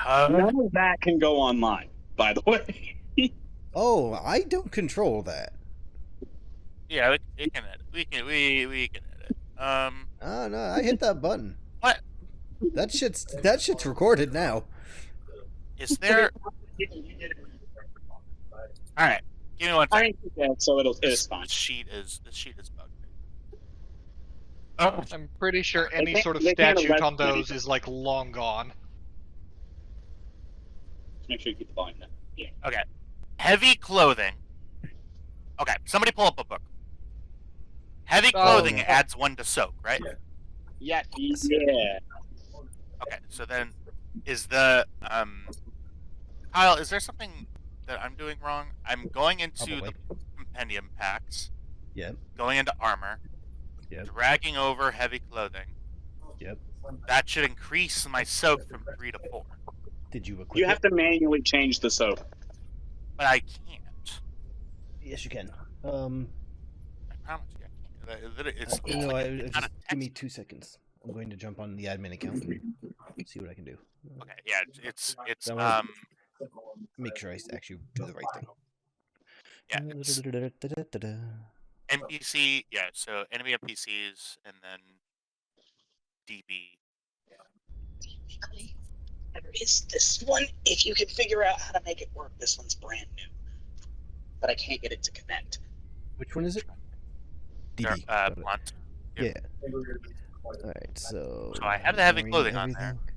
None of that can go online, by the way. Oh, I don't control that. Yeah, we can edit. We can edit. Oh no, I hit that button. What? That shit's recorded now. Is there? All right, give me one second. So it's fine. This sheet is bugged. I'm pretty sure any sort of they can't statute on arrest those anything. is like long gone. Make sure you keep the volume down. Yeah. Okay. Heavy clothing. Okay, somebody pull up a book. Heavy clothing adds 1 to soak, right? Yeah. Yeah. Okay, so then is the Kyle, is there something that I'm doing wrong? I'm going into Probably. the compendium packs. Yep. Going into armor. Yep. Dragging over heavy clothing. Yep. That should increase my soak from 3 to 4. Did you equip You have to manually change the soap. But I can't. Yes, you can. I promise you I can't. It's No, like, just give me 2 seconds. I'm going to jump on the admin account and see what I can do. Okay, yeah, it's That way- Make sure I actually do the right thing. yeah, it's NPC, yeah, so enemy NPCs and then DB. There is this one, if you can figure out how to make it work. This one's brand new. But I can't get it to connect. Which one is it? DB. Blunt. Yeah. Alright, so... So I have the heavy ignoring clothing on there. everything.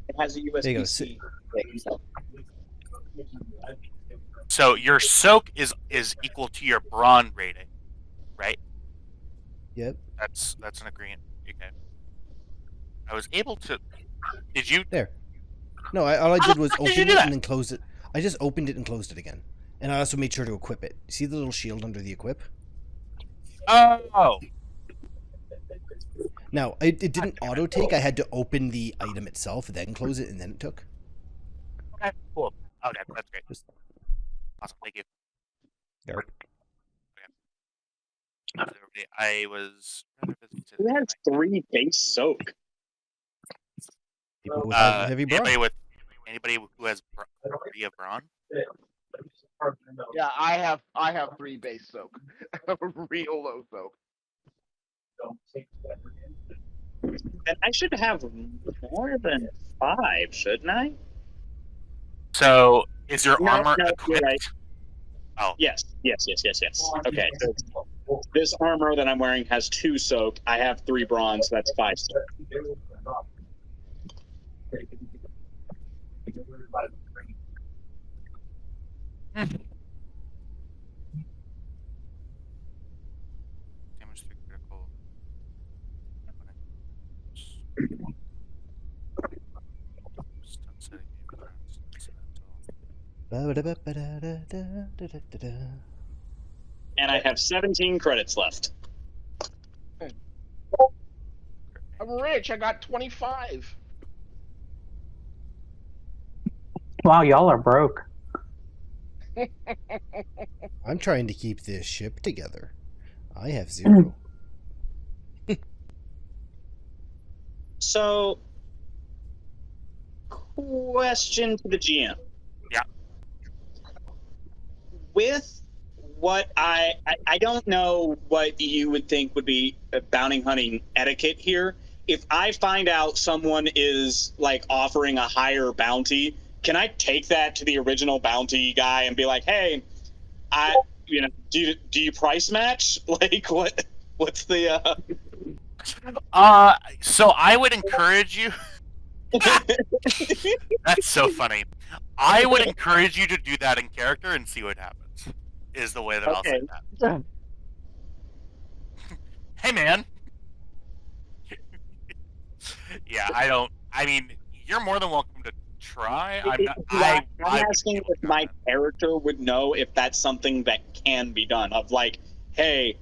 It has a There you go. USB-C. So your soak is equal to your brawn rating, right? Yep. That's an agreement. Okay. I was able to. Did you? There. No, all I did was did you open do it that? and then close it. I just opened it and closed it again. And I also made sure to equip it. See the little shield under the equip? Oh. Now, it didn't auto-take. I had to open the item itself, then close it, and then it took. Okay. Cool. Okay, that's great. Just- Awesome. Thank you. Yarp. I was rather busy Who today. has 3 base soak? People with heavy brawn. Anybody who has via brawn? Yeah, I have 3 base soak. Real low soak. Then I should have more than 5, shouldn't I? So is your No, armor no, you're equipped? right. Oh. Yes. Okay, so this armor that I'm wearing has 2 soak. I have 3 bronze, that's 5 soak. Damage through critical. Stun setting, incidental. And I have 17 credits left. I'm rich. I got 25. Wow, y'all are broke. I'm trying to keep this ship together. I have 0. So, question to the GM. Yeah. With what I don't know what you would think would be a bounty hunting etiquette here. If I find out someone is like offering a higher bounty, can I take that to the original bounty guy and be like, "Hey, do you price match? Like what's the So I would encourage you. That's so funny. I would encourage you to do that in character and see what happens. Is the way that I'll say that. Hey, man. Yeah, I mean, you're more than welcome to try. I'm asking if my character would know if that's something that can be done. Of like, hey,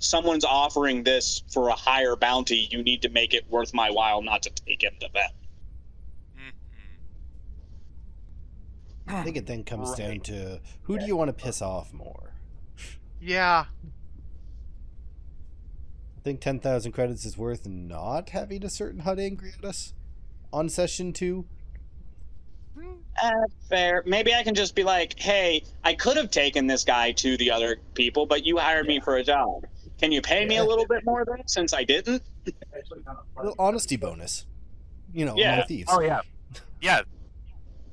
someone's offering this for a higher bounty. You need to make it worth my while not to take him to that. I think it then comes down to who do you want to piss off more? Yeah. I think 10,000 credits is worth not having a certain HUD angry at us on session 2. Fair. Maybe I can just be like, hey, I could have taken this guy to the other people, but you hired me for a job. Can you pay me a little bit more then, since I didn't? A little honesty bonus. You know, among Yeah. thieves. Oh yeah. Yeah.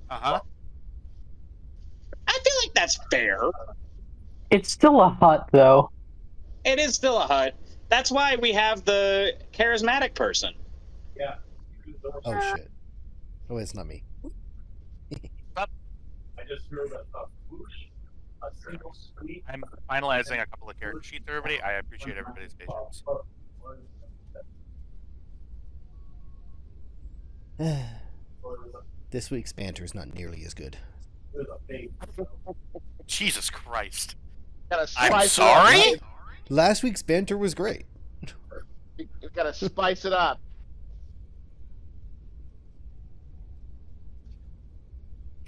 Uh-huh. I feel like that's fair. It's still a hut, though. It is still a hut. That's why we have the charismatic person. Oh shit. Oh, it's not me. I'm finalizing a couple of character sheets, everybody. I appreciate everybody's patience. This week's banter is not nearly as good. Jesus Christ. Gotta I'm spice it up, sorry? right? Last week's banter was great. You gotta spice it up.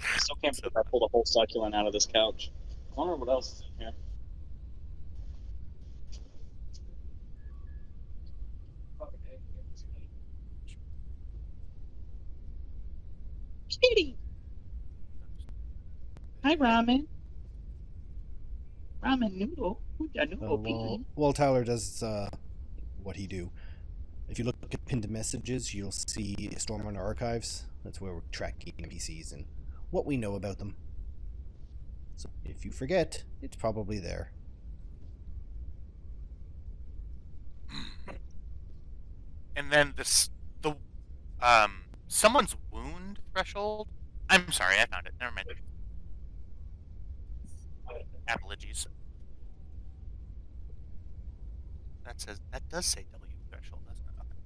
I still can't believe I pulled a whole succulent out of this couch. I wonder what else is in here. Kitty! Hi, ramen. Ramen noodle. While Tyler does what he do, if you look at pinned messages, you'll see Stormrunner archives. That's where we're tracking NPCs and what we know about them. So if you forget, it's probably there. And then someone's wound threshold. I'm sorry, I found it. Never mind. Apologies. That does say W threshold, doesn't it? Okay.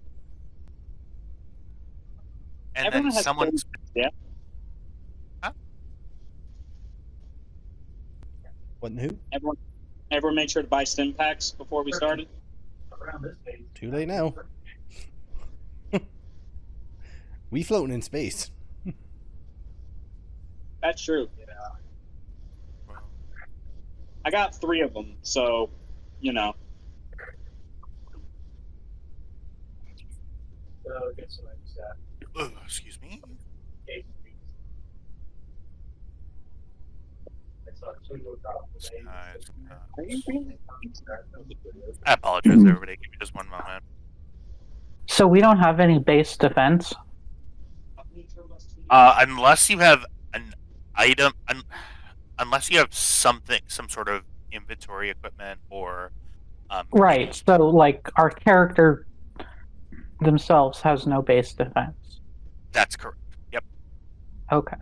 And Everyone then has someone's yeah. What and who? Everyone made sure to buy stim packs before we started. Too late now. We floating in space. That's true. I got 3 of them, so, you know. Excuse me. I apologize, everybody. Give me just one moment. So we don't have any base defense. Unless you have an item, unless you have some sort of inventory equipment or Right. So, like, our character themselves has no base defense. That's correct. Yep. Okay.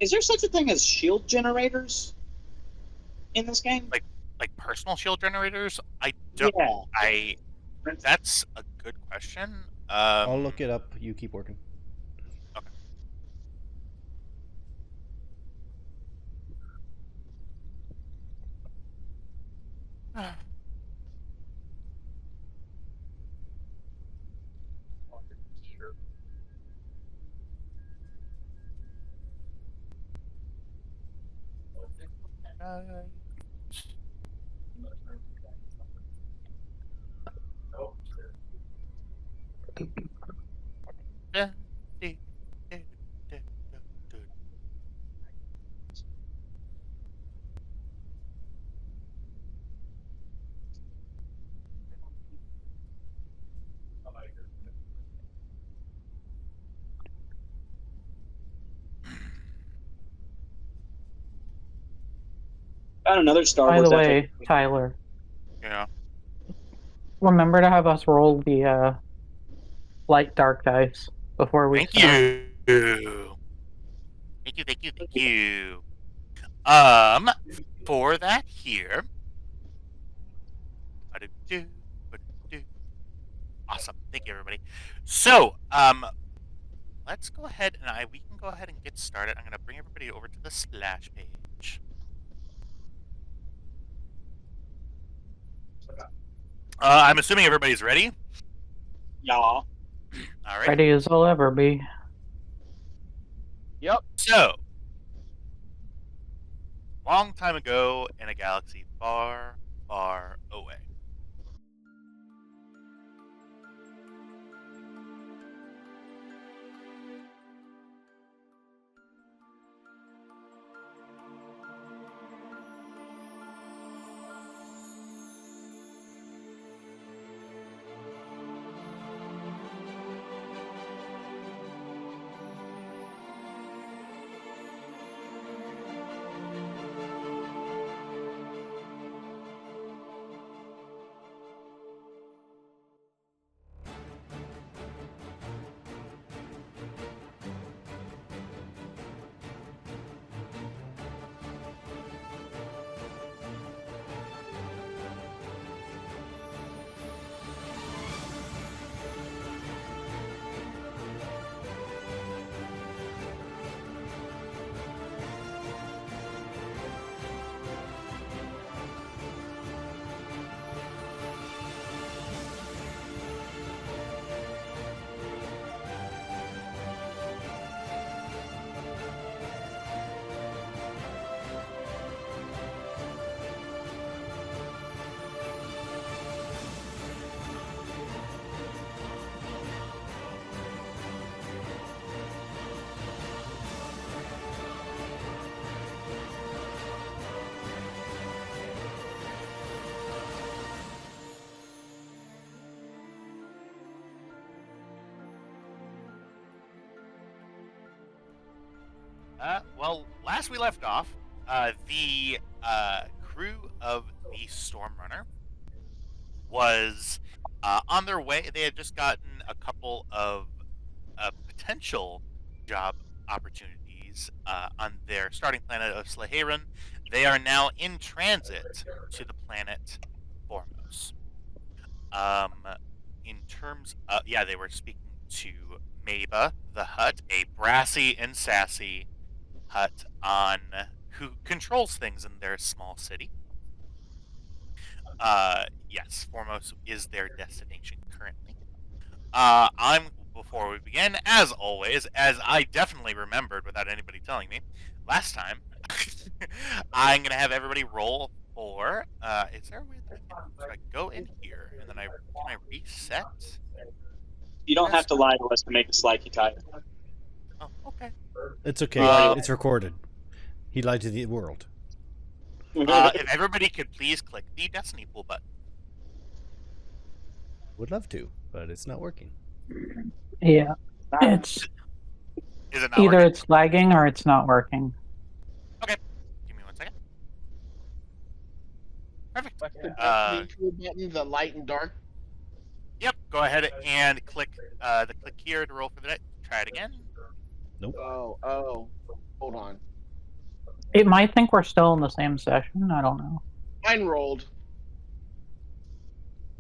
Is there such a thing as shield generators in this game? Like personal shield generators? I don't. Yeah. That's a good question. I'll look it up. You keep working. Okay. Got another Star By Wars the epic. way, Tyler, Yeah. remember to have us roll the light dark dice before we Thank start. you. Thank you. For that here. Awesome. Thank you, everybody. So, let's go ahead and we can go ahead and get started. I'm going to bring everybody over to the slash page. I'm assuming everybody's ready. Yeah. All right. Ready as I'll ever be. Yep. So, long time ago in a galaxy far, far away. Well, last we left off, the crew of the Stormrunner was on their way. They had just gotten a couple of potential job opportunities on their starting planet of Sleheyron. They are now in transit to the planet Formos. In terms of, they were speaking to Maba, the Hut, a brassy and sassy Hut who controls things in their small city. Yes, Formos is their destination currently. Before we begin, as always, as I definitely remembered without anybody telling me last time, I'm gonna have everybody roll for. Is there a way that I go in here and then can I reset? You don't have to lie to us to make a Slehey type. Oh, okay. It's okay. It's recorded. He lied to the world. If everybody could please click the Destiny Pool button. Would love to, but it's not working. Yeah. It's Is it not either working? it's lagging or it's not working. Okay. Give me 1 second. Perfect. What's the Destiny tool button? The light and dark. Yep. Go ahead and click the click here to roll for the day. Try it again. Nope. Oh. Hold on. It might think we're still in the same session. I don't know. Mine rolled.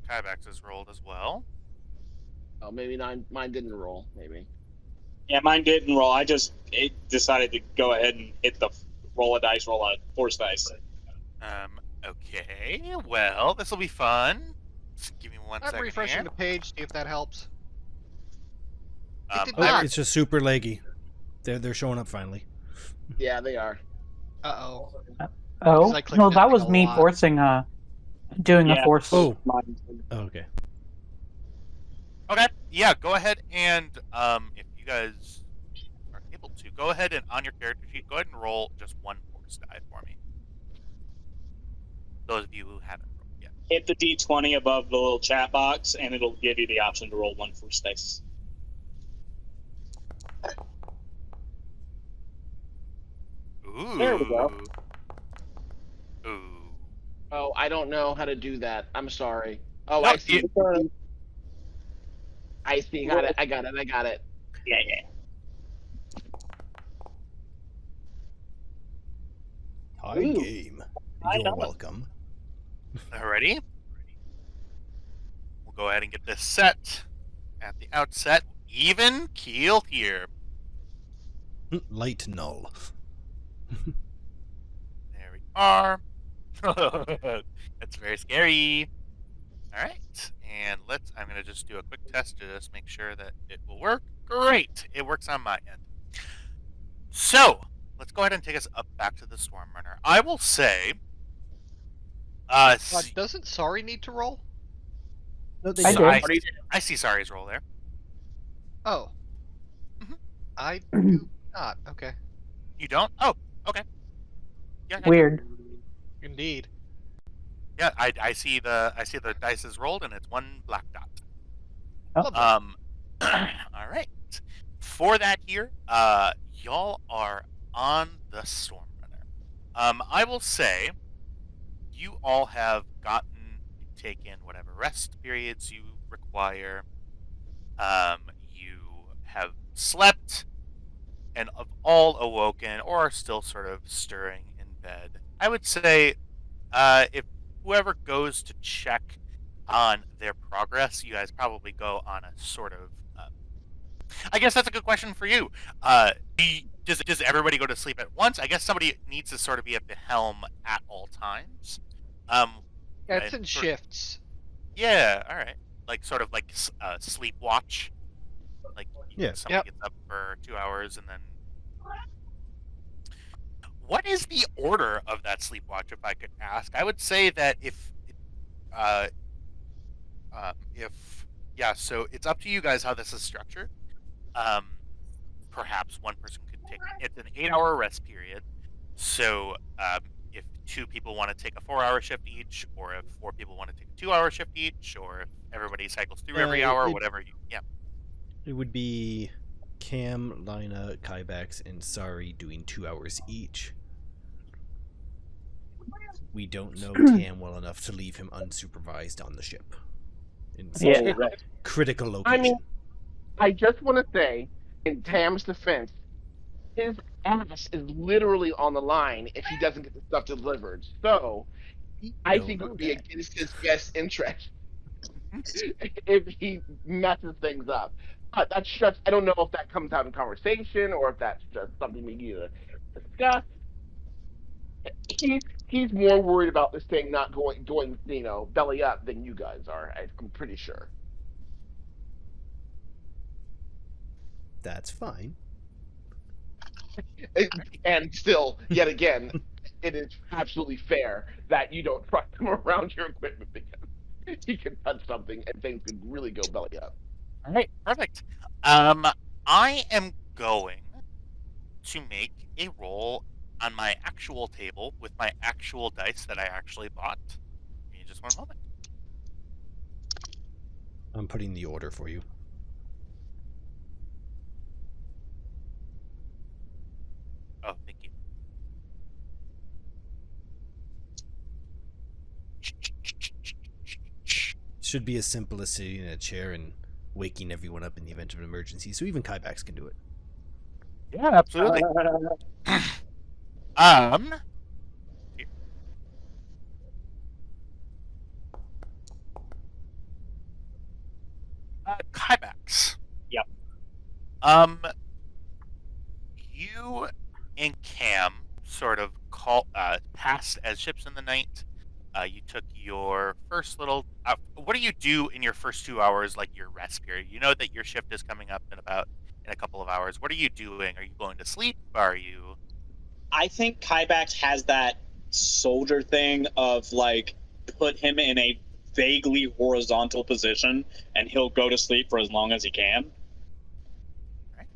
Kybax is rolled as well. Oh, maybe mine didn't roll. Maybe. Yeah, mine didn't roll. It decided to go ahead and hit the roll a force dice. Okay. Well, this will be fun. Just give me 1 I'm second refreshing here. the page, see if that helps. Um, did Oh, not. it's just super leggy. They're showing up finally. Yeah, they are. Uh-oh. Oh, I clicked no, that that thing was a me lot. forcing doing a Yeah. force. Oh. Mine- Okay. Okay. Yeah. Go ahead and if you guys are able to, go ahead and on your character sheet, go ahead and roll just one force die for me. Those of you who haven't rolled yet. Hit the D20 above the little chat box, and it'll give you the option to roll one force dice. Ooh. There we go. Ooh. Oh, I don't know how to do that. I'm sorry. Oh, No, I see. you- I see. Got it. I got it. Yeah. Hi, Ooh. game. I You're know. welcome. Alrighty. We'll go ahead and get this set at the outset. Even keel here. Light null. There we are. That's very scary. Alright. And I'm going to just do a quick test to just make sure that it will work. Great. It works on my end. So, let's go ahead and take us up back to the Stormrunner. I will say... Doesn't Sorry need to roll? No, they I don't. did. I see Sari's roll there. Oh. Mhm. I do not. Okay. You don't? Oh, okay. Yeah, Weird. Indeed. Yeah, I see the dice is rolled and it's one black dot. Oh. All right. For that here, y'all are on the Stormrunner. I will say, you all have taken whatever rest periods you require. You have slept and have all awoken or are still sort of stirring in bed. I would say, if whoever goes to check on their progress, you guys probably go on a sort of. I guess that's a good question for you. Does everybody go to sleep at once? I guess somebody needs to sort of be at the helm at all times. Yeah, it's and in sort- shifts. Yeah, all right. Like sort of like sleep watch. Like Yeah. somebody gets up for 2 hours and then. What is the order of that sleep watch, if I could ask? I would say that so it's up to you guys how this is structured. Perhaps one person could it's an 8-hour rest period. So if 2 people want to take a 4-hour shift each, or if 4 people want to take a 2-hour shift each, or if everybody cycles through every hour, whatever. Yeah. It would be Cam, Lina, Kybax, and Sari doing 2 hours each. We don't know Tam well enough to leave him unsupervised on the ship in such Yeah. a critical location. I mean, I just want to say, in Tam's defense, his ass is literally on the line if he doesn't get the stuff delivered. So, I don't think it know would be that. against his best interest if he messes things up. But that's just, I don't know if that comes out in conversation or if that's just something we need to discuss. He's more worried about this thing not going belly up than you guys are. I'm pretty sure. That's fine. And still, yet again, it is absolutely fair that you don't trust him around your equipment because he can touch something and things could really go belly up. All right, perfect. I am going to make a roll on my actual table with my actual dice that I actually bought. Give me just one moment. I'm putting the order for you. Oh, thank you. Should be as simple as sitting in a chair and waking everyone up in the event of an emergency, so even Kybax can do it. Yeah, absolutely. Here. Kybax. Yep. You and Cam sort of passed as ships in the night. You took your first little. What do you do in your first 2 hours, like your rest period? You know that your shift is coming up in a couple of hours. What are you doing? Are you going to sleep? Are you? I think Kybax has that soldier thing of like put him in a vaguely horizontal position and he'll go to sleep for as long as he can. Right.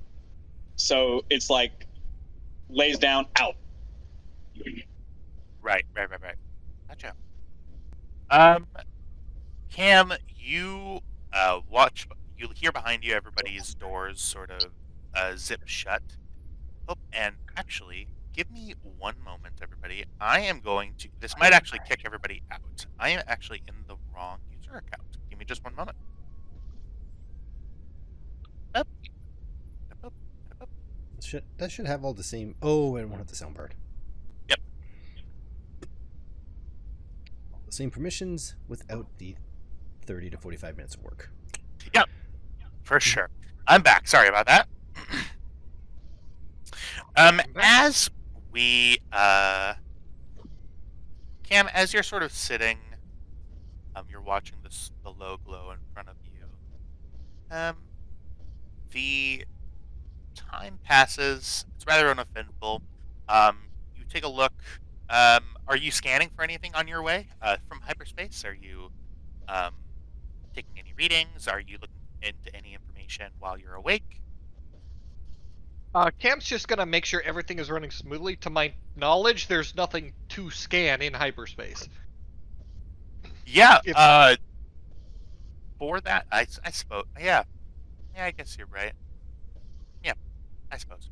So it's like lays down, out. Right. Gotcha. Cam, you you hear behind you everybody's doors sort of zip shut. Oh, and actually, give me one moment, everybody. I am going to. This might actually kick everybody out. I am actually in the wrong user account. Give me just one moment. Up. That should have all the same. Oh, and it won't have the soundboard. Yep. The same permissions without the 30 to 45 minutes of work. Yep. For sure. I'm back. Sorry about that. As we Cam, as you're sort of sitting, you're watching the low glow in front of you. The time passes. It's rather uneventful. You take a look. Are you scanning for anything on your way from hyperspace? Are you taking any readings? Are you looking into any information while you're awake? Cam's just gonna make sure everything is running smoothly. To my knowledge, there's nothing to scan in hyperspace. Yeah. For that, I suppose. Yeah, I guess you're right. Yeah, I suppose.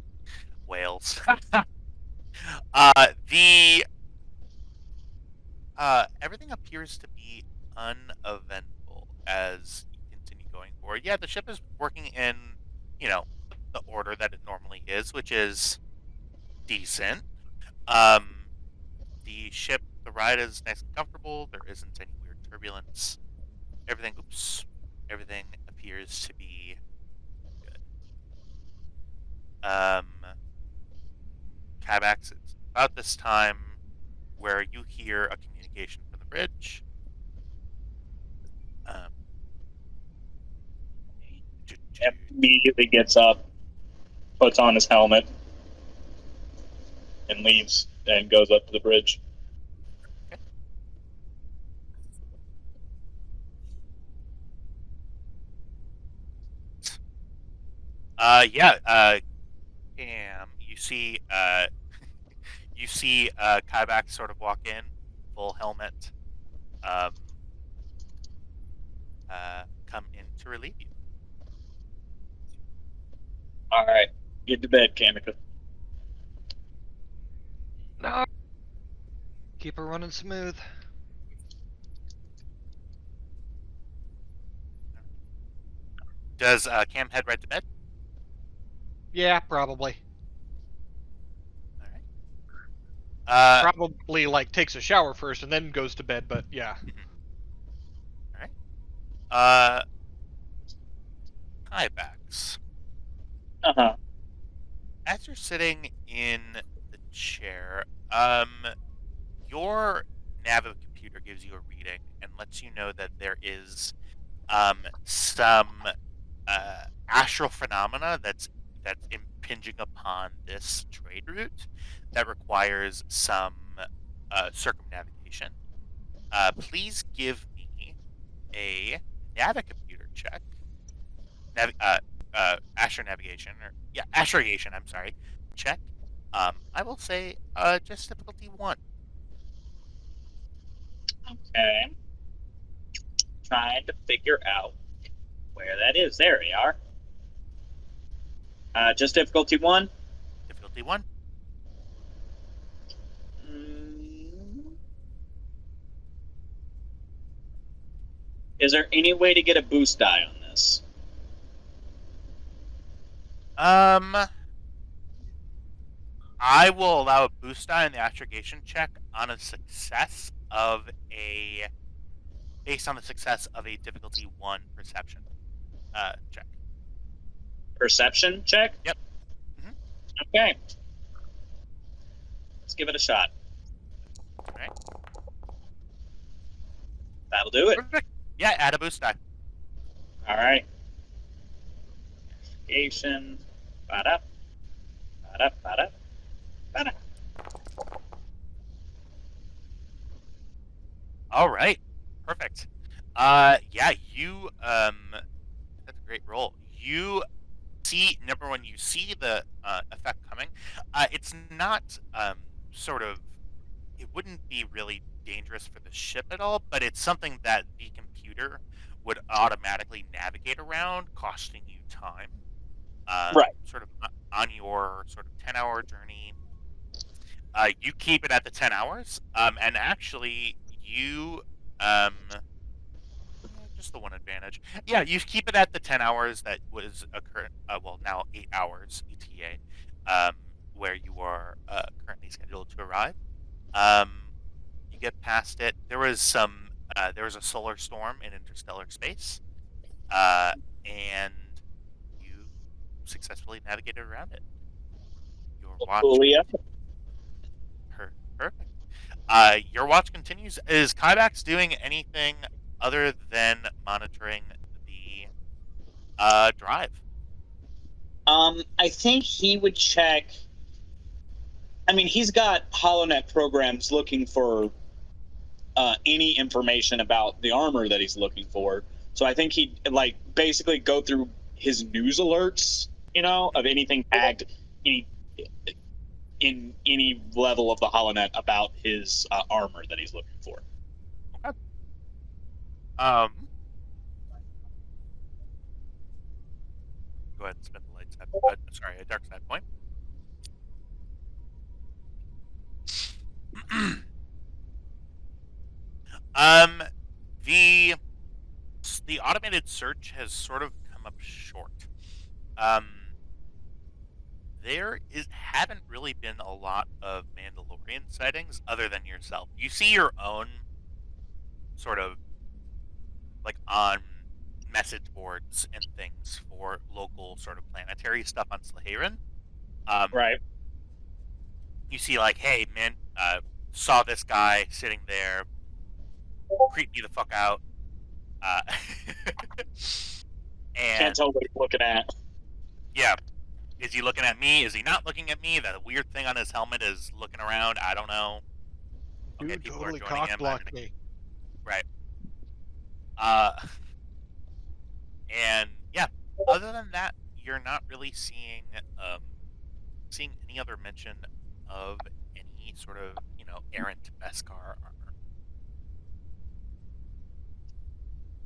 Whales. Everything appears to be uneventful as you continue going forward. Yeah, the ship is working in, the order that it normally is, which is decent. The ride is nice and comfortable. There isn't any weird turbulence. Everything appears to be good. Kybax, it's about this time where you hear a communication from the bridge. Immediately gets up, puts on his helmet, and leaves and goes up to the bridge. Cam, you see Kybax sort of walk in, full helmet, come in to relieve you. All right. Get to bed, Kamika. No. Keep her running smooth. Does Cam head right to bed? Yeah, probably. All right. Probably like takes a shower first and then goes to bed, but yeah. All right. Highbacks. Uh-huh. As you're sitting in the chair, your nav computer gives you a reading and lets you know that there is some astral phenomena that's impinging upon this trade route that requires some circumnavigation. Please give me a navicomputer check. Astronavigation, or astrogation. I'm sorry. Check. I will say just difficulty 1. Okay. Trying to figure out where that is. There we are. Just difficulty 1. Difficulty 1. Is there any way to get a boost die on this? I will allow a boost die in the astrogation check on a success of based on the success of a difficulty 1 perception check. Perception check? Yep. Okay. Let's give it a shot. All right. That'll do it. Perfect. Yeah, add a boost die. All right. Investigation. Ba-da. Ba-da. Ba-da. Ba-da. All right. Perfect. Yeah, you that's a great roll. You see, number one, you see the effect coming. It's not sort of, it wouldn't be really dangerous for the ship at all, but it's something that the computer would automatically navigate around, costing you time. Right. Sort of on your sort of 10-hour journey. You keep it at the 10 hours, and actually you just the one advantage. Yeah, you keep it at the 10 hours that was well, now 8 hours ETA, where you are currently scheduled to arrive. You get past it. There was a solar storm in interstellar space, and you successfully navigated around it. Your watch. Perfect. Your watch continues. Is Kybax doing anything other than monitoring the drive? I think he would check. I mean, he's got HoloNet programs looking for any information about the armor that he's looking for. So I think he'd basically go through his news alerts, of anything tagged in any level of the HoloNet about his armor that he's looking for. Okay. Go ahead and spin the light side. Sorry, a dark side point. The automated search has sort of come up short. There haven't really been a lot of Mandalorian sightings other than yourself. You see your own sort of on message boards and things for local sort of planetary stuff on Sleheyron. Right. You see hey man, saw this guy sitting there, creeped me the fuck out. And can't tell what he's looking at. Yeah. Is he looking at me? Is he not looking at me? That weird thing on his helmet is looking around. I don't know. Okay, You people totally are joining him. cock-blocked me. Right. And yeah, other than that, you're not really seeing any other mention of any sort of errant Beskar armor.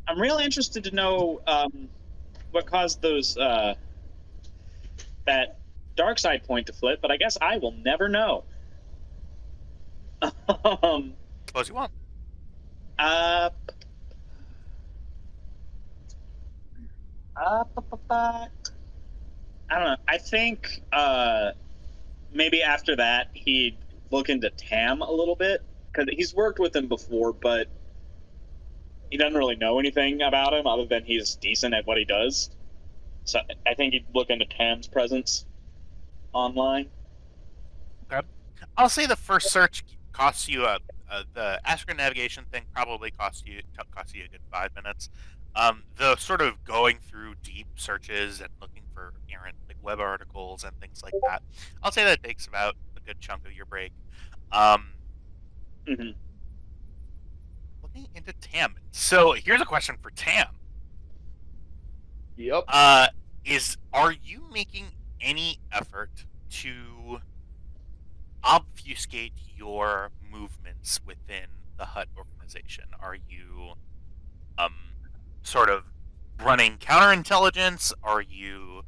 I'm real interested to know what caused those that dark side point to flip, but I guess I will never know. Suppose you won't. I don't know. I think maybe after that he'd look into Tam a little bit, because he's worked with him before, but he doesn't really know anything about him other than he's decent at what he does. So I think he'd look into Tam's presence online. Okay. I'll say the first search costs you the Astro navigation thing probably costs you a good 5 minutes. The sort of going through deep searches and looking for errant like web articles and things like that, I'll say that takes about a good chunk of your break. Mm-hmm. Looking into Tam. So here's a question for Tam. Yep. Are you making any effort to obfuscate your movements within the HUT organization? Are you sort of running counterintelligence? Are you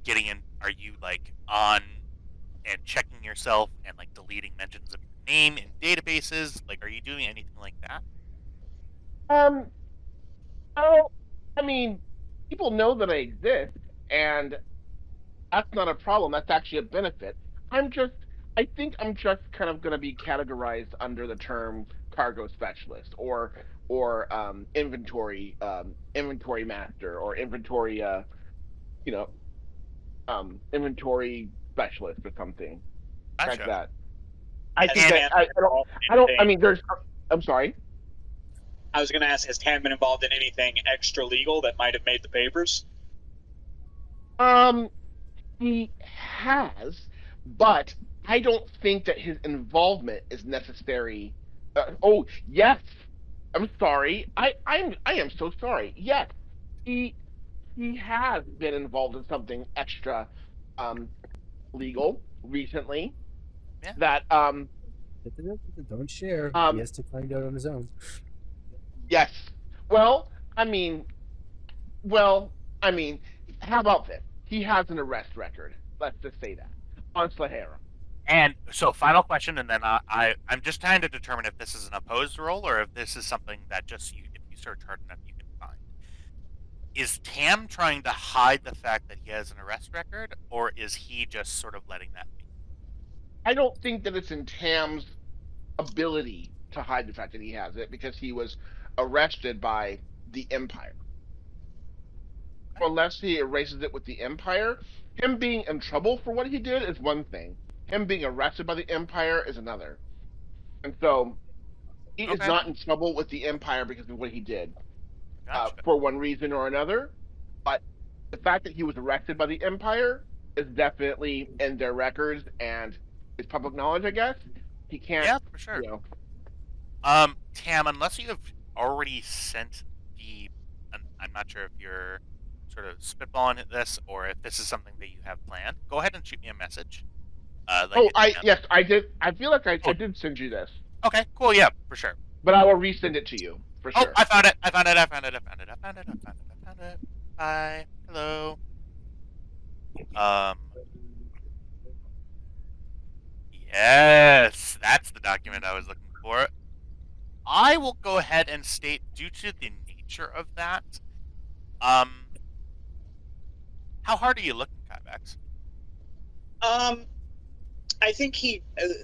getting in? Are you like on and checking yourself and like deleting mentions of your name in databases? Like, are you doing anything like that? Well, I mean, people know that I exist, and that's not a problem. That's actually a benefit. I think I'm just kind of going to be categorized under the term cargo specialist or inventory master or inventory inventory specialist or something like Gotcha. that. I think Has that Tam I don't. I anything- mean, there's. I'm sorry. I was going to ask, has Tam been involved in anything extra legal that might have made the papers? He has, but I don't think that his involvement is necessary. Oh, yes. I'm sorry. I am so sorry. Yes, he has been involved in something extra, legal recently. Yeah. That Don't share. He has to find out on his own. yes. Well, I mean, how about this? He has an arrest record. Let's just say that on Sleheyron. And so, final question, and then I'm just trying to determine if this is an opposed roll or if this is something that just if you search hard enough, you can find. Is Tam trying to hide the fact that he has an arrest record, or is he just sort of letting that be? I don't think that it's in Tam's ability to hide the fact that he has it because he was arrested by the Empire. Unless he erases it with the Empire, him being in trouble for what he did is one thing. Him being arrested by the Empire is another. And so, he is not in trouble with the Empire because of what he did. Gotcha. For one reason or another. But the fact that he was arrested by the Empire is definitely in their records and it's public knowledge, I guess. He can't. Yeah, for sure. You know. Tam, unless you have already sent the, I'm not sure if you're sort of spitballing at this or if this is something that you have planned, go ahead and shoot me a message. Yes, I did. I feel like I did send you this. Okay, cool, yeah, for sure. But I will resend it to you, for sure. Oh, I found it. Hi, hello. Yes, that's the document I was looking for. I will go ahead and state, due to the nature of that, how hard are you looking, Kybax? I think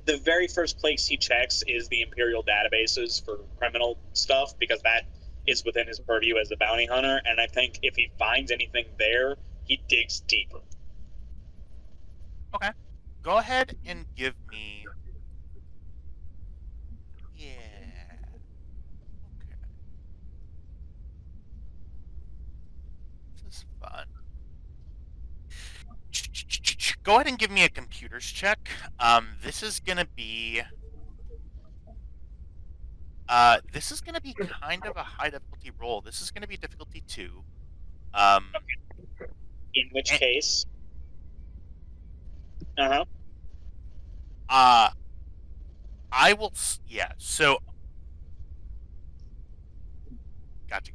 the very first place he checks is the Imperial databases for criminal stuff, because that is within his purview as a bounty hunter, and I think if he finds anything there, he digs deeper. Okay. Go ahead and give me... Yeah. Okay. This is fun. Go ahead and give me a computers check. This is gonna be kind of a high difficulty roll. This is gonna be difficulty 2. In which case, I will. Yeah. So. Gotcha.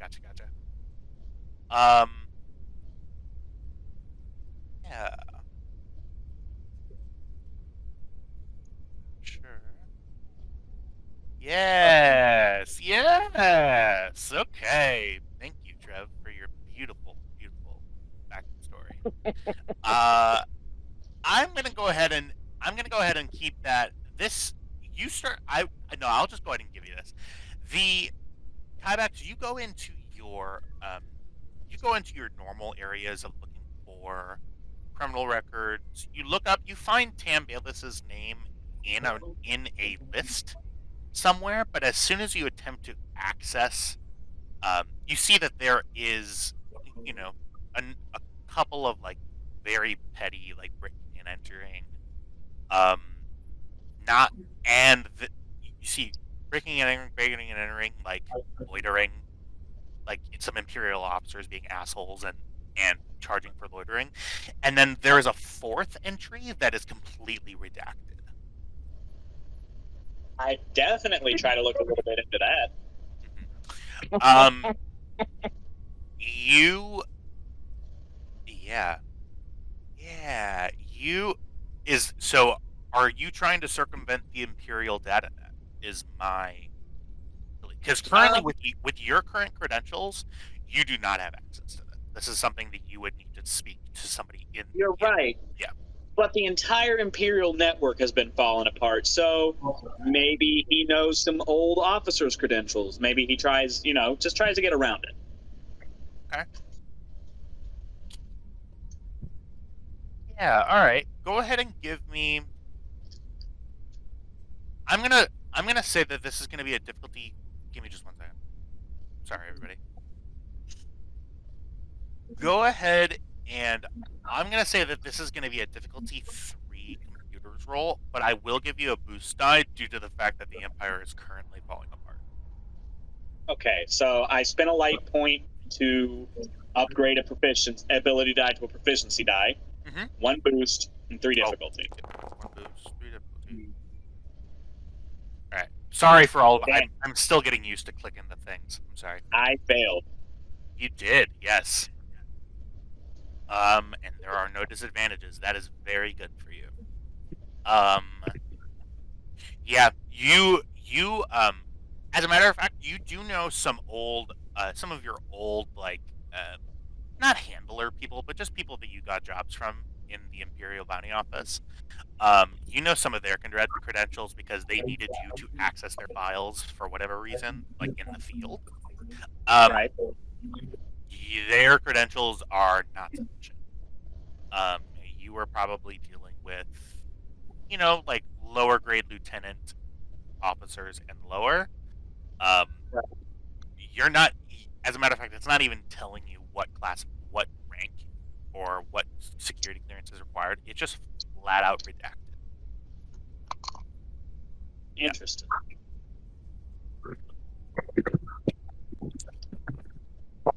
Yeah. Sure. Yes. Yes. Okay. Thank you, Trev, for your beautiful, beautiful backstory. I'm gonna go ahead and keep that. This you start. I no. I'll just go ahead and give you this. The Kybax, you go into your normal areas of looking for criminal records. You look up, you find Tam Bayless's name in a list somewhere, but as soon as you attempt to access, you see that there is, a couple of like very petty like breaking and entering, um, not you see breaking and entering, like loitering, like some Imperial officers being assholes and charging for loitering, and then there is a fourth entry that is completely redacted. I definitely try to look a little bit into that. You, yeah, so. Are you trying to circumvent the Imperial data net? Is my because currently with your current credentials, you do not have access to that. This is something that you would need to speak to somebody in. You're right. Yeah. But the entire Imperial network has been falling apart, so maybe he knows some old officers' credentials. Maybe he tries, just tries to get around it. Okay. Yeah, all right. Go ahead and give me. I'm gonna say that this is gonna be a difficulty. Give me just 1 second. Sorry, everybody. Go ahead, and I'm gonna say that this is gonna be a difficulty 3 computers roll, but I will give you a boost die due to the fact that the Empire is currently falling apart. Okay, so I spent a light point to upgrade a ability die to a proficiency die. Mm-hmm. 1 boost and 3 difficulty. 1 boost, 3 difficulty. All right. Sorry for all of it. I'm still getting used to clicking the things. I'm sorry. I failed. You did, yes. And there are no disadvantages. That is very good for you. Yeah, you as a matter of fact, you do know some of your old, like, not handler people, but just people that you got jobs from in the Imperial Bounty Office. You know some of their credentials because they needed you to access their files for whatever reason, like in the field. Right. Their credentials are not sufficient. You were probably dealing with, like lower grade lieutenant officers and lower. You're not, as a matter of fact, it's not even telling you what class, what rank, or what security clearance is required. It's just flat out redacted. Interesting.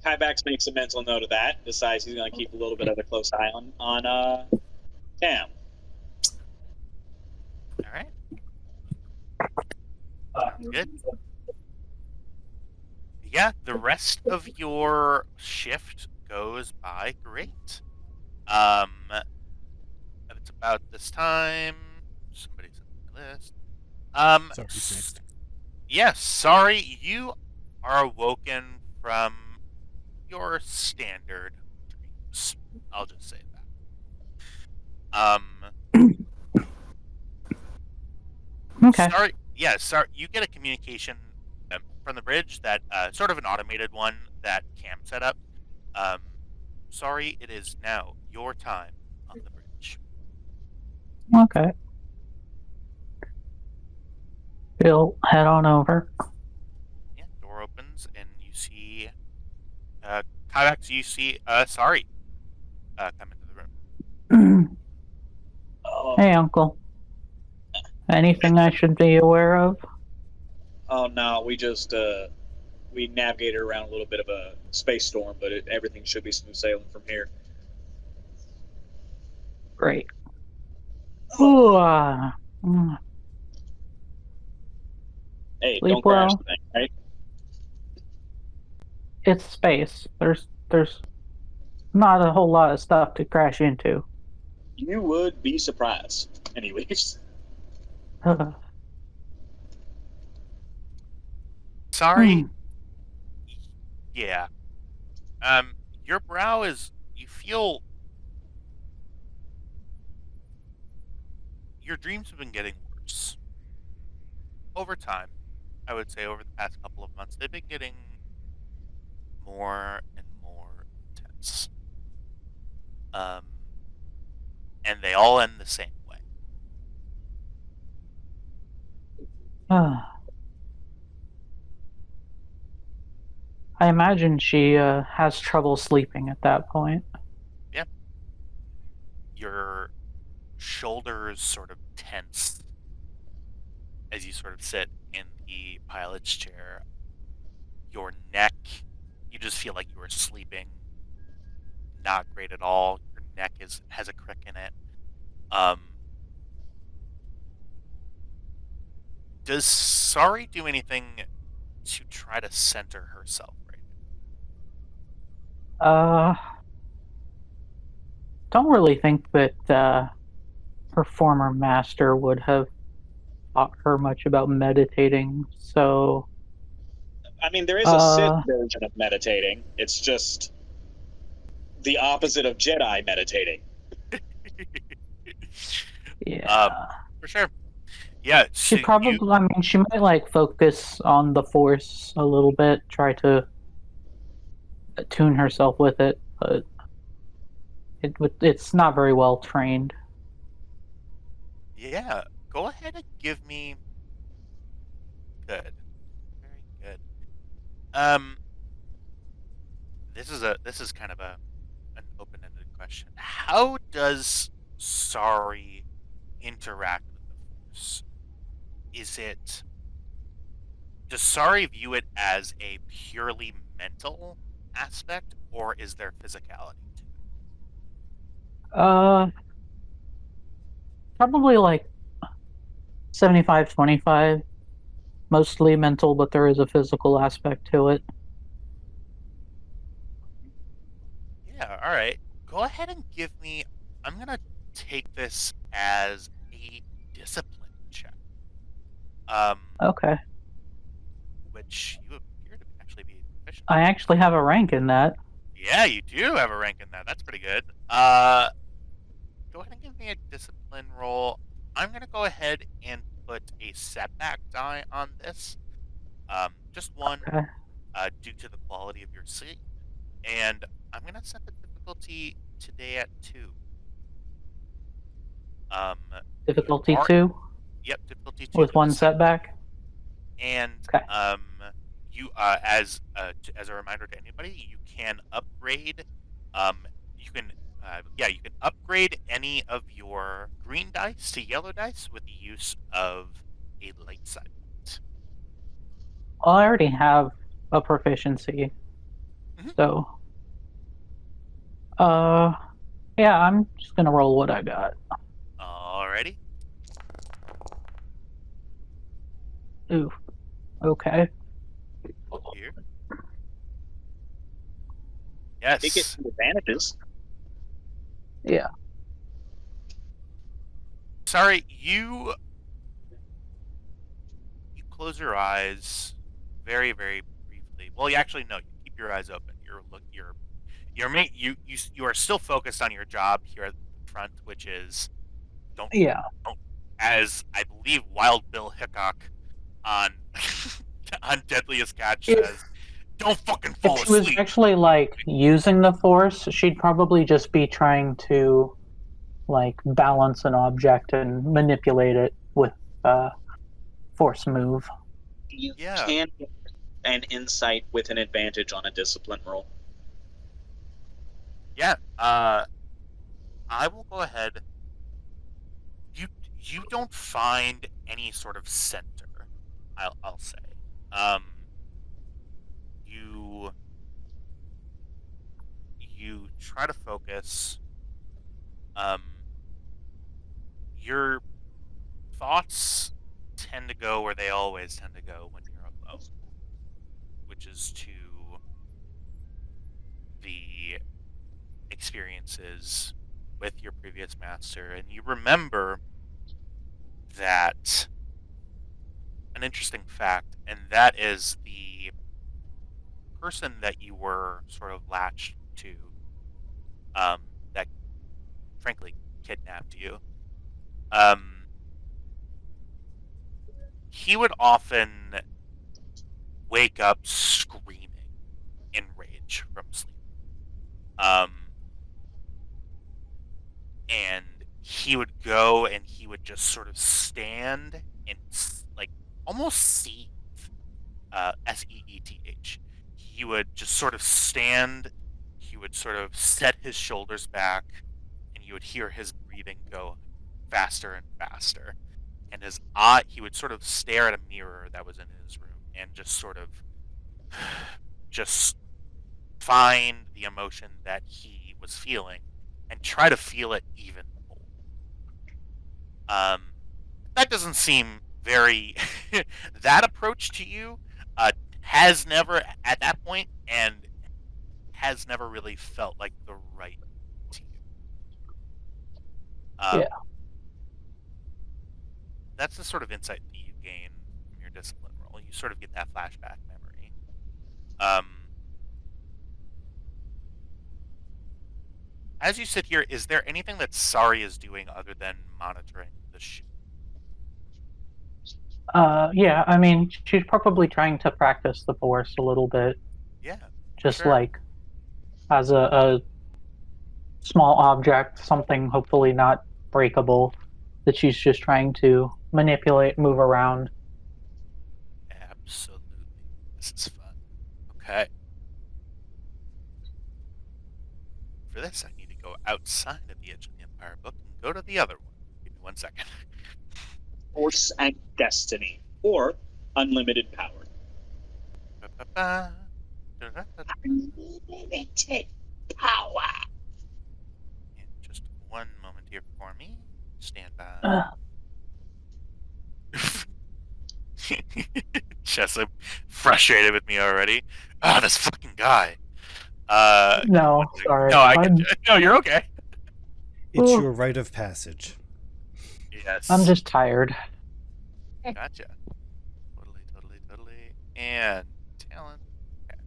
Kybax makes a mental note of that. Decides he's going to keep a little bit of a close eye on Tam. All right. Good. Yeah, the rest of your shift goes by great. It's about this time. Somebody's on the list. Sorry, who's next? Yes, sorry, you are awoken from your standard dreams. I'll just say that. Okay. Sorry. Yeah, sorry. You get a communication from the bridge that sort of an automated one that Cam set up. Sorry, it is now your time on the bridge. Okay. We'll head on over. Yeah, door opens and you see Kybax, you see Sorry come into the room. Hey, Uncle. Anything I should be aware of? Oh no, we just we navigated around a little bit of a space storm, but everything should be smooth sailing from here. Great. Ooh, Hey, Sleep don't crash well. the thing, right? It's space. There's not a whole lot of stuff to crash into. You would be surprised. And he leaves. Sorry. Yeah. Your brow is. You feel. Your dreams have been getting worse. Over time, I would say over the past couple of months, they've been getting more and more intense. And they all end the same way. I imagine she has trouble sleeping at that point. Yeah. Your shoulders sort of tense as you sort of sit in the pilot's chair. Your neck, you just feel like you are sleeping. Not great at all. Your neck has a crick in it. Does Sari do anything to try to center herself right now? Don't really think that her former master would have taught her much about meditating, so... I mean, there is a Sith version of meditating. It's just the opposite of Jedi meditating. Yeah. For sure. Yeah, she probably, I mean, she might, like, focus on the Force a little bit, try to attune herself with it, but it's not very well trained. Yeah, go ahead and give me... Good. Very good. This is kind of an open-ended question. How does Sari interact with the Force? Does Sari view it as a purely mental aspect, or is there physicality to it? Probably like 75-25. Mostly mental, but there is a physical aspect to it. Yeah, alright. Go ahead and give me... I'm gonna take this as a discipline check. Okay. Which you appear to actually be proficient. I actually have a rank in that. Yeah, you do have a rank in that. That's pretty good. Go ahead and give me a discipline roll. I'm gonna go ahead and put a setback die on this. Just one, okay. Due to the quality of your sleep. And I'm gonna set the difficulty today at 2. Difficulty 2? Yep, difficulty 2. With one setback? And okay. You as a reminder to anybody, you can upgrade. You can upgrade any of your green dice to yellow dice with the use of a light side point. Well, I already have a proficiency, so yeah, I'm just gonna roll what I got. Alrighty. Ooh. Okay. Here. Yes. They get some advantages. Yeah. Sorry, you close your eyes very, very briefly. Well, you actually no, you keep your eyes open. You are still focused on your job here at the front, which is don't, as I believe Wild Bill Hickok on on Deadliest Catch says, don't fucking fall asleep. If she was actually like using the Force, she'd probably just be trying to like balance an object and manipulate it with Force move. You can get an insight with an advantage on a discipline roll. Yeah, I will go ahead. You don't find any sort of center, I'll say. You try to focus. Your thoughts tend to go where they always tend to go when you're alone, which is to the experiences with your previous master, and you remember that an interesting fact, and that is the person that you were sort of latched to, that frankly kidnapped you. He would often wake up screaming in rage from sleep. And he would go and he would just sort of stand and like almost seethe, S-E-E-T-H. He would just sort of stand, he would sort of set his shoulders back, and you would hear his breathing go faster and faster. And his eye, he would sort of stare at a mirror that was in his room and just sort of just find the emotion that he was feeling and try to feel it even more. That doesn't seem very... that approach to you has never, at that point, and has never really felt like the right to you. Yeah. That's the sort of insight that you gain from your discipline roll. You sort of get that flashback memory. As you sit here, is there anything that Sari is doing other than monitoring the ship? Yeah, I mean, she's probably trying to practice the Force a little bit. Yeah. Just sure. like as a small object, something hopefully not breakable, that she's just trying to manipulate, move around. Absolutely. This is fun. Okay. For this, I need to go outside of the Edge of the Empire book and go to the other one. Give me 1 second. Force and Destiny, or Unlimited Power. Unlimited Power. And just 1 moment here for me. Stand by. Chessa frustrated with me already. This fucking guy. No, sorry. No, you're okay. It's Ooh. your rite of passage. Yes. I'm just tired. Gotcha. Totally. And talent. Okay.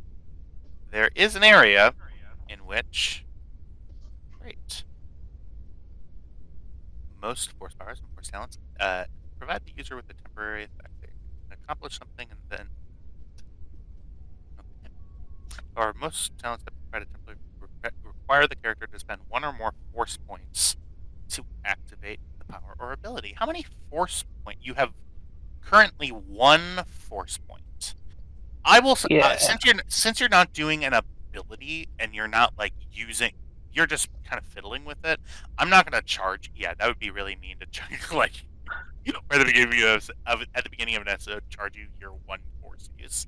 There is an area in which... Great. Most force powers and force talents provide the user with a temporary effect. They can accomplish something and then... Or most talents that provide a temporary require the character to spend 1 or more force points to activate the power or ability. How many force points? You have currently 1 force point. I will since you're not doing an ability and you're not like using, you're just kind of fiddling with it. I'm not going to charge. Yeah, that would be really mean to charge. Like, at the beginning of an episode, charge you your 1 force use.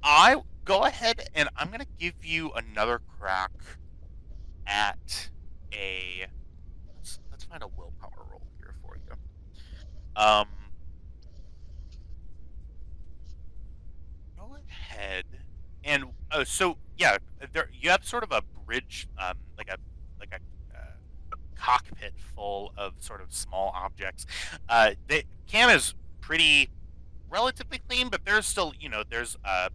I go ahead and I'm going to give you another crack at a... Let's find a willpower roll here for you. Go ahead and so yeah, there you have sort of a bridge, like a cockpit full of sort of small objects. The cam is pretty relatively clean, but there's still there's a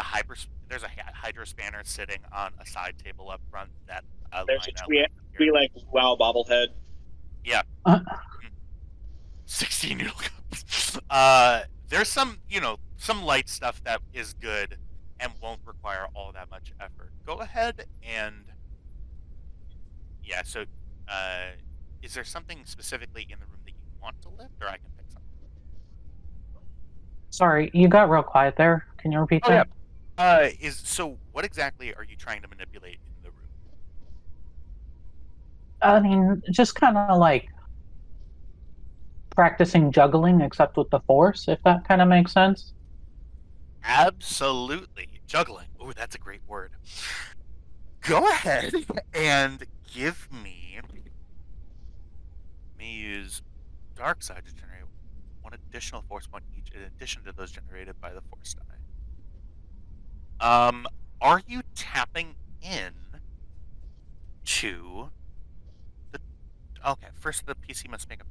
hydro spanner sitting on a side table up front that There's a like wow bobblehead. Yeah. 16 noodle cups. There's some some light stuff that is good and won't require all that much effort. Go ahead and so is there something specifically in the room that you want to lift, or I can pick something? Sorry, you got real quiet there. Can you repeat that? Yeah. So what exactly are you trying to manipulate in the room? I mean, just kind of like practicing juggling, except with the Force, if that kind of makes sense. Absolutely. Juggling. Oh, that's a great word. Go ahead and give me... Let me use Dark Side to generate 1 additional force point each in addition to those generated by the Force die. Are you tapping in to the. Okay, first the PC must make a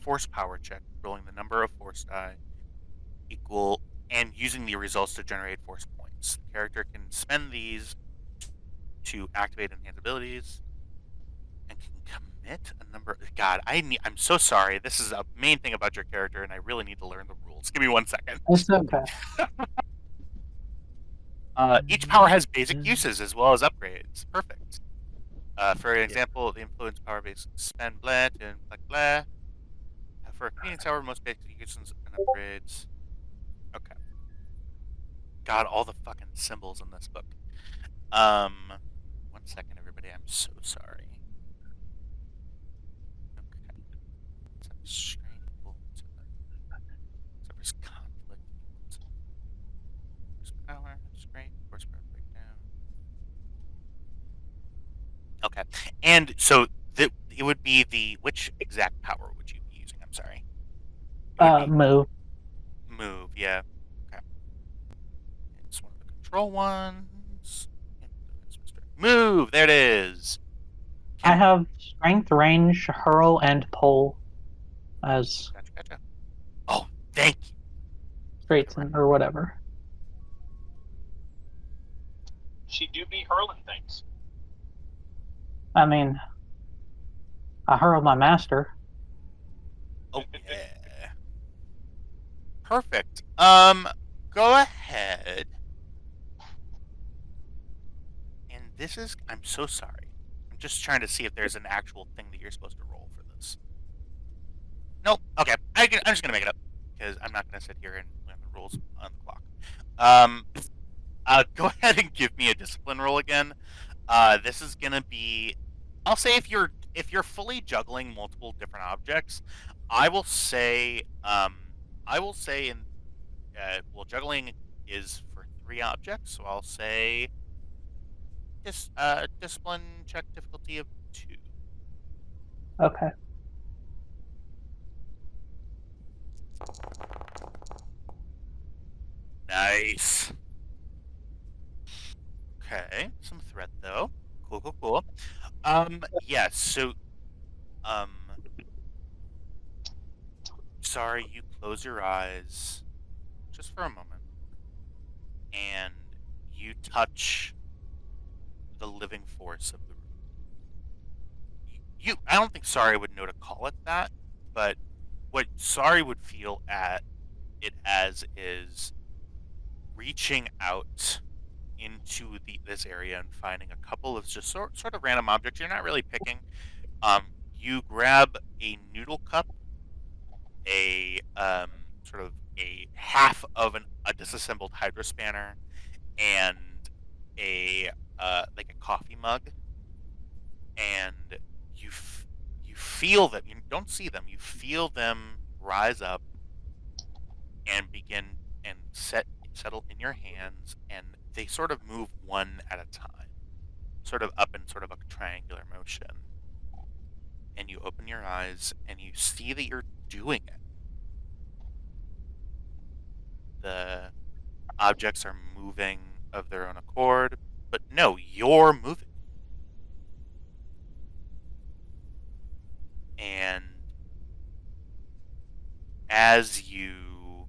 force power check, rolling the number of force die equal and using the results to generate force points. The character can spend these to activate enhanced abilities and can commit a number. God, I'm so sorry. This is a main thing about your character, and I really need to learn the rules. Give me 1 second. It's okay. Each power has basic uses as well as upgrades. Perfect. For example, the influence power base spend blah and blah. For a convenience hour, most basic uses and upgrades. Okay. God, all the fucking symbols in this book. 1 second, everybody. I'm so sorry. Okay. Strain equal to the conflict equal to force power, strain, force power breakdown. Okay. And so it would be which exact power would you be using? I'm sorry. Move. Move, yeah. Okay. It's one of the control ones. Move! There it is! I have strength, range, hurl, and pull as Gotcha. Oh, thank you. traits or whatever. She do be hurling things. I mean, I hurl my master. Oh, yeah. Perfect. Go ahead. And this is... I'm so sorry. I'm just trying to see if there's an actual thing that you're supposed to roll for this. Nope. Okay. I'm just going to make it up. Because I'm not going to sit here and learn the rules on the clock. Go ahead and give me a discipline roll again. This is going to be... I'll say if you're fully juggling multiple different objects, I will say juggling is for 3 objects, so I'll say discipline check difficulty of 2. Okay. Nice. Okay, some threat though. Cool. Yeah, so sorry, you close your eyes just for a moment and you touch the living force of the room. I don't think Sorry would know to call it that, but what Sorry would feel at it as is reaching out into this area and finding a couple of just sort of random objects you're not really picking. You grab a noodle cup, a sort of a half of a disassembled hydrospanner, and a like a coffee mug, and you feel them. You don't see them. You feel them rise up and begin and settle in your hands, and they sort of move one at a time, sort of up in sort of a triangular motion. And you open your eyes and you see that you're doing it. The objects are moving of their own accord, but no, you're moving. And as you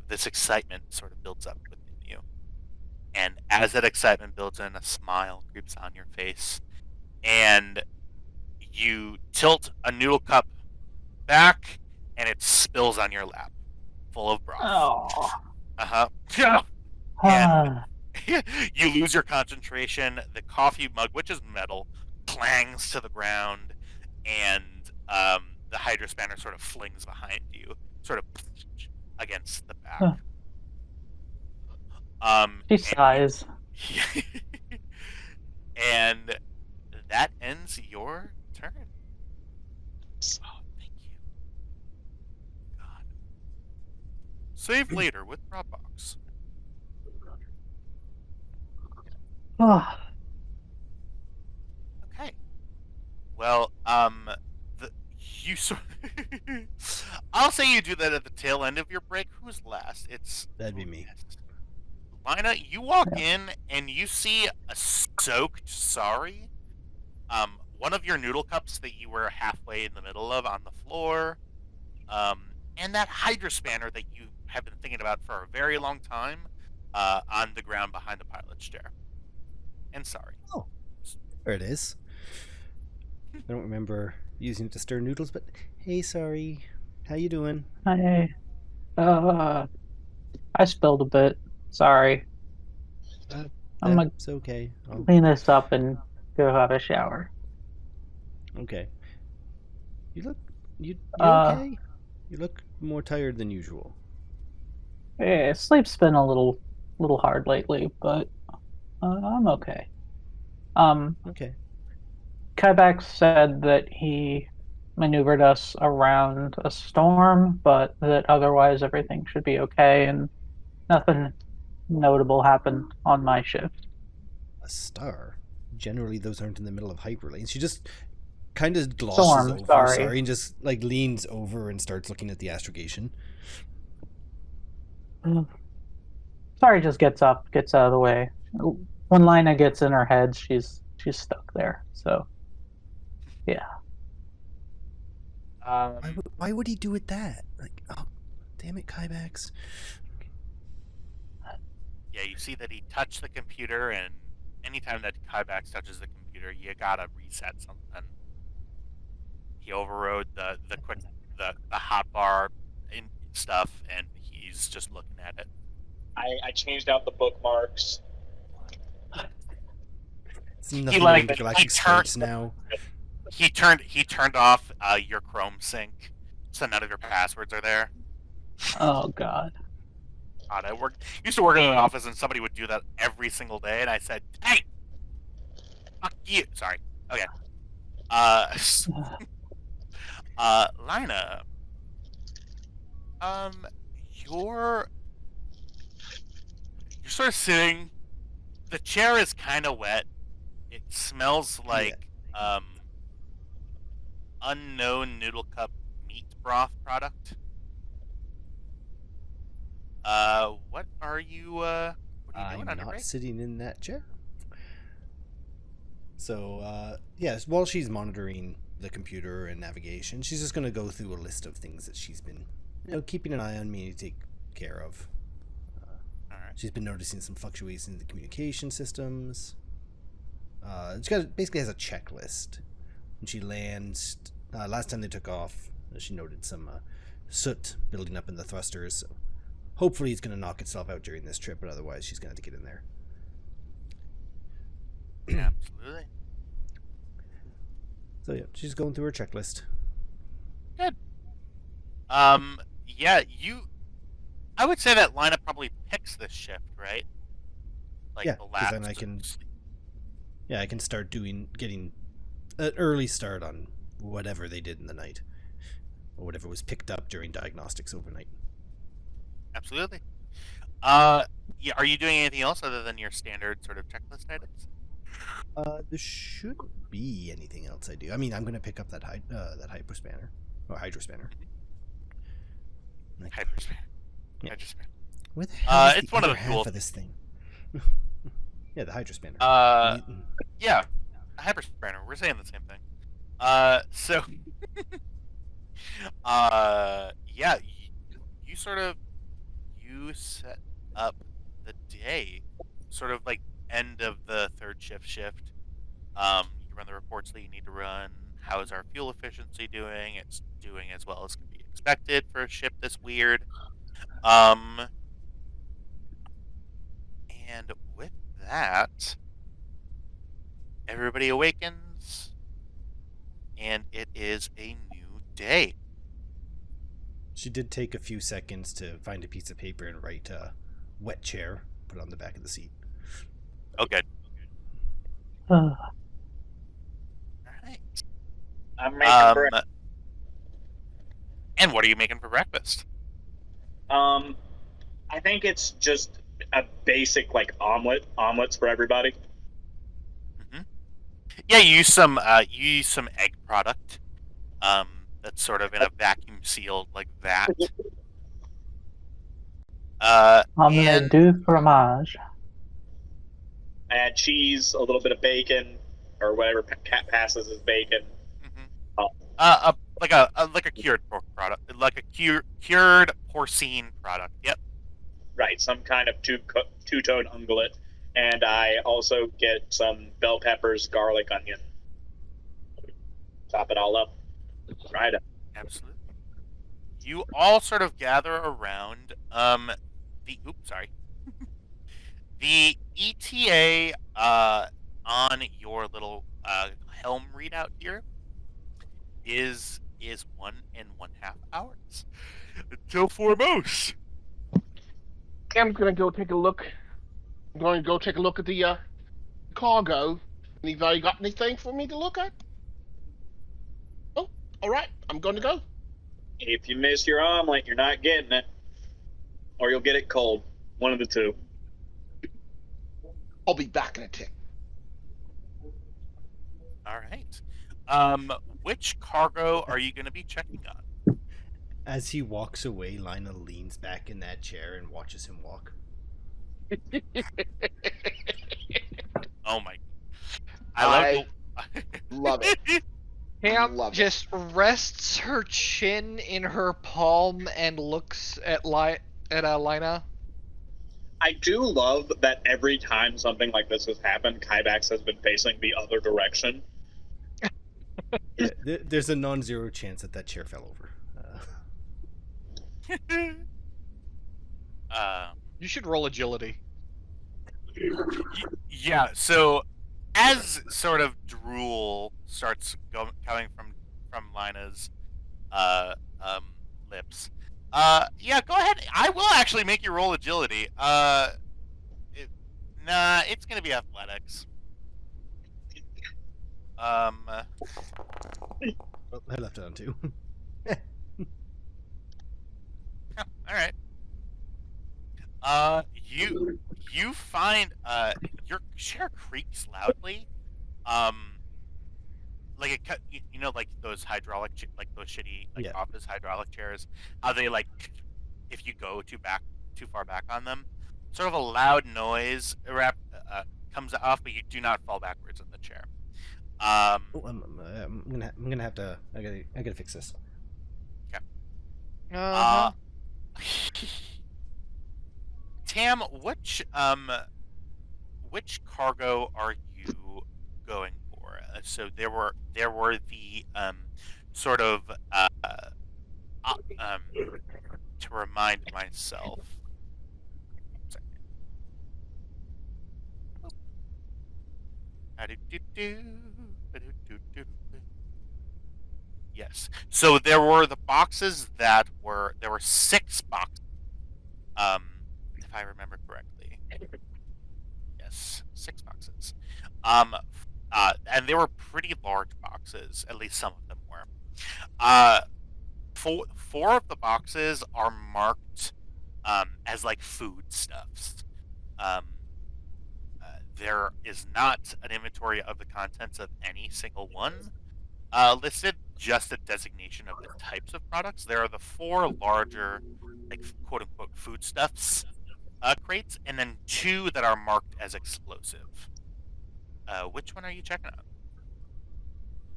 this excitement sort of builds up within you. And as that excitement builds in, a smile creeps on your face. And you tilt a noodle cup back, and it spills on your lap, full of broth. Oh. And you lose your concentration. The coffee mug, which is metal, clangs to the ground, and the hydrospanner sort of flings behind you, sort of against the back. She sighs. And that ends your turn. Oh, thank you. God. Save later with Dropbox. Okay. Well, you sort. I'll say you do that at the tail end of your break. Who's last? That'd be me. Lina, you walk in and you see a soaked sorry. One of your noodle cups that you were halfway in the middle of on the floor, and that Hydra spanner that you have been thinking about for a very long time on the ground behind the pilot's chair. And sorry. Oh, there it is. I don't remember using it to stir noodles, but hey, sorry. How you doing? I spilled a bit. Sorry. I'm gonna It's okay. clean this up and go have a shower. Okay. You Uh, okay? You look more tired than usual. Yeah, sleep's been a little hard lately, but I'm okay. Okay. Quebec said that he maneuvered us around a storm, but that otherwise everything should be okay, and nothing notable happened on my shift. A star? Generally, those aren't in the middle of hyperlanes. She just kind of glosses Storm, over, sorry. and just like leans over and starts looking at the astrogation. Sorry just gets up, gets out of the way. When Lina gets in her head, she's stuck there. So, yeah. Why would he do it that? Like, oh, damn it, Kybax. Yeah, you see that he touched the computer, and anytime that Kybax touches the computer, you gotta reset something. He overrode the hotbar and stuff, and he's just looking at it. I changed out the bookmarks. It's nothing like Galactic Stripes now. He turned off your Chrome sync, so none of your passwords are there. Oh God. God, I used to work in an office, and somebody would do that every single day, and I said, "Hey, fuck you." Sorry. Okay. Lina, you're sort of sitting. The chair is kind of wet. It smells like unknown noodle cup meat broth product. What are you doing I'm on your not break? sitting in that chair. So, yes, while she's monitoring the computer and navigation, she's just going to go through a list of things that she's been, keeping an eye on me to take care of. All right. She's been noticing some fluctuations in the communication systems. Basically has a checklist. When she lands, last time they took off, she noted some soot building up in the thrusters. So hopefully it's going to knock itself out during this trip, but otherwise she's going to have to get in there. Absolutely. So yeah, she's going through her checklist. Good. Yeah, I would say that Lina probably picks this shift, right? Like Yeah, the 'cause last. then I can. Yeah, I can start getting an early start on whatever they did in the night, or whatever was picked up during diagnostics overnight. Absolutely. Yeah. Are you doing anything else other than your standard sort of checklist items? There shouldn't be anything else I do. I mean, I'm going to pick up that hyper spanner or hydro spanner. Like, Hyperspan. Yeah. Hyperspan. where the hell is It's the one of other the half tools. of this thing? Yeah, the hydro spanner. Yeah, Hyperspanner. We're saying the same thing. So, yeah, you set up the day, sort of like end of the third shift. You run the reports that you need to run. How is our fuel efficiency doing? It's doing as well as can be expected for a ship this weird. And with that, everybody awakens, and it is a new day. She did take a few seconds to find a piece of paper and write wet chair, put it on the back of the seat. Oh, good. Uh, All right. I'm making breakfast. And what are you making for breakfast? I think it's just a basic omelets for everybody. Mm-hmm. Yeah, you use some egg product. That's sort of in a vacuum sealed like that. omelette du fromage. I add cheese, a little bit of bacon, or whatever cat passes as bacon. Like a cured pork product, like a cured porcine product. Yep. Right, some kind of two-tone ungulate, and I also get some bell peppers, garlic, onion. Chop it all up. Right up. Absolutely. You all sort of gather around the ETA on your little helm readout here is 1.5 hours until foremost. I'm gonna go take a look. I'm going to go take a look at the cargo. Anybody got anything for me to look at? Oh, all right. I'm going to go. If you miss your omelet, you're not getting it, or you'll get it cold. One of the two. I'll be back in a tick. All right. Which cargo are you going to be checking on? As he walks away, Lina leans back in that chair and watches him walk. Oh my! I love it. Ham Love it. just rests her chin in her palm and looks at Lina. I do love that every time something like this has happened, Kybax has been facing the other direction. Yeah, there's a non-zero chance that chair fell over. You should roll agility. Yeah. So, as sort of drool starts coming from Lina's lips. Yeah, go ahead. I will actually make you roll agility. It's gonna be athletics. Well, I left it on 2. All right. You find your chair creaks loudly. Like like those hydraulic, like those shitty office hydraulic chairs. How they if you go too far back on them, sort of a loud noise comes off, but you do not fall backwards in the chair. I'm gonna have to. I gotta fix this. Okay. Tam, which cargo are you going for? So there were the sort of to remind myself. Yes. So there were the boxes there were 6 boxes. If I remember correctly. Yes, 6 boxes. And they were pretty large boxes, at least some of them were. 4 of the boxes are marked as foodstuffs. There is not an inventory of the contents of any single one listed, just a designation of the types of products. There are the 4 larger, quote-unquote, foodstuffs crates, and then 2 that are marked as explosive. Which one are you checking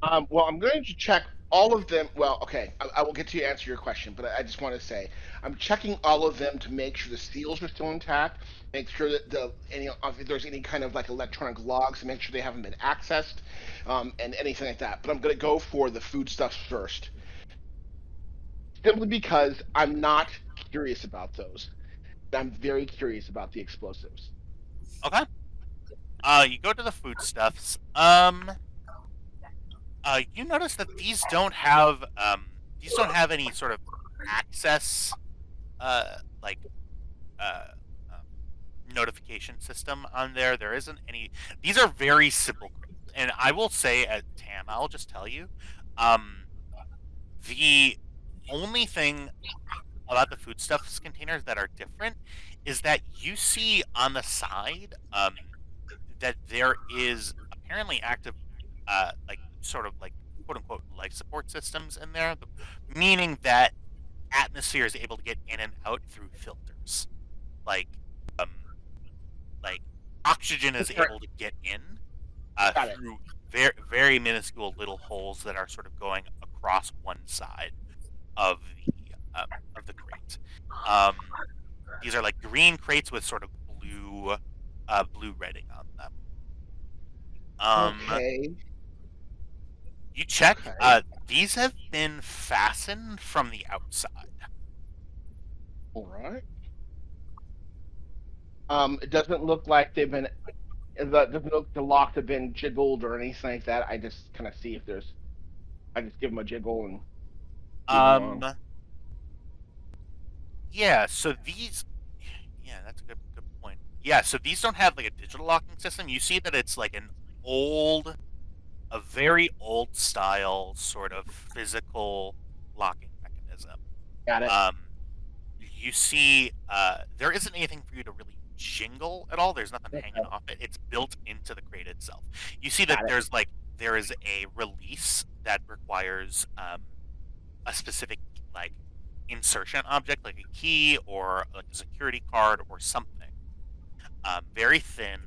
on? Well, I'm going to check all of them. Well, okay, I will get to answer your question, but I just want to say I'm checking all of them to make sure the seals are still intact, make sure that if there's any kind of electronic logs, to make sure they haven't been accessed, and anything like that. But I'm going to go for the foodstuffs first, simply because I'm not curious about those. I'm very curious about the explosives. Okay. You go to the foodstuffs. You notice that these don't have any sort of access, notification system on there. There isn't any. These are very simple, and I will say, Tam, I'll just tell you, the only thing about the foodstuffs containers that are different is that you see on the side that there is apparently active quote unquote life support systems in there, meaning that atmosphere is able to get in and out through filters, oxygen is able to get in through very, very minuscule little holes that are sort of going across one side of the crate. These are like green crates with sort of blue redding on them. Okay. You check. Okay. These have been fastened from the outside. All right. It doesn't look like they've been. It doesn't look the locks have been jiggled or anything like that. I just kind of see if there's. I just give them a jiggle and. Yeah. So these. Yeah, that's a good point. Yeah. So these don't have like a digital locking system. You see that it's like a very old style sort of physical locking mechanism. Got it. You see, there isn't anything for you to really jingle at all. There's nothing hanging off it. It's built into the crate itself. You see that there is a release that requires a specific like insertion object, like a key or like a security card or something. Very thin.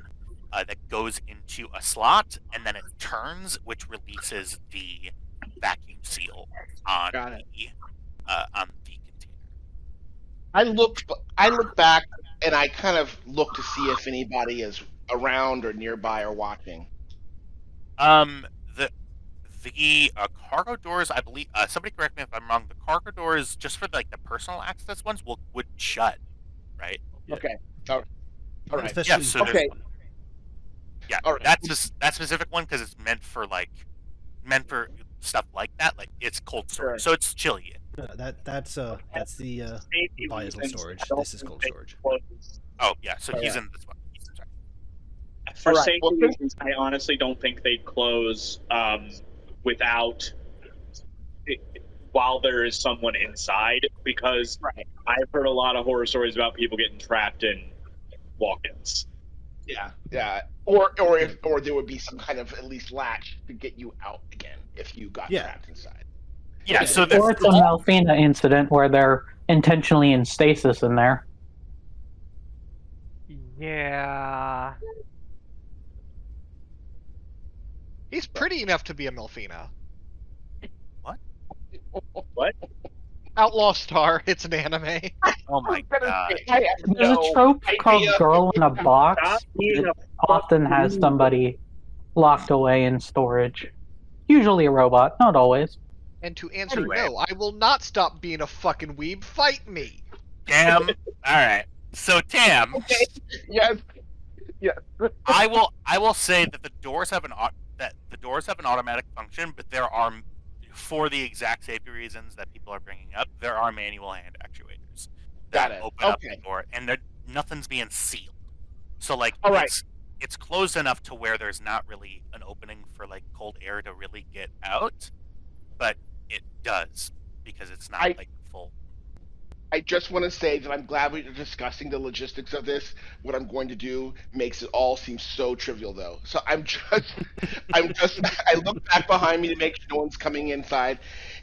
That goes into a slot and then it turns, which releases the vacuum seal on the container. I look back and I kind of look to see if anybody is around or nearby or watching. The cargo doors, I believe. Somebody correct me if I'm wrong. The cargo doors, just for like the personal access ones, would shut, right? Okay. All right. Yeah. So okay. Yeah, all right. That's that specific one because it's meant for stuff like that. Like it's cold storage, so it's chilly. That's the vital storage. This is cold storage. Oh yeah, so he's in this one. Sorry. For safety reasons, I honestly don't think they'd close without while there is someone inside, because I've heard a lot of horror stories about people getting trapped in walk-ins. Yeah. Or there would be some kind of at least latch to get you out again if you got trapped inside. Yeah, so or it's a Malfina incident where they're intentionally in stasis in there. Yeah. He's pretty enough to be a Malfina. What? Outlaw Star. It's an anime. Oh my god. There's a trope called Girl in a Box that often has somebody locked away in storage. Usually a robot, not always. And to answer no, I will not stop being a fucking weeb. Fight me. Tam. Alright. So Tam. Okay. Yes. I will say that the doors have an automatic function, but there are, for the exact safety reasons that people are bringing up, there are manual hand actuators that open up the door, and nothing's being sealed. So like, it's closed enough to where there's not really an opening for like cold air to really get out, but it does because it's not like full. I just want to say that I'm glad we are discussing the logistics of this. What I'm going to do makes it all seem so trivial, though. So I look back behind me to make sure no one's coming inside,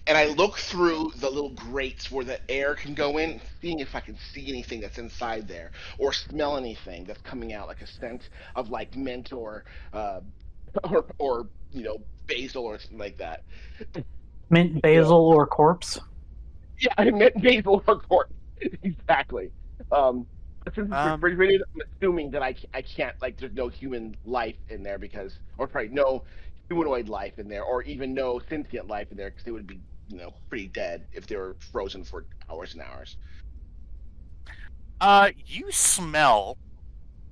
and I look through the little grates where the air can go in, seeing if I can see anything that's inside there, or smell anything that's coming out, like a scent of like mint or basil or something like that. Mint, basil, or corpse? Yeah, I meant basil or corpse. Exactly. Since it's refrigerated, I'm assuming that I can't, like, there's no human life in there no humanoid life in there, or even no sentient life in there, because they would be, pretty dead if they were frozen for hours and hours. You smell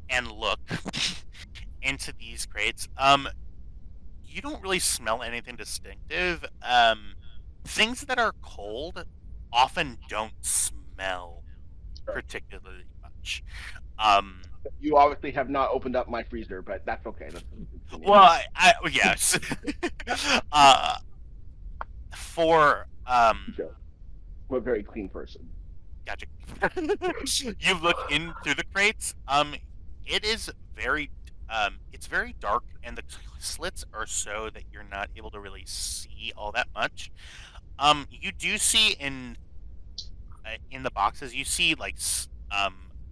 and look into these crates. You don't really smell anything distinctive. Things that are cold often don't smell particularly much. You obviously have not opened up my freezer, but that's okay. Well, yes. I'm a very clean person. Gotcha. You look in through the crates. It is very, it's very dark, and the slits are so that you're not able to really see all that much. You do see in the boxes, you see like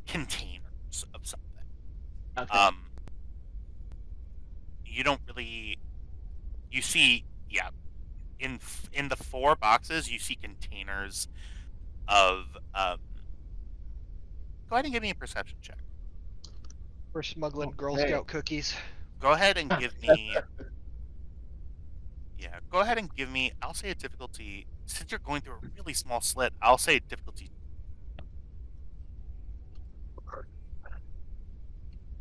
containers of something. Okay. you don't really. You see, yeah, in the 4 boxes, you see containers of. Go ahead and give me a perception check. We're smuggling Girl Okay. Scout cookies. Go ahead and give me. Yeah, go ahead and give me. I'll say a difficulty. Since you're going through a really small slit, I'll say difficulty.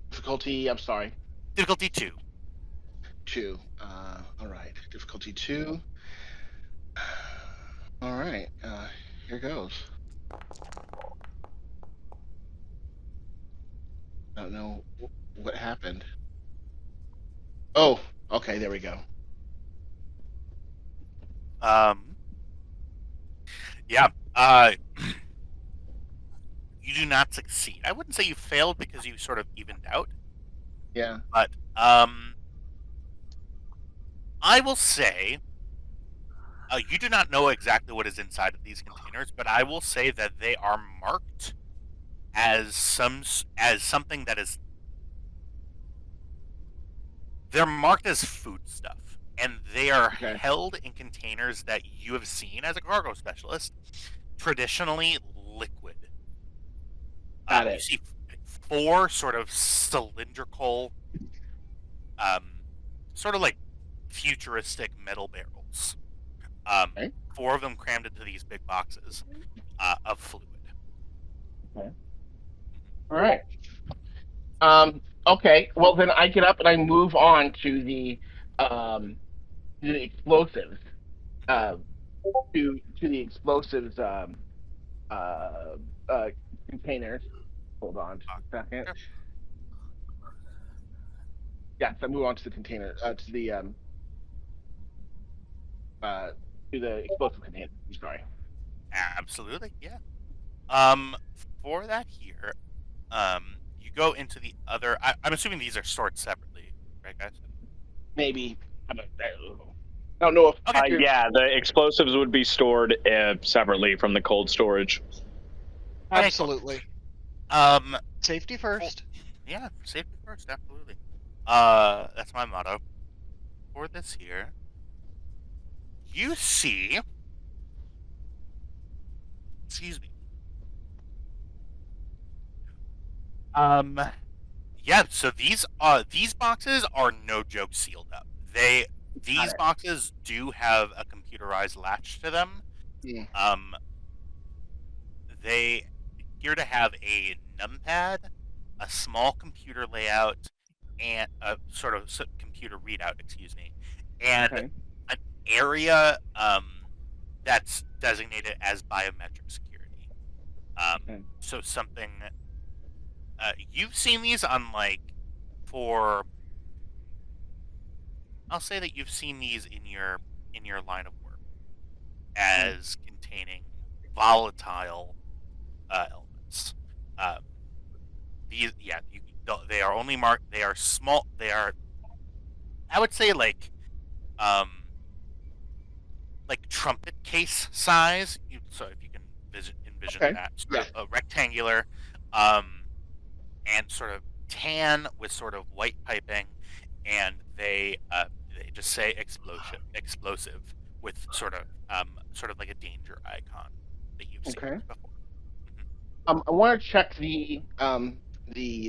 Difficulty, I'm sorry. Difficulty 2. 2. All right. Difficulty 2. All right. Here goes. I don't know what happened. Oh, okay. There we go. Yeah. You do not succeed. I wouldn't say you failed because you sort of evened out, Yeah. but I will say you do not know exactly what is inside of these containers, but I will say that they are marked as something that is. They're marked as food stuff, and they are Okay. held in containers that you have seen as a cargo specialist, traditionally liquid. Got You it. see 4 sort of cylindrical, sort of like futuristic metal barrels. Okay. 4 of them crammed into these big boxes of fluid. All right. Okay. Well, then I get up and I move on to the explosives. To the explosives containers. Hold on just a second. Sure. Yes, I move on to the container. To the explosive container. I'm sorry. Absolutely, yeah. For that here, you go into the other. I'm assuming these are stored separately, right, guys? Maybe. I don't know if. Okay. Yeah, the explosives would be stored separately from the cold storage. Absolutely. Um, Safety first. yeah, safety first, absolutely. That's my motto. For this here, you see. Excuse me. Yeah. So these boxes are no joke sealed up. These boxes do have a computerized latch to them. Yeah. They appear to have a numpad, a small computer layout, and a sort of computer readout. Excuse me, and Okay. an area that's designated as biometric security. Okay. So something you've seen these on I'll say that you've seen these in your line of work as containing volatile elements. They are only marked. They are small. They are, I would say, like trumpet case size. So if you can envision Okay. that, sort of a rectangular, and sort of tan with sort of white piping, and they just say explosive with sort of like a danger icon that you've seen Okay. before. I want to check the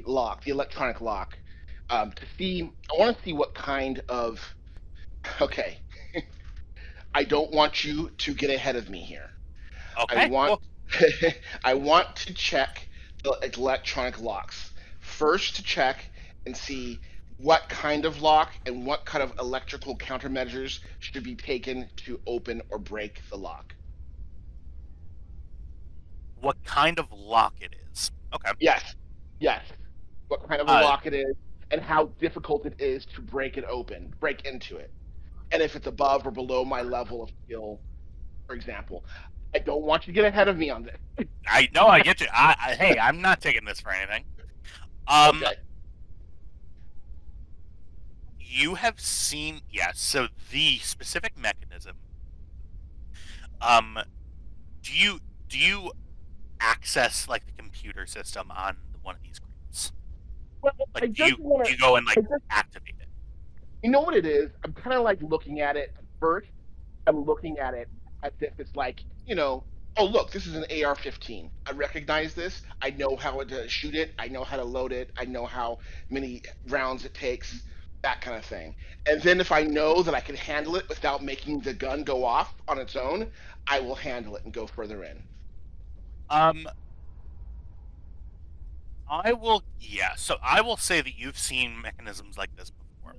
lock, the electronic lock, to see. I want to see what kind of. Okay. I don't want you to get ahead of me here. Okay. I want to check the electronic locks first to check and see what kind of lock and what kind of electrical countermeasures should be taken to open or break the lock. What kind of lock it is? Okay. Yes. What kind of a lock it is and how difficult it is to break it open, break into it. And if it's above or below my level of skill, for example. I don't want you to get ahead of me on this. I know, I get you. Hey, I'm not taking this for anything. Okay. You have seen, so the specific mechanism, do you access like the computer system on one of these screens? Well, Like do you go and like activate it? You know what it is? I'm kind of like looking at it first. I'm looking at it as if it's like, oh look, this is an AR-15. I recognize this. I know how to shoot it. I know how to load it. I know how many rounds it takes. That kind of thing. And then if I know that I can handle it without making the gun go off on its own, I will handle it and go further in. So I will say that you've seen mechanisms like this before.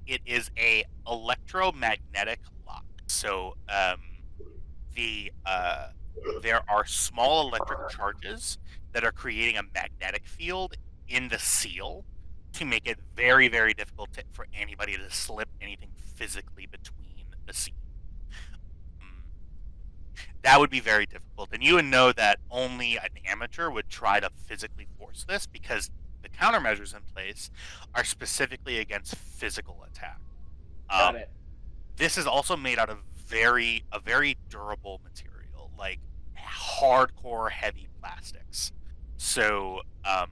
It is a electromagnetic lock. So there are small electric charges that are creating a magnetic field in the seal to make it very, very difficult for anybody to slip anything physically between the seal. That would be very difficult, and you would know that only an amateur would try to physically force this because the countermeasures in place are specifically against physical attack. Got it. This is also made out of a very durable material, like hardcore heavy plastics. So I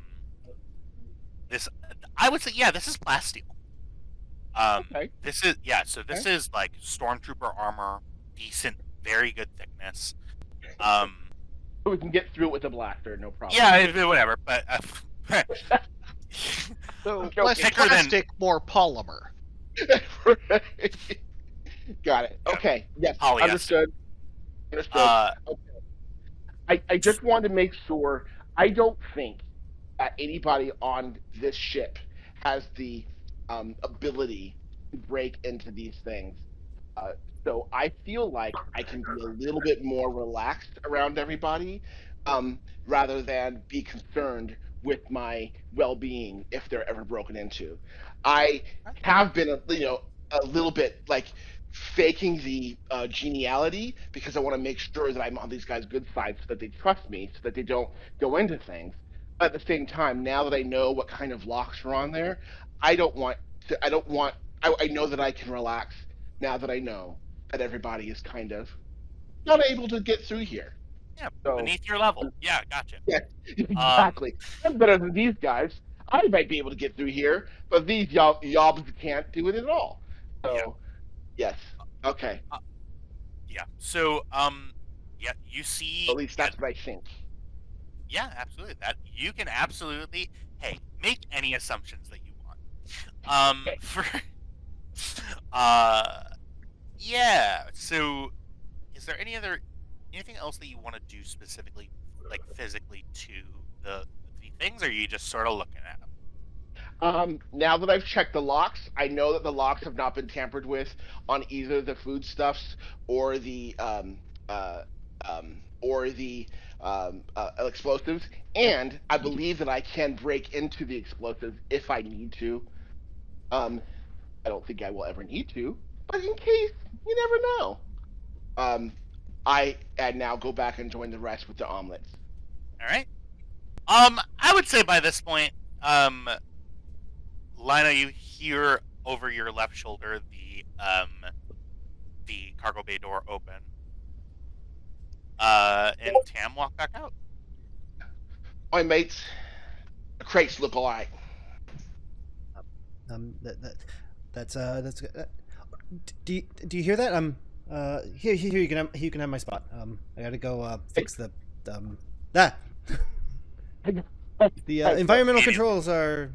would say, this is plasteel. Okay. This is like stormtrooper armor, decent, very good thickness. We can get through it with a blaster, no problem. Yeah, whatever. But So Okay. less Thicker than- plastic, more polymer. Got it. Okay. Yes. Polyester. Understood. Okay. I just wanted to make sure. I don't think that anybody on this ship has the ability to break into these things. So I feel like I can be a little bit more relaxed around everybody, rather than be concerned with my well-being if they're ever broken into. I have been, a little bit like faking the geniality because I want to make sure that I'm on these guys' good side so that they trust me, so that they don't go into things. But at the same time, now that I know what kind of locks are on there, I know that I can relax now that I know that everybody is kind of not able to get through here. yeah, So- beneath your level. Yeah, gotcha. Yeah, exactly. I'm better than these guys. I might be able to get through here, but these yobs can't do it at all. So, yes. Okay. Yeah. So, you see. At least that's what I think. Yeah, absolutely. That you can absolutely. Hey, make any assumptions that you want. Yeah. So, is there anything else that you want to do specifically, like physically, to the things, or are you just sort of looking at them? Now that I've checked the locks, I know that the locks have not been tampered with on either the foodstuffs or the explosives, and I believe that I can break into the explosives if I need to. I don't think I will ever need to, but in case, you never know. I now go back and join the rest with the omelets. All right. I would say by this point, Lina, you hear over your left shoulder the cargo bay door open. And Tam walk back out. Oi, mates. The crates look alike. That's do you hear that? Here you can have my spot. I gotta go fix the environmental controls are.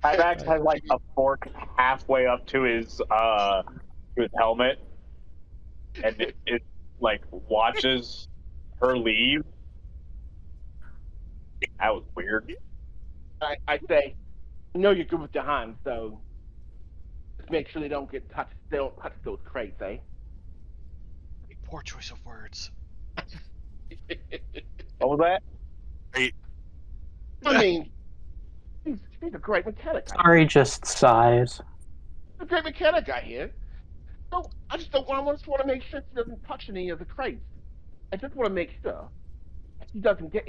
Kyvax has like a fork halfway up to his helmet, and it like watches her leave. That was weird. I say, you're good with your hands, so just make sure they don't touch those crates, eh? Poor choice of words. What was that? I mean, he's a great mechanic. Sorry, just sighs. He's a great mechanic, I hear. So I just want to make sure he doesn't touch any of the crates. I just want to make sure that he doesn't get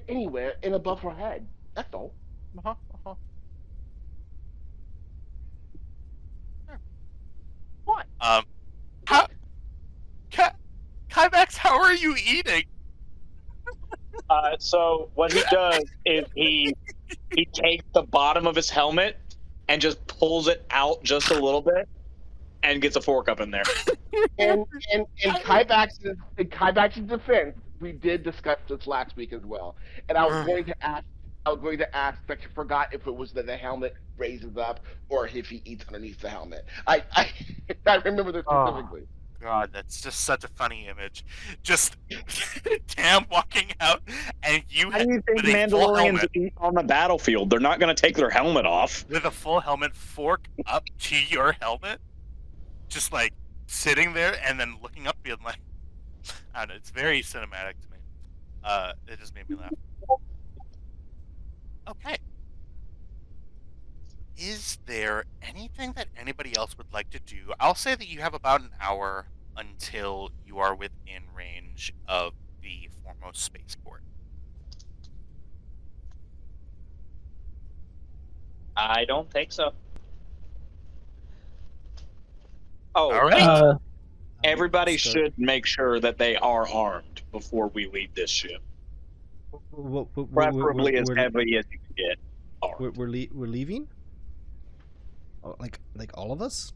anywhere in above her head. That's all. What? Kyvax, how are you eating? So what he does is he takes the bottom of his helmet and just pulls it out just a little bit and gets a fork up in there. And Kybak's defense, we did discuss this last week as well. And I was going to ask, but I forgot if it was that the helmet raises up or if he eats underneath the helmet. I remember this specifically. God, that's just such a funny image. Just Tam walking out, and you How do you think with a full Mandalorians helmet, eat on the battlefield? They're not going to take their helmet off. with a full helmet fork up to your helmet, just like sitting there and then looking up, being like, I don't know. It's very cinematic to me. It just made me laugh. Okay. Is there anything that anybody else would like to do? I'll say that you have about an hour until you are within range of the foremost spaceport. I don't think so. Oh, All right. everybody should make sure that they are armed before we leave this ship. Preferably as heavy as you can get. Armed. We're leaving? Oh, like all of us?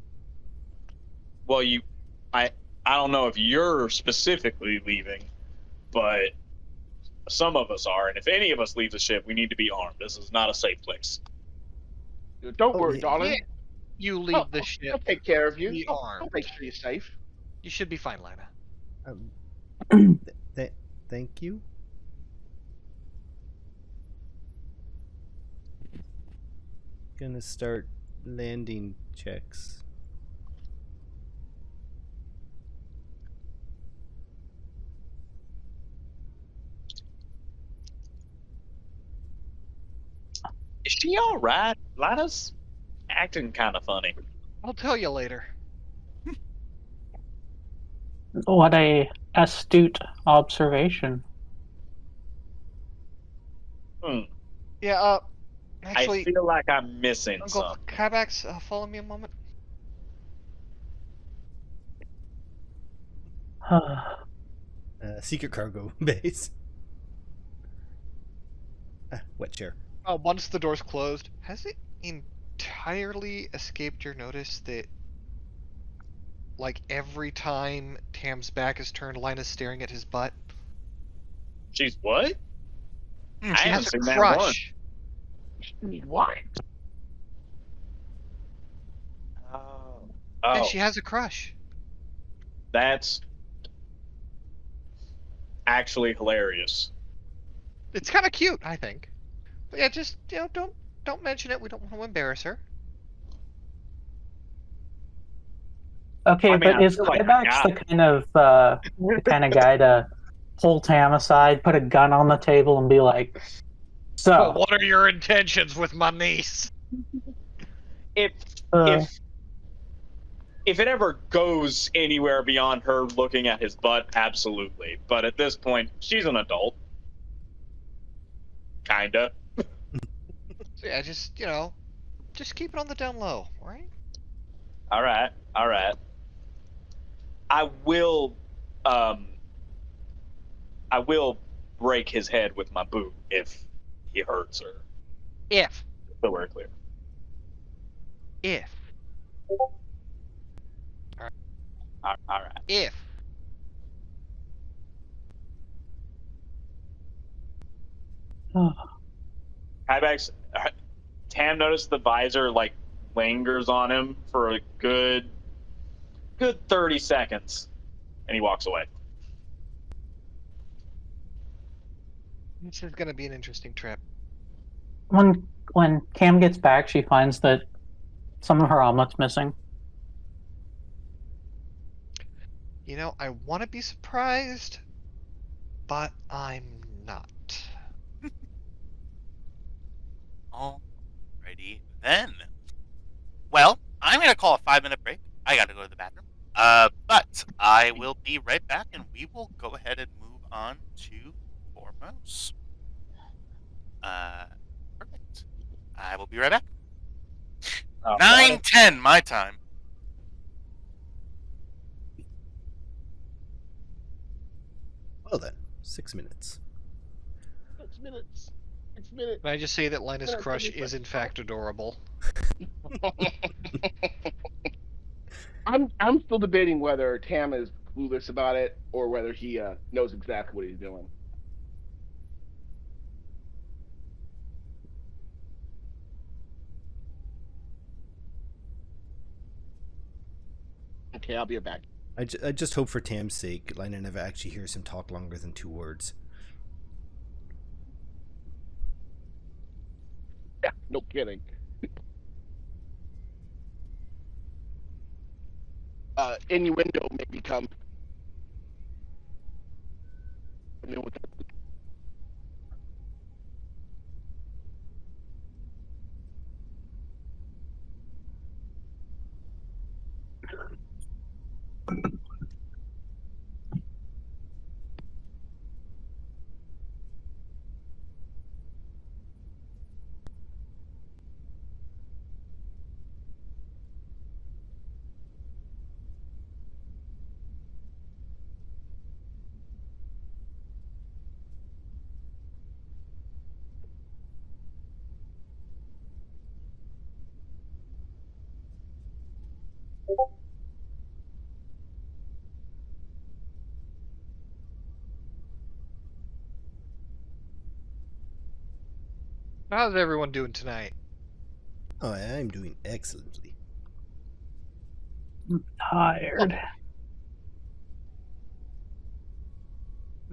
Well, I don't know if you're specifically leaving, but some of us are, and if any of us leave the ship, we need to be armed. This is not a safe place. Don't worry, darling. Yeah. You leave the I'll ship. take care of you. Be I'll armed. make sure you're safe. You should be fine, Lina. Thank you. Gonna start landing checks. Is she all right? Lana's acting kind of funny. I'll tell you later. What a astute observation. Yeah, actually, I feel like I'm missing Uncle something. Kabax, follow me a moment. Secret cargo base. Wet chair. Once the door's closed, has it entirely escaped your notice that, like, every time Tam's back is turned, Lina's staring at his butt? She's what? She I has haven't a seen that crush. What? And Oh, she has a crush. that's actually hilarious. It's kind of cute, I think. But yeah, just don't mention it. We don't want to embarrass her. Okay, I mean, but I is feel like Kybax I the kind of guy to pull Tam aside, put a gun on the table, and be like, "So, What are your intentions with my niece?" If uh, if it ever goes anywhere beyond her looking at his butt, absolutely. But at this point, she's an adult. Kinda. So yeah, just just keep it on the down low, right? All right. I will break his head with my boot if he hurts her. If So we're clear. All right. If Kybax, Tam noticed the visor like lingers on him for a good 30 seconds, and he walks away. this is gonna be an interesting trip. when Cam gets back, she finds that some of her omelet's missing. I want to be surprised, but I'm not. Alrighty then. Well, I'm gonna call a 5-minute break. I gotta go to the bathroom. But I will be right back, and we will go ahead and move on to foremost. Perfect. I will be right back. 9:10 my time. Well then, 6 minutes. 6 minutes. 6 minutes. Can I just say that Lina's crush is in fact adorable? I'm still debating whether Tam is clueless about it or whether he knows exactly what he's doing. Okay, I'll be back. I just hope for Tam's sake, Lina never actually hears him talk longer than 2 words. Yeah, no kidding. Innuendo may become. How's everyone doing tonight? Oh, I'm doing excellently. I'm tired.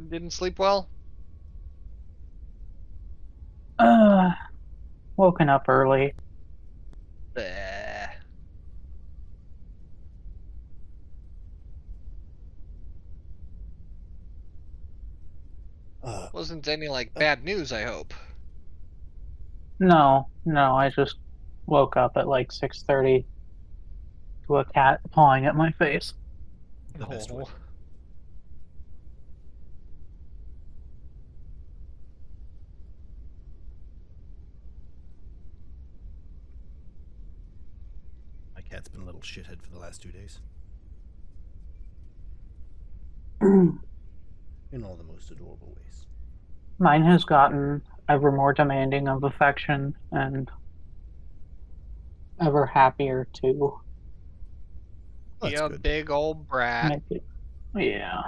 Didn't sleep well? Woken up early. Bleh. Wasn't any bad news, I hope. No, I just woke up at 6:30 to a cat pawing at my face. The best way. My cat's been a little shithead for the last 2 days. In all the most adorable ways. Mine has gotten ever more demanding of affection and ever happier to That's You good. big old brat. make it. Yeah.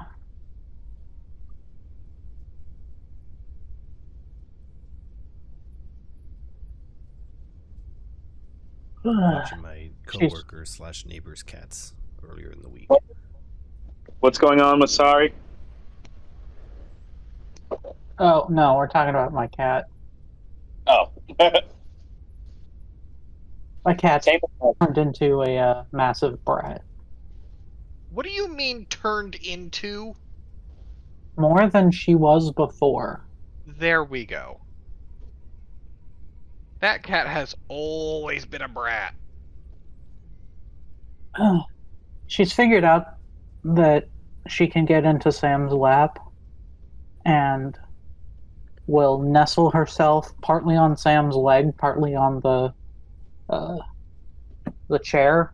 Watching my coworker / neighbor's cats earlier in the week. What's going on with Sari? Oh, no, we're talking about my cat. Oh. My cat's turned into a massive brat. What do you mean turned into? More than she was before. There we go. That cat has always been a brat. She's figured out that she can get into Sam's lap and will nestle herself partly on Sam's leg, partly on the chair,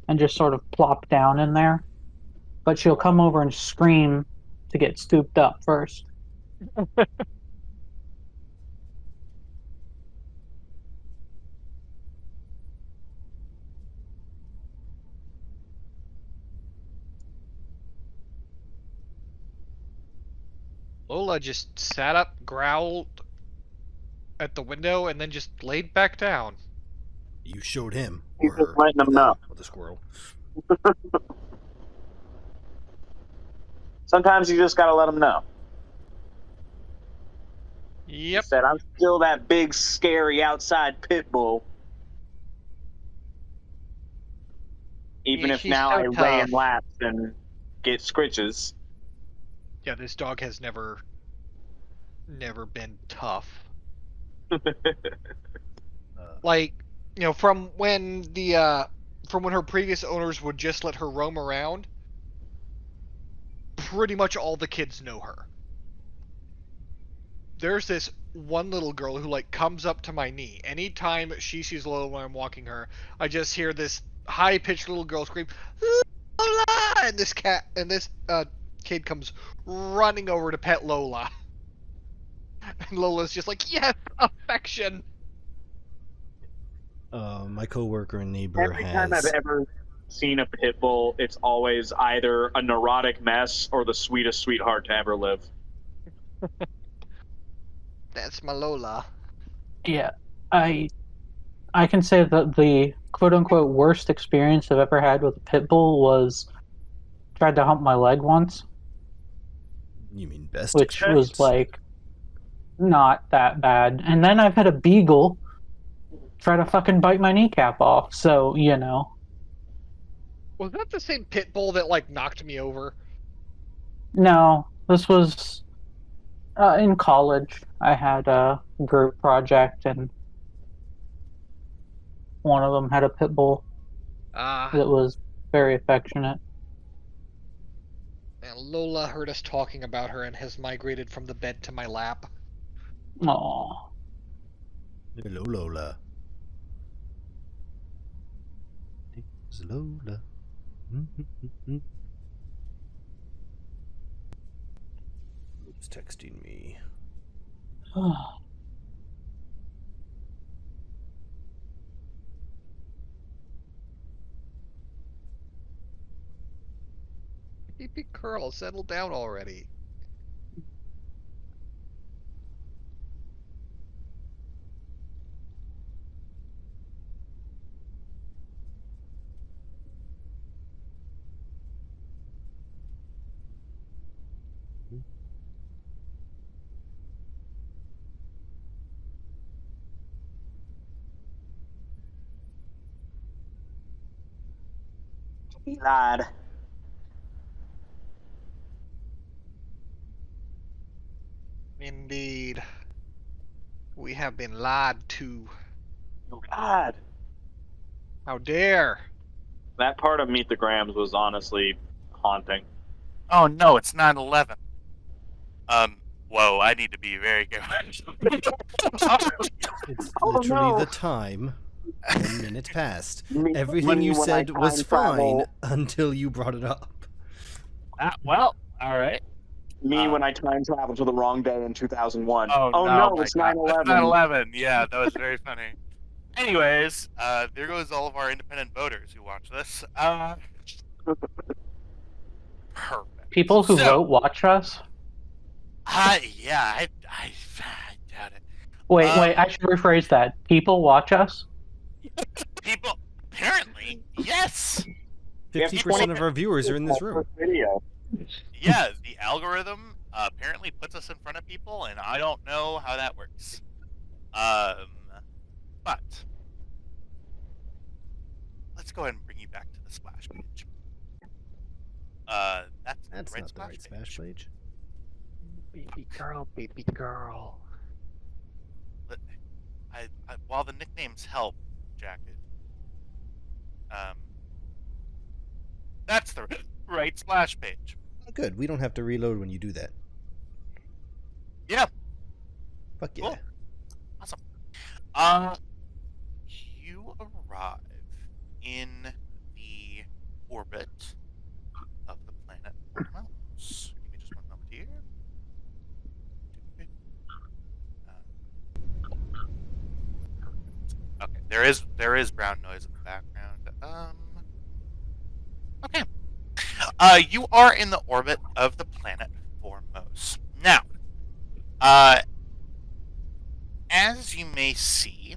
and just sort of plop down in there. But she'll come over and scream to get scooped up first. Lola just sat up, growled at the window, and then just laid back down. You showed him. He's Or just her, letting them know. With the squirrel. Sometimes you just gotta let them know. Yep. Said, I'm still that big, scary outside pit bull. Even Yeah, if she's now so I lay in tough. laps and get scritches. Yeah, this dog has never been tough. From when her previous owners would just let her roam around, pretty much all the kids know her. There's this one little girl who comes up to my knee. Anytime she sees Lola when I'm walking her, I just hear this high-pitched little girl scream, "Lola!" And this kid comes running over to pet Lola. And Lola's just like, yes, affection. My coworker and neighbor Every time I've has. ever seen a pit bull, it's always either a neurotic mess or the sweetest sweetheart to ever live. That's my Lola. Yeah, I can say that the quote unquote worst experience I've ever had with a pit bull was tried to hump my leg once, You mean best which experience? was like not that bad. And then I've had a beagle try to fucking bite my kneecap off. So you know, Was that the same pit bull that like knocked me over? no, this was in college. I had a group project, and one of them had a pit bull Ah, that was very affectionate. and Lola heard us talking about her and has migrated from the bed to my lap. Aww. Hello, Lola. It's Lola. Who's texting me? Baby girl, settle down already. Lad. Indeed. We have been lied to. Oh, God. How dare! That part of Meet the Grams was honestly haunting. Oh no, it's 9/11. Whoa, I need to be very careful. It's Oh, literally no. the time. 1 minute passed. Me- Everything me you when I said was time fine travel. until you brought it up. Well, all right. Me when I time traveled to the wrong day in 2001. Oh, no, my it's God. 9/11. It's 9/11. Yeah, that was very funny. Anyways, there goes all of our independent voters who watch this. Perfect. People who So, vote watch us. yeah, I doubt it. Wait, I should rephrase that. People watch us? People, apparently, yes. 50% of our viewers are in this room. Video. Yeah, the algorithm apparently puts us in front of people, and I don't know how that works. But let's go ahead and bring you back to the splash page. That's That's the right not the right splash page. Baby girl, baby girl. But while the nicknames help, Jacket, that's the right splash page. Oh, good. We don't have to reload when you do that. Yeah. Fuck yeah. Cool. Awesome. You arrive in the orbit of the planet Mouse. Give me just one moment here. Perfect. Okay, there is brown noise in the background. Okay. You are in the orbit of the planet Formos. Now, as you may see,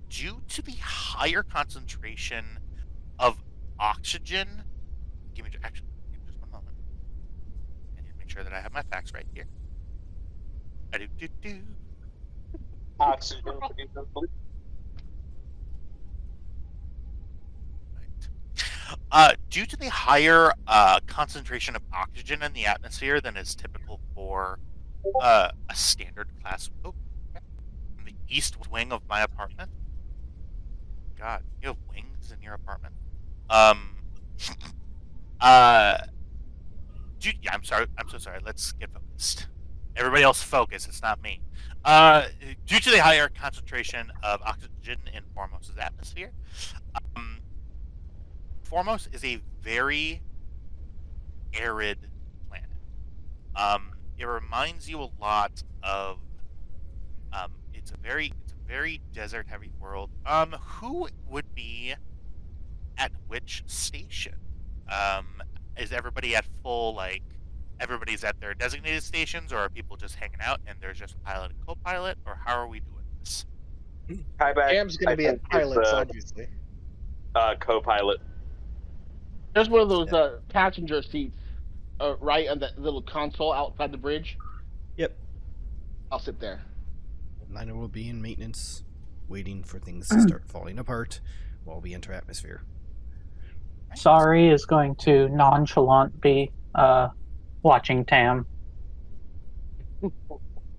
due to the higher concentration of oxygen, give me just one moment. I need to make sure that I have my facts right here. Do. Oxygen. Due to the higher concentration of oxygen in the atmosphere than is typical for a standard class. Oh, in the east wing of my apartment. God, you have wings in your apartment. Yeah, I'm sorry. I'm so sorry. Let's get focused. Everybody else focus. It's not me. Due to the higher concentration of oxygen in Formos' atmosphere, Formos is a very arid planet. It reminds you a lot of. It's a very desert-heavy world. Who would be at which station? Is everybody at full, like, everybody's at their designated stations, or are people just hanging out and there's just a pilot and co-pilot, or how are we doing this? Cam's going to be at pilots, obviously. Co-pilot. There's one of those passenger seats, right on that little console outside the bridge. Yep. I'll sit there. Liner will be in maintenance, waiting for things to start falling apart while we enter atmosphere. Sorry is going to nonchalant be watching Tam,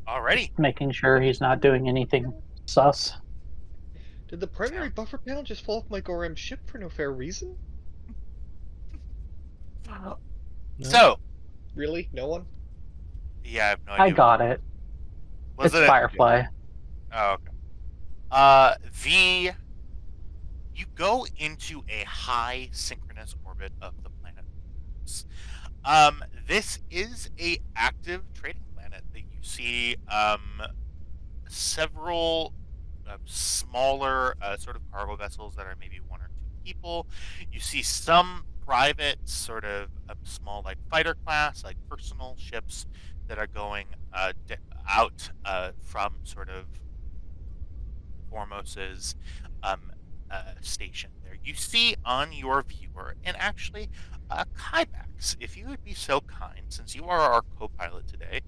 Alrighty. making sure he's not doing anything sus. Did the primary buffer panel just fall off my Gorem ship for no fair reason? No. So, Really? No one? yeah, I have no idea. I got it. Was It's it Firefly. Oh, okay. You go into a high synchronous orbit of the planet. This is a active trading planet that you see several smaller sort of cargo vessels that are maybe 1 or 2 people. You see some private sort of small like fighter class, like personal ships that are going out from sort of Formos's station there. You see on your viewer, and actually, Kybax, if you would be so kind, since you are our co-pilot today,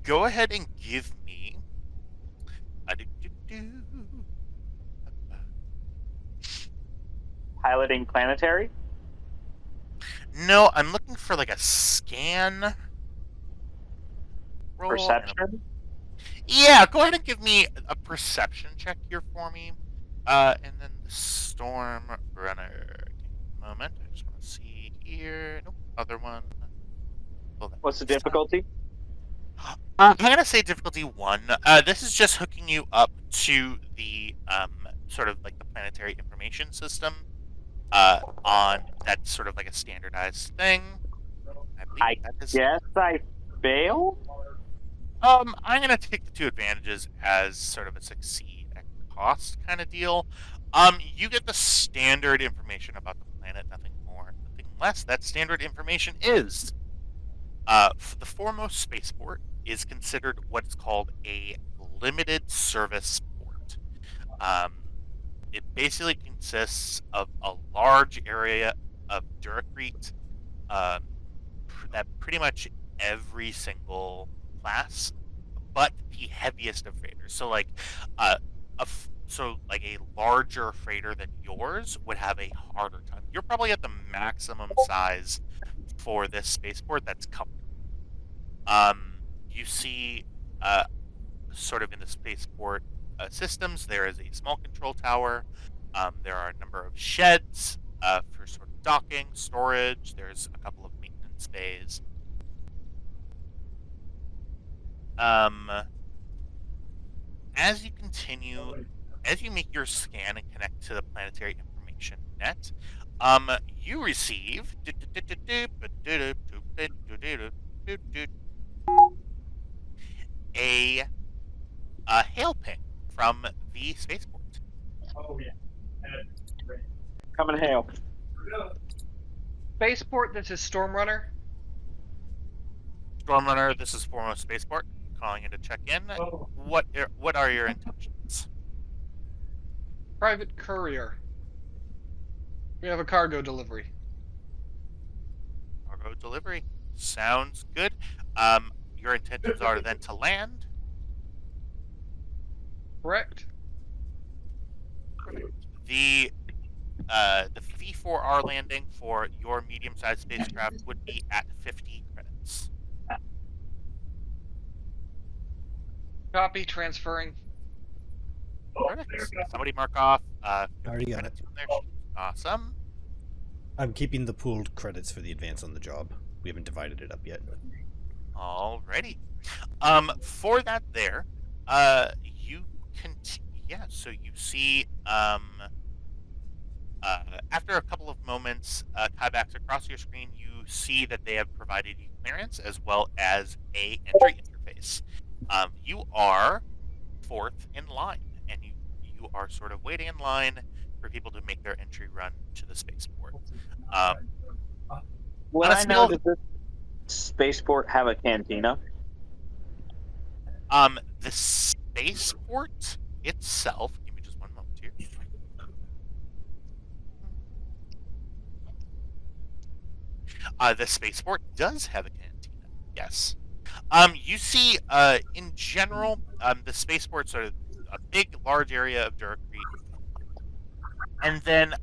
go ahead and give me Piloting planetary? No, I'm looking for like a scan roll. Perception? Yeah, go ahead and give me a perception check here for me. And then the Stormrunner. Moment. I just want to see here. Nope, other one. What's the difficulty? I'm gonna say difficulty 1. This is just hooking you up to the sort of like the planetary information system. On that's sort of like a standardized thing. I guess I fail? I'm gonna take the 2 advantages as sort of a succeed at cost kind of deal. You get the standard information about the planet, nothing more, nothing less. That standard information is the foremost spaceport is considered what's called a limited service port. It basically consists of a large area of Duracrete that pretty much every single class, but the heaviest of freighters. So like a larger freighter than yours would have a harder time. You're probably at the maximum size for this spaceport that's comfortable. You see sort of in the spaceport systems, there is a small control tower. There are a number of sheds for sort of docking, storage. There's a couple of maintenance bays. As you continue, as you make your scan and connect to the planetary information net, you receive a hail ping from the spaceport. Oh, yeah. Come and hail. Spaceport, this is Stormrunner. Stormrunner, this is Foremost Spaceport, calling in to check in. What are your intentions? Private courier. We have a cargo delivery. Cargo delivery. Sounds good. Your intentions are then to land. Correct. The fee for our landing for your medium-sized spacecraft would be at 50 credits. Copy, transferring. Perfect. Somebody mark off. Already got it. From there. Awesome. I'm keeping the pooled credits for the advance on the job. We haven't divided it up yet. Alrighty. For that there, you can, so you see, after a couple of moments, Kybax across your screen, you see that they have provided you clearance as well as a entry interface. You are 4th in line, and you you are sort of waiting in line for people to make their entry run to the spaceport. Would On a I scale know, of- does this spaceport have a cantina? The spaceport itself. Give me just one moment here. The spaceport does have a cantina. Yes. You see, in general, the spaceport's sort of a big, large area of Duracrete, and then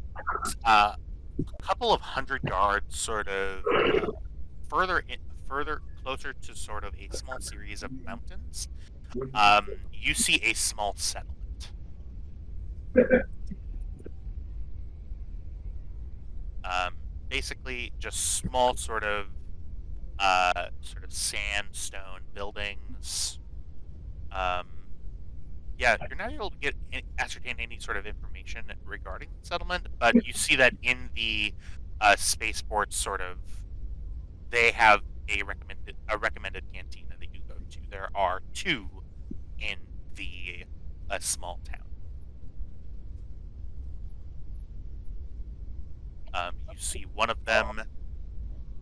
a couple of 100 yards, sort of further closer to sort of a small series of mountains. You see a small settlement. Basically, just small sort of sandstone buildings. Yeah, you're not able to ascertain any sort of information regarding the settlement, but you see that in the spaceport, sort of, they have a recommended cantina that you go to. There are 2 in the small town. You see one of them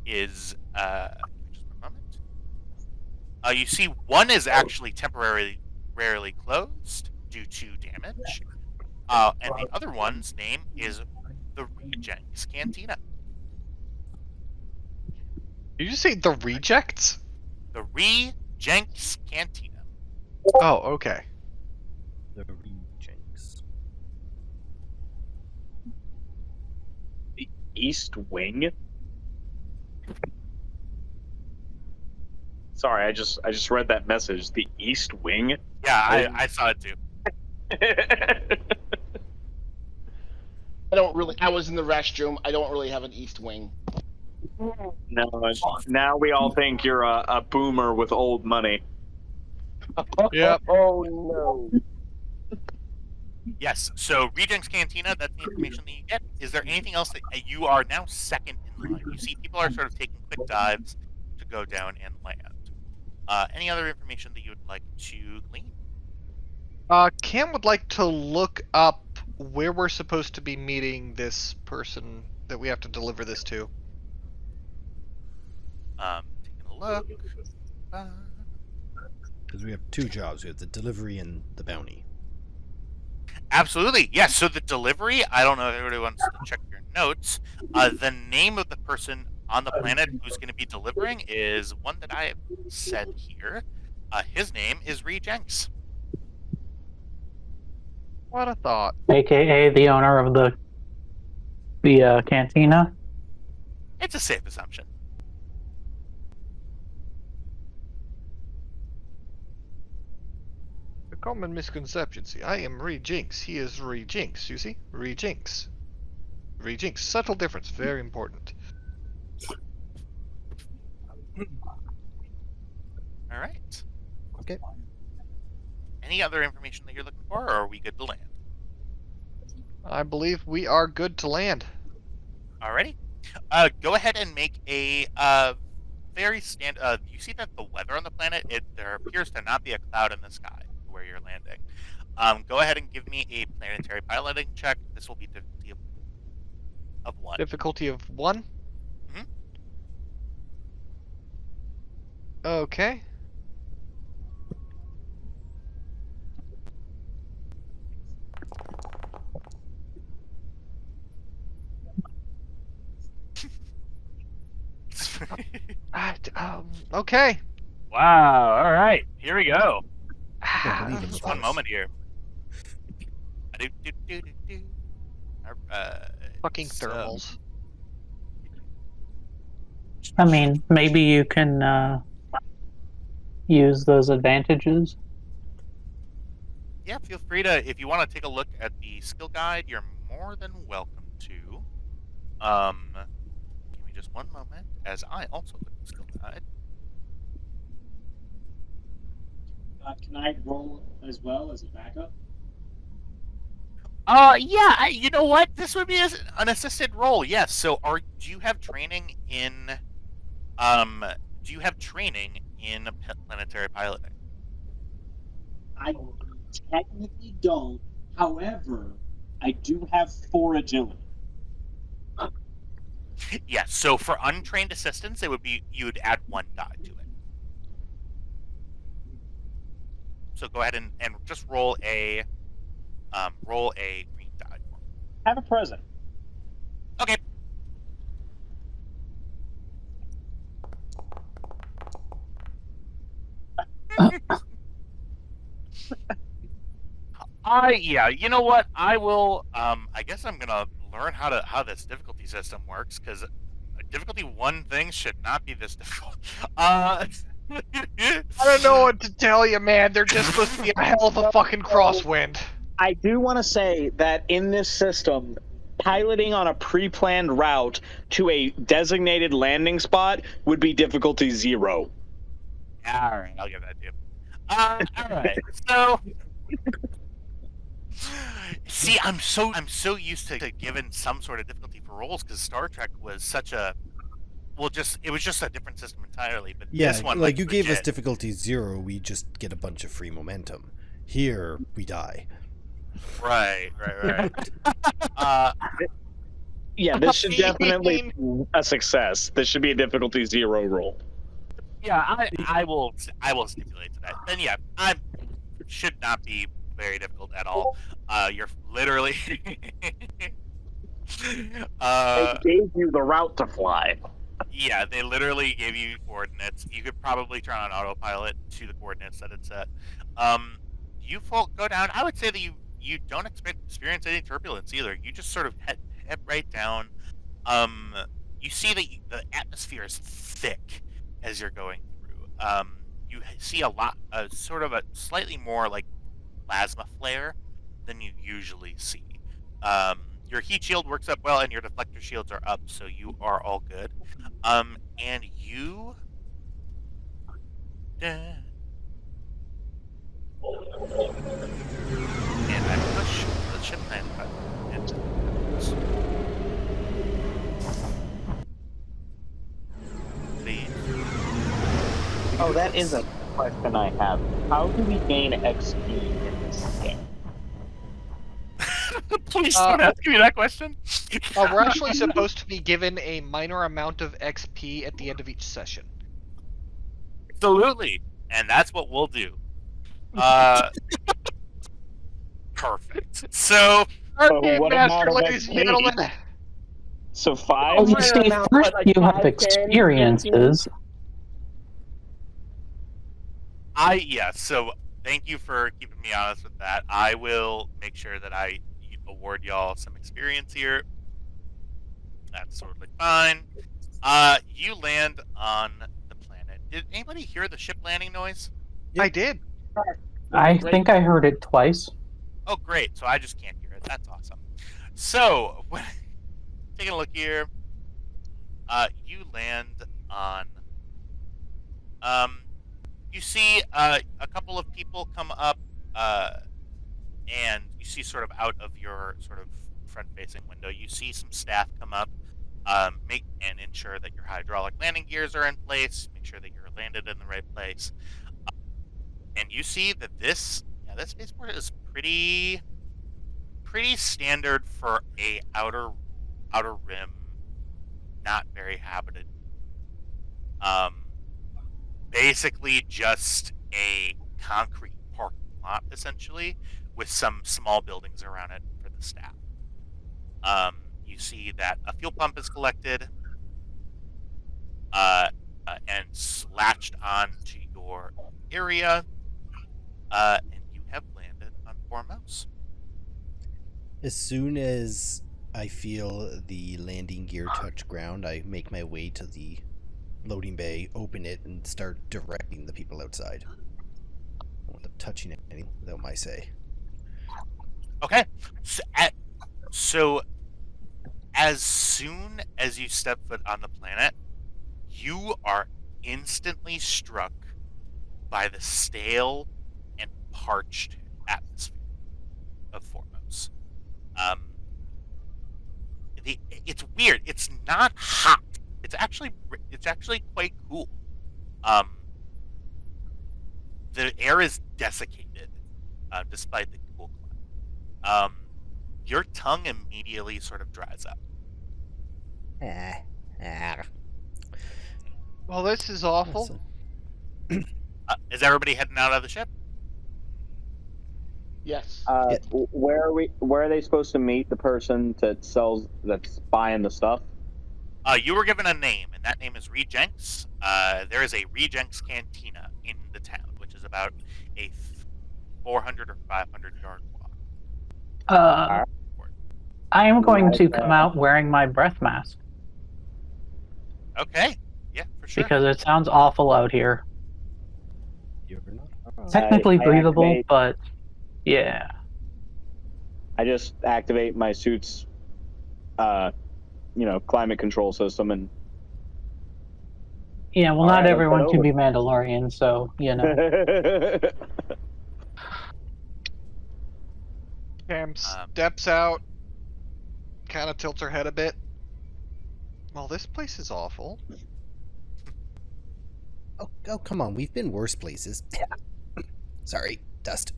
is just one moment. You see one is actually temporarily closed due to damage, and the other one's name is the Rejects Cantina. Did you say the rejects? The Rejects Cantina. Oh, okay. The Rejects. The East Wing? Sorry, I just read that message. The East Wing? Yeah, I saw it too. I was in the restroom. I don't really have an East Wing. No, now we all think you're a boomer with old money. Yep. Oh no. Yes, so Rejects Cantina, that's the information that you get. Is there anything else that you are now second in line? You see people are sort of taking quick dives to go down and land. Any other information that you would like to glean? Cam would like to look up where we're supposed to be meeting this person that we have to deliver this to. Taking a look. Because we have 2 jobs. We have the delivery and the bounty. Absolutely, yes. So the delivery, I don't know if everybody wants to check your notes. The name of the person on the planet who's going to be delivering is one that I have said here. His name is Rejects. What a thought. AKA the owner of the cantina. It's a safe assumption. A common misconception. See, I am Rejinx. He is Rejinx. You see? Rejinx. Rejinx. Subtle difference. Very important. All right. Okay. Any other information that you're looking for, or are we good to land? I believe we are good to land. Alrighty. Go ahead and make a very you see that the weather on the planet, there appears to not be a cloud in the sky where you're landing. Go ahead and give me a planetary piloting check. This will be difficulty of 1. Difficulty of 1? Mhm. Okay. Okay. Wow, all right, here we go. I believe in Just the one force. moment here. Fucking So- thermals. I mean, maybe you can use those advantages. Yeah, feel free to, if you want to take a look at the skill guide, you're more than welcome to. Give me just one moment as I also look at the skill guide. Can I roll as well as a backup? Yeah, you know what? This would be an assisted role. Yes. So, do you have training in, planetary piloting? I technically don't, However, I do have 4 agility. Yeah, so for untrained assistants, it would be you'd add 1 die to it. So go ahead and just roll a green die for me. Have a present. Okay. Yeah, you know what? I will. I guess I'm gonna learn how this difficulty system works, because difficulty 1 thing should not be this difficult. I don't know what to tell you, man. They're just supposed to be a hell of a fucking crosswind. I do want to say that in this system, piloting on a pre-planned route to a designated landing spot would be difficulty 0. All right, I'll give that to you. All right, so see, I'm so used to giving some sort of difficulty for rolls, because Star Trek was such a it was just a different system entirely. But Yeah, this one, like you gave us legit. difficulty 0, we just get a bunch of free momentum. Here, we die. Right. Yeah, this should definitely be a success. This should be a difficulty 0 roll. Yeah, I will stipulate to that. Then yeah, I should not be very difficult at all. You're literally They gave you the route to fly. yeah, they literally gave you coordinates. You could probably turn on autopilot to the coordinates that it's set. You go down. I would say that you don't experience any turbulence either. You just sort of head right down. You see that the atmosphere is thick as you're going through. You see sort of a slightly more like plasma flare than you usually see. Your heat shield works up well, and your deflector shields are up, so you are all good. And you... And I push the ship land button. Please. Oh, that is a question I have. How do we gain XP in this game? Please don't ask me that question. We're actually supposed to be given a minor amount of XP at the end of each session. Absolutely. And that's what we'll do. Perfect. So, Okay, what master, amount of ladies and XP? gentlemen. So 5? Oh, you see, first you have experiences. So thank you for keeping me honest with that. I will make sure that I award y'all some experience here. That's totally fine. You land on the planet. Did anybody hear the ship landing noise? I did. I think I heard it twice. Oh, great. So I just can't hear it. That's awesome. So, taking a look here, you land on... you see a couple of people come up, and you see sort of out of your sort of front-facing window, you see some staff come up, make and ensure that your hydraulic landing gears are in place, make sure that you're landed in the right place. And you see that this spaceport is pretty standard for a outer rim, not very habited. Basically just a concrete parking lot, essentially, with some small buildings around it for the staff. You see that a fuel pump is collected and latched onto your area, and you have landed on Formos. As soon as I feel the landing gear touch ground, I make my way to the loading bay, open it, and start directing the people outside. I don't want them touching anything without my say. Okay. So as soon as you step foot on the planet, you are instantly struck by the stale and parched atmosphere of Formos. It's weird. It's not hot. It's actually quite cool. The air is desiccated, despite the cool climate. your tongue immediately sort of dries up. Well, this is awful. Is everybody heading out of the ship? Yes. Yeah. Where are they supposed to meet the person that's buying the stuff? You were given a name, and that name is Rejenks. There is a Rejenks Cantina in the town, which is about a 400 or 500 yard walk. I am going to come out wearing my breath mask Okay, yeah, for sure. because it sounds awful out here. You're not. Technically I breathable, activate- but yeah. I just activate my suit's, climate control system and. Yeah, well, All not right, everyone let's can head be Mandalorian, so, you know. Cam steps out, kind of tilts her head a bit. Well, this place is awful. Oh, come on. We've been worse places. Sorry, dust.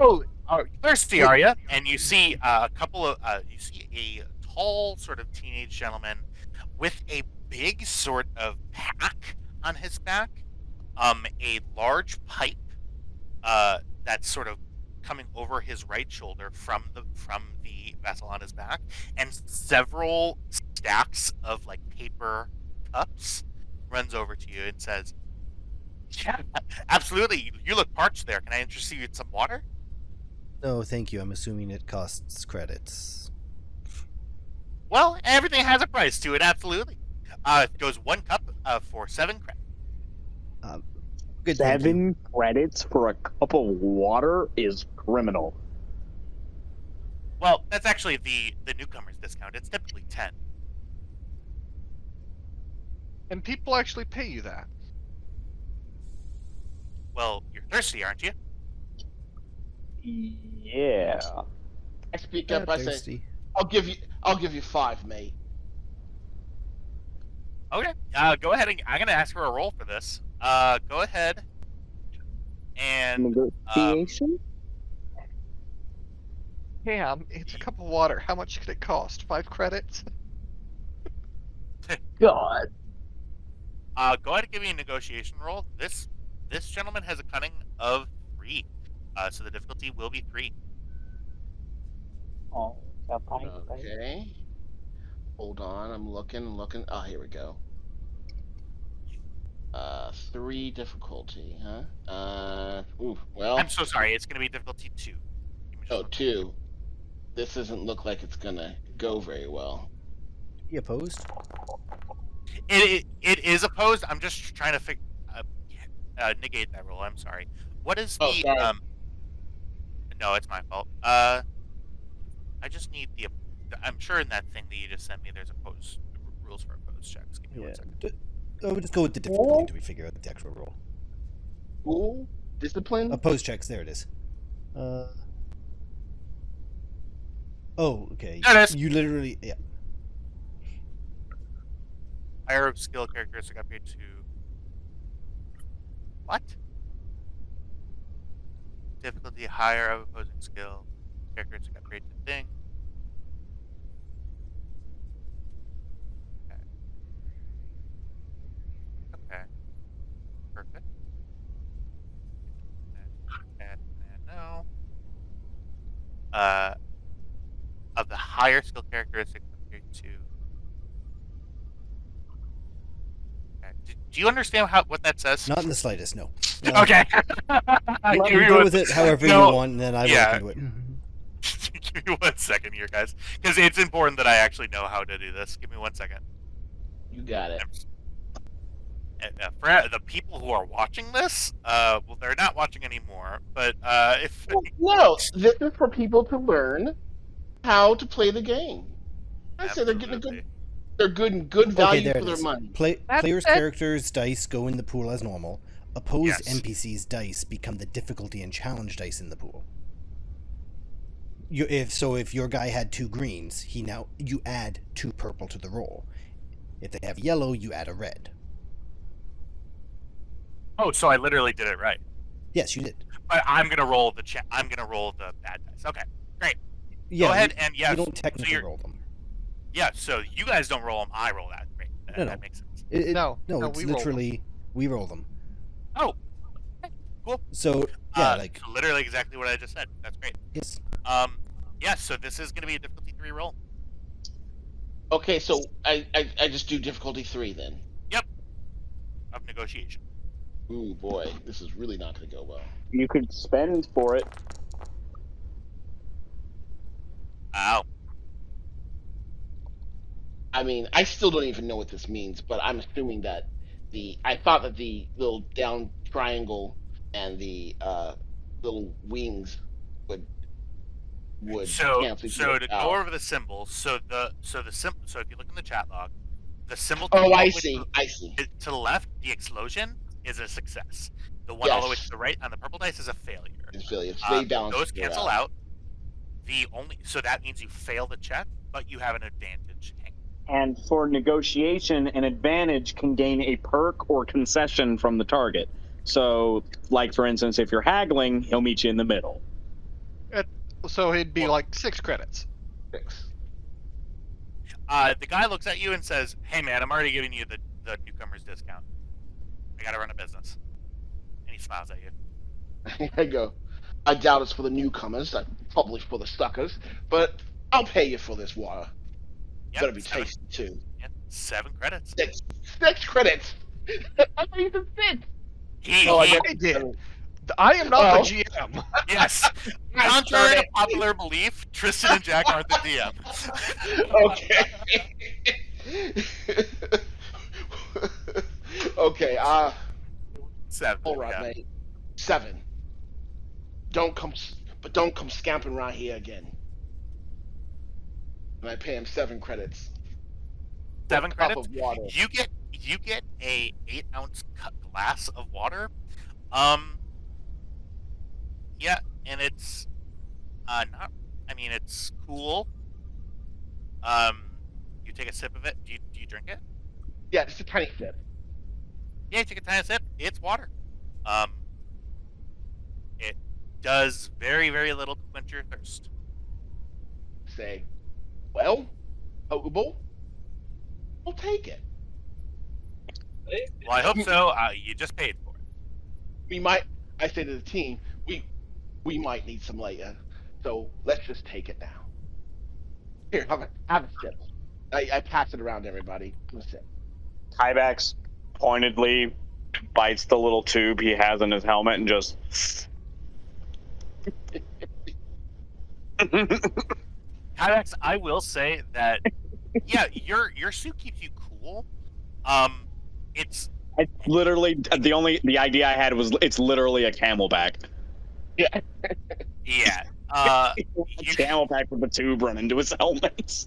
Oh, thirsty, are you? And you see a couple of you see a tall sort of teenage gentleman with a big sort of pack on his back, a large pipe that's sort of coming over his right shoulder from the vessel on his back, and several stacks of like paper cups. Runs over to you and says, "Yeah, absolutely. You look parched there. Can I interest you in some water?" No, thank you. I'm assuming it costs credits. Well, everything has a price to it. Absolutely. It goes 1 cup for 7 credits. Good. Thank you. 7 credits for a cup of water is criminal. Well, that's actually the newcomer's discount. It's typically 10. And people actually pay you that. Well, you're thirsty, aren't you? Yeah. I speak up. I say, Thirsty. I'll give you 5, mate. Okay. Go ahead and I'm gonna ask for a roll for this. Go ahead and Negotiation? Cam, it's a cup of water. How much could it cost? 5 credits? God. Go ahead and give me a negotiation roll. This gentleman has a cunning of 3, so the difficulty will be 3. Oh, Okay. Hold on, I'm looking. Oh, here we go. 3 difficulty, huh? Well. I'm so sorry. It's going to be difficulty 2. Oh, 2. This doesn't look like it's gonna go very well. You opposed? It is opposed. I'm just trying to negate that roll. I'm sorry. What is Oh, the sorry. No, it's my fault. I just need the. I'm sure in that thing that you just sent me, there's rules for opposed checks. Give me Yeah. 1 second. We'll just go with the difficulty until we figure out the actual roll. Ooh, discipline. Opposed checks. There it is. Oh, okay. There it is. You literally, yeah. Higher skill characteristic upgrade to. What? Difficulty higher of opposing skill. Characteristic upgrade to thing. Okay. Perfect. And no. Of the higher skill characteristic upgrade to. Okay. Do you understand what that says? Not in the slightest, no. Okay. You Give can me go one- with it however No. you want, and then I Yeah. will into it. Give me 1 second here, guys, because it's important that I actually know how to do this. Give me 1 second. You got it. For the people who are watching this, well, they're not watching anymore. But if No, this is for people to learn how to play the game. I say they're getting Absolutely. they're good value there for it their is. money. Players' characters' dice go in the pool as normal. Opposed Yes. NPCs' dice become the difficulty and challenge dice in the pool. If your guy had 2 greens, you add 2 purple to the roll. If they have yellow, you add a red. oh, so I literally did it right. Yes, you did. But I'm gonna roll the I'm gonna roll the bad dice. Okay, great. Yeah, Go ahead and yes. You don't technically so roll them. Yeah, so you guys don't roll them. I roll that. Great. That makes sense. No, it's literally we roll them. Oh, okay, cool. So yeah, literally exactly what I just said. That's great. Yes. Yeah. So this is gonna be a difficulty 3 roll. Okay, so I just do difficulty 3 then. Yep. Of negotiation. Ooh boy, this is really not going to go well. You could spend for it. Ow. I mean, I still don't even know what this means, but I'm assuming that I thought that the little down triangle and the little wings would cancel each So other to out. go over the symbols, so if you look in the chat log, the symbol Oh, I all the way see. I see. to the left, the explosion is a success. The one all the way to the right on the purple dice is a failure. They balance. Those cancel out. So that means you fail the check, but you have an advantage. And for negotiation, an advantage can gain a perk or concession from the target. So, like for instance, if you're haggling, he'll meet you in the middle. So it'd be like 6 credits. 6. The guy looks at you and says, "Hey man, I'm already giving you the newcomer's discount. I gotta run a business." And he smiles at you. I go, I doubt it's for the newcomers, probably for the suckers, but I'll pay you for this water. Yep, Better be tasty too. Yep, 7 credits. 6 credits. I thought you said 6. I did. I am not the GM. Yes. Contrary to popular belief, Tristan and Jack aren't the DM. Okay. Okay. 7. All right, mate. 7. Don't come scamping around here again. And I pay him 7 credits. 7 credits. Of water. You get a 8-ounce glass of water. Yeah, and it's not. I mean, it's cool. You take a sip of it. Do you drink it? Yeah, just a tiny sip. Yeah, you take a tiny sip. It's water. It does very, very little to quench your thirst. Say, well, potable. We'll take it. Well, I hope so. You just paid for it. We might. I say to the team, we might need some later, so let's just take it now. Here, have a sip. I pass it around to everybody. Have a sip. Kybax pointedly bites the little tube he has in his helmet and just. Kybax, I will say that, yeah, your suit keeps you cool. It's literally the idea I had was it's literally a camelback. Yeah. Yeah. Camelback with a tube running into his helmet.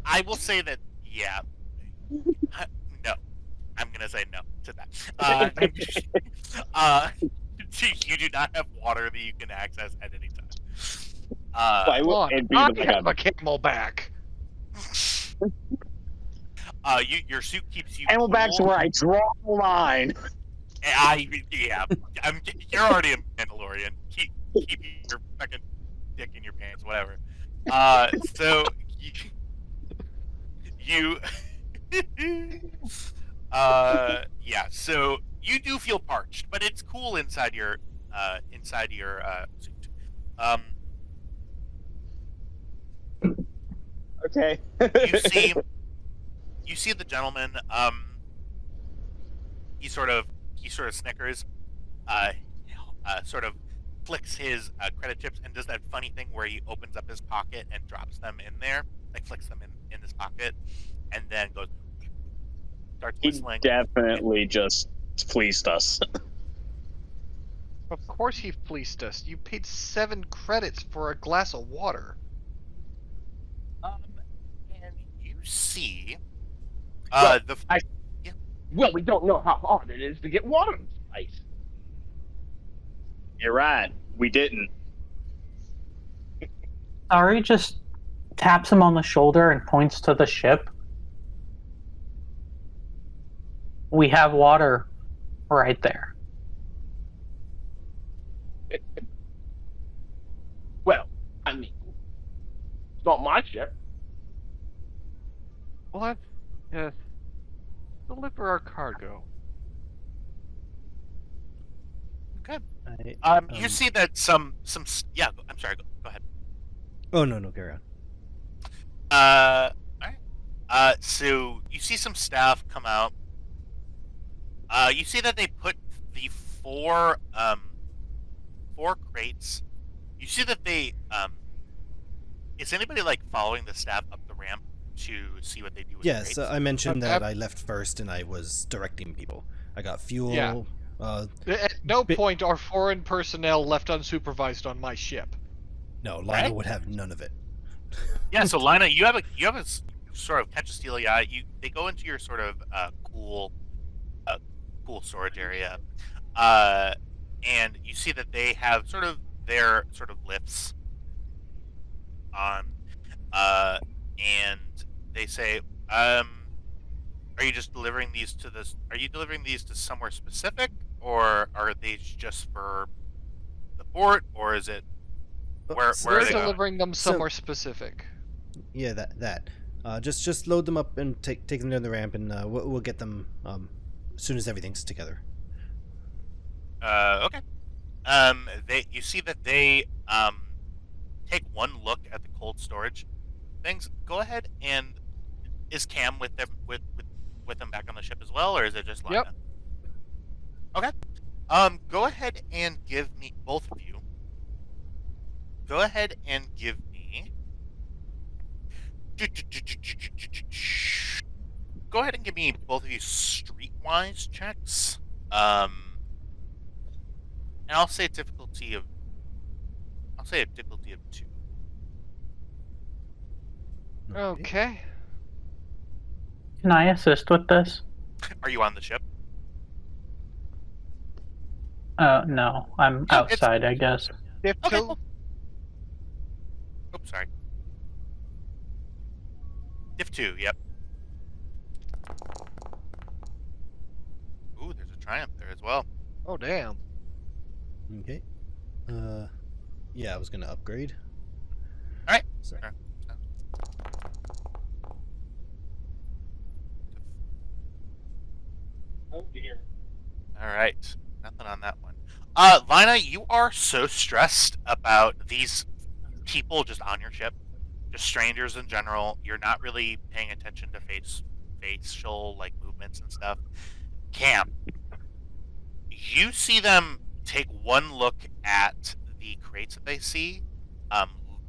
I will say that, yeah. No. I'm going to say no to that. You do not have water that you can access at any time. I have a camelback. Your suit keeps you Camelback's cool. where I draw the line. You're already a Mandalorian. Keep your fucking dick in your pants, whatever. So you yeah. So you do feel parched, but it's cool inside your suit. Okay. You see the gentleman. He sort of snickers, sort of flicks his credit chips and does that funny thing where he opens up his pocket and drops them in there, like flicks them in his pocket, and then starts whistling. He definitely just fleeced us. Of course he fleeced us. You paid 7 credits for a glass of water. And you see, Well, we don't know how hard it is to get water in this place. You're right. We didn't. Ari just taps him on the shoulder and points to the ship. We have water right there. not my ship. Let's just deliver our cargo. Okay. I, You see that some yeah. I'm sorry. Go ahead. Oh no, carry on. All right. So you see some staff come out. You see that they put the four crates. You see that they is anybody like following the staff up the ramp to see what they do with the Yes, crates? I mentioned that I left first and I was directing people. I got fuel. Yeah. At no point are foreign personnel left unsupervised on my ship. No, Lina Right? would have none of it. Yeah, so Lina, you have a sort of catch a steely eye. They go into your sort of cool storage area, and you see that they have sort of their sort of lifts on, and they say, "Are you just delivering these to this? Are you delivering these to somewhere specific, or are they just for the port, or is it where We're are they going?" delivering them somewhere specific. Yeah, that. Just load them up and take them down the ramp, and we'll get them as soon as everything's together. Okay. You see that they take one look at the cold storage things. Go ahead and is Cam with them with them back on the ship as well, or is it just Lina? Yep. Okay. Go ahead and give me both of you. Go ahead and give me. Go ahead and give me both of you streetwise checks. And I'll say a difficulty of 2. Okay. Can I assist with this? Are you on the ship? No, I'm outside, I guess. Diff Okay. 2? Oops, sorry. Diff 2, yep. Ooh, there's a triumph there as well. Oh, damn. Okay. Yeah, I was gonna upgrade. All right. Sorry. Oh dear. All right. Nothing on that one. Lina, you are so stressed about these people just on your ship, just strangers in general. You're not really paying attention to facial like movements and stuff. Cam, you see them take one look at the crates that they see.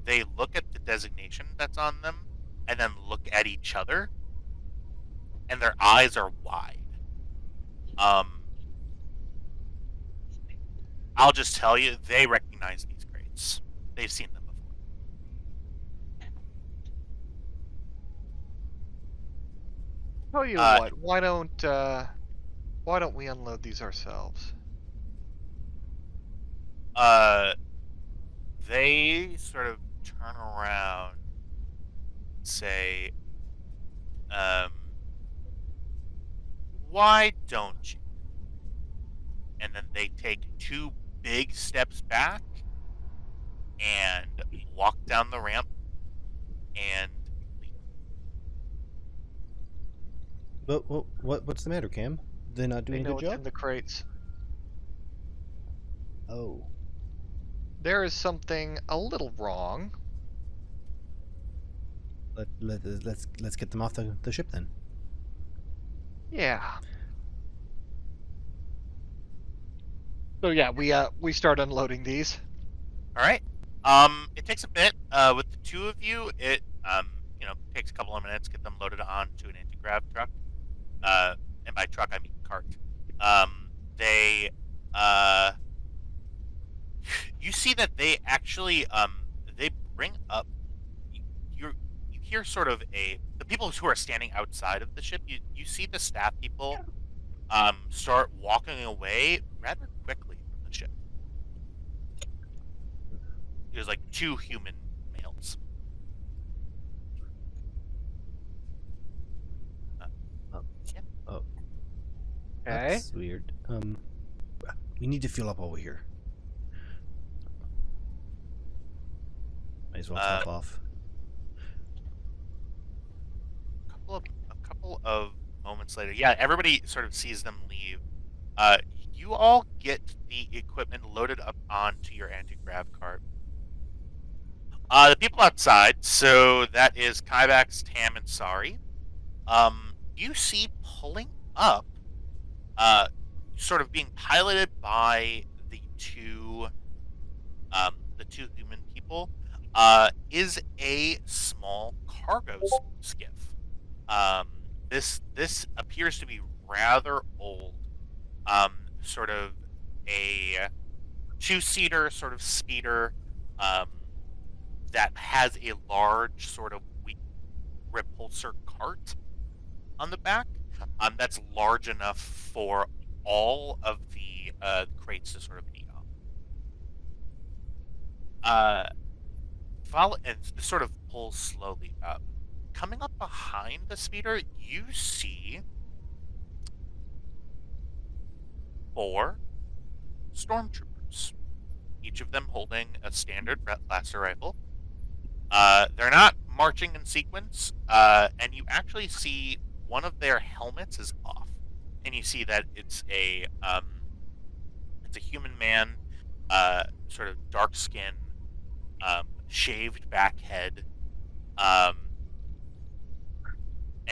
They look at the designation that's on them, and then look at each other, and their eyes are wide. I'll just tell you, they recognize these crates. They've seen them before. Tell you what, why don't we unload these ourselves? They sort of turn around and say, why don't you? And then they take 2 big steps back and walk down the ramp and leave. But what's the matter, Cam? They're not They doing a know good what's job? in the crates. Oh. There is something a little wrong. Let's get them off the ship then. Yeah. So yeah, we start unloading these. All right. It takes a bit. With the 2 of you, it takes a couple of minutes to get them loaded onto an anti-grav truck. And by truck I mean cart. You see that they actually they bring up. You hear sort of the people who are standing outside of the ship. You see the staff people start walking away rather quickly from the ship. There's like 2 human males. Okay. That's weird. We need to fuel up while we're here. Might as well top off. couple of moments later, yeah, everybody sort of sees them leave. You all get the equipment loaded up onto your anti-grav cart. The people outside, so that is Kyvax, Tam, and Sari. You see pulling up, sort of being piloted by the two human people, is a small cargo skiff. This appears to be rather old. Sort of a two-seater sort of speeder that has a large sort of weak repulsor cart on the back. That's large enough for all of the crates to sort of be on. And this sort of pulls slowly up. Coming up behind the speeder, you see 4 stormtroopers, each of them holding a standard blaster rifle. They're not marching in sequence, and you actually see one of their helmets is off, and you see that it's a human man, sort of dark skin, shaved back head, and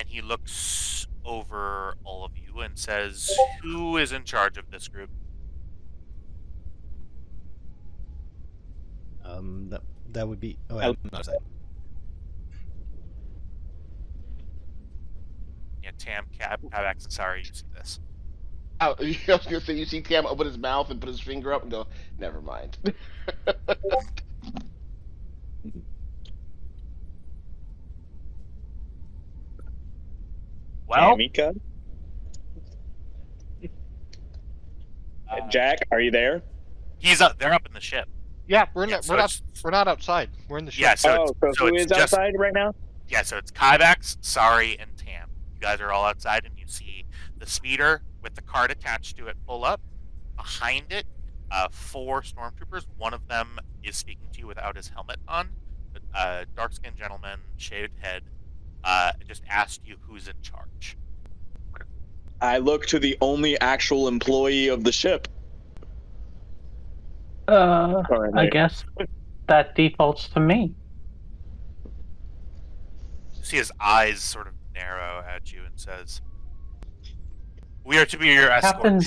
he looks over all of you and says, "Who is in charge of this group?" That would be. Oh, I'm not saying. Yeah, Tam, Kyvax, and Sari, you see this. Oh, I was gonna say, you see Tam open his mouth and put his finger up and go, "Never mind." Well, Mika? Jack, are you there? he's up. They're up in the ship. Yeah, Yeah, so we're not outside. We're in the ship. Yeah, so who is just outside right now? yeah, so it's Kyvax, Sari, and Tam. You guys are all outside, and you see the speeder with the cart attached to it pull up. Behind it, 4 stormtroopers. One of them is speaking to you without his helmet on. Dark-skinned gentleman, shaved head, just asked you who's in charge. I look to the only actual employee of the ship. I guess that defaults to me. You see his eyes sort of narrow at you and says, "We are to be your escort."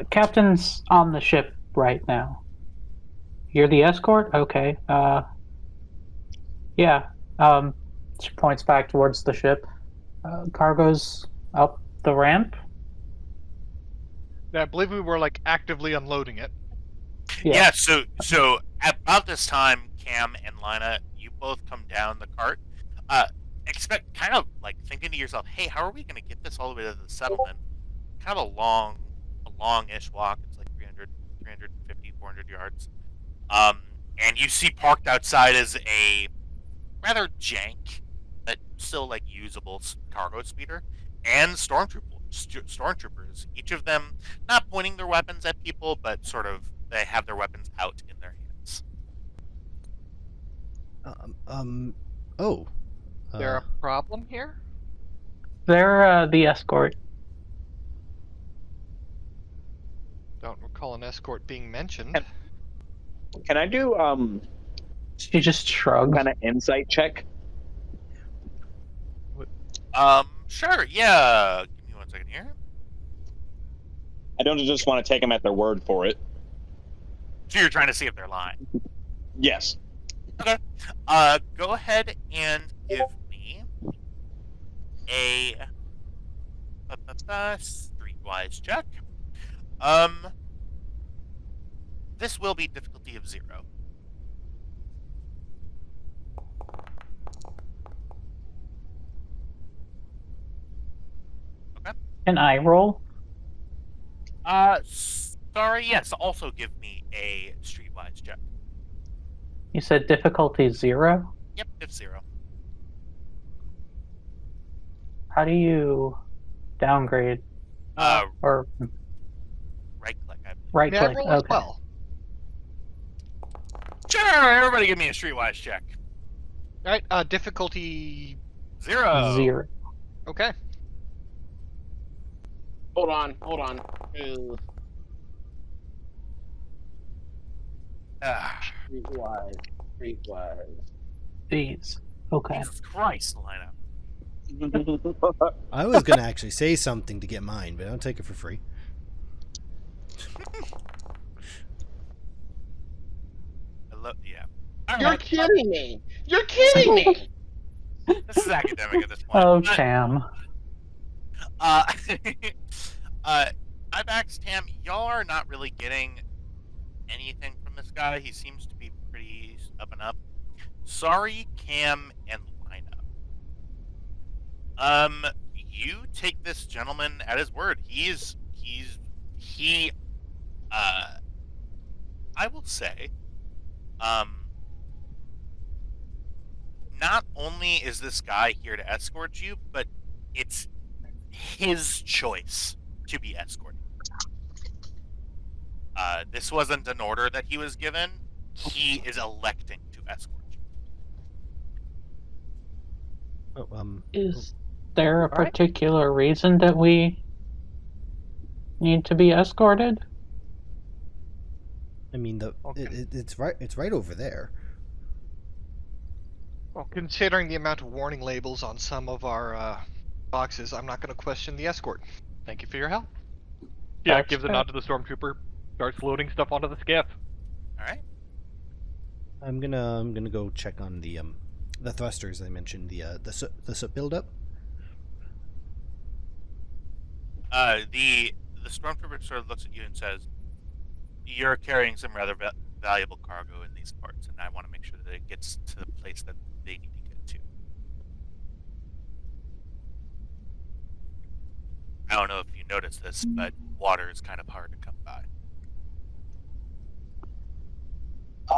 Captain's on the ship right now. You're the escort? Okay. Yeah. She points back towards the ship. Cargo's up the ramp. Yeah, I believe we were like actively unloading it. Yeah, so at about this time, Cam and Lina, you both come down the cart. Expect kind of like thinking to yourself, "Hey, how are we going to get this all the way to the settlement?" Kind of a long-ish walk. It's like 350, 400 yards. And you see parked outside is a rather jank, but still like usable cargo speeder, and stormtroopers. Each of them not pointing their weapons at people, but sort of they have their weapons out in their hands. Is there a problem here? They're the escort. Don't recall an escort being mentioned. Can I do She just shrugs. kind of insight check? Sure, yeah. Give me 1 second here. I don't just want to take them at their word for it. So you're trying to see if they're lying. Yes. Okay. Go ahead and give me a streetwise check. This will be difficulty of 0. Okay. An eye roll? Sorry, yes, also give me a streetwise check. You said difficulty 0? Yep, it's 0. How do you downgrade? Or Right click, I believe. right May I click? roll as Okay. well? Sure, everybody give me a streetwise check. Alright, difficulty 0. 0. Okay. Hold on. Ah, Streetwise. Jeez. Okay. Jesus Christ, Lina. I was gonna actually say something to get mine, but I'll take it for free. Yeah. All You're right. kidding me. You're kidding me. This is academic at this point. Oh, But, Tam. Ivax, Tam, y'all are not really getting anything from this guy. He seems to be pretty up and up. Sorry, Cam and Lina. You take this gentleman at his word. I will say, not only is this guy here to escort you, but it's his choice to be escorted. This wasn't an order that he was given. He is electing to escort you. Is there a particular reason that we need to be escorted? I mean, it's right over there. Well, considering the amount of warning labels on some of our boxes, I'm not going to question the escort. Thank you for your help. Yeah, That's gives a fair. nod to the stormtrooper, starts loading stuff onto the skiff. All right. I'm gonna go check on the thrusters I mentioned, the soot buildup. The stormtrooper sort of looks at you and says, "You're carrying some rather valuable cargo in these parts, and I want to make sure that it gets to the place that they need to get to." I don't know if you noticed this, but water is kind of hard to come by.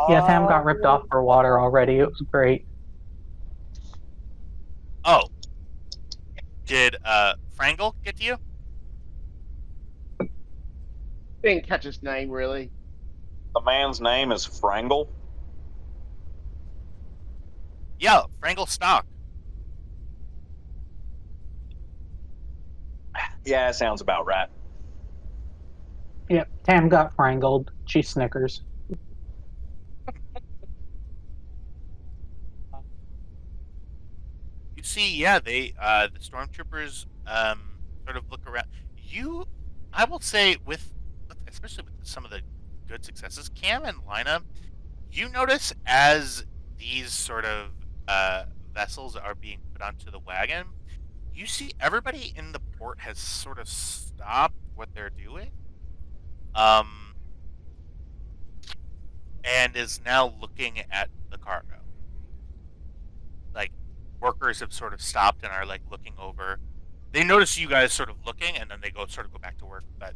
Yeah, Tam got ripped off for water already. It was great. Oh, did Frangle get to you? Didn't catch his name, really. The man's name is Frangle. Yeah, Frangle Stock. Yeah, that sounds about right. Yep, Tam got frangled. She snickers. You see, yeah, the stormtroopers sort of look around. I will say, especially with some of the good successes, Cam and Lina, you notice as these sort of vessels are being put onto the wagon, you see everybody in the port has sort of stopped what they're doing, and is now looking at the cargo. Like, workers have sort of stopped and are like looking over. They notice you guys sort of looking, and then they go back to work. But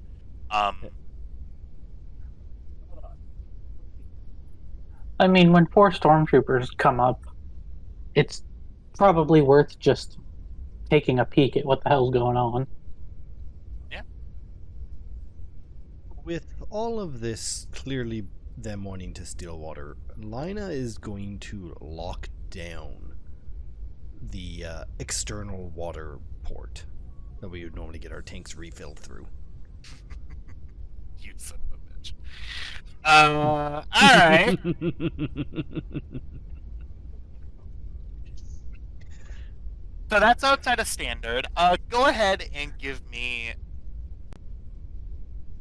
I mean, when 4 stormtroopers come up, it's probably worth just taking a peek at what the hell's going on. yeah, With all of this clearly them wanting to steal water, Lina is going to lock down the external water port that we would normally get our tanks refilled through. you son of a bitch. All right. So that's outside of standard. Go ahead and give me.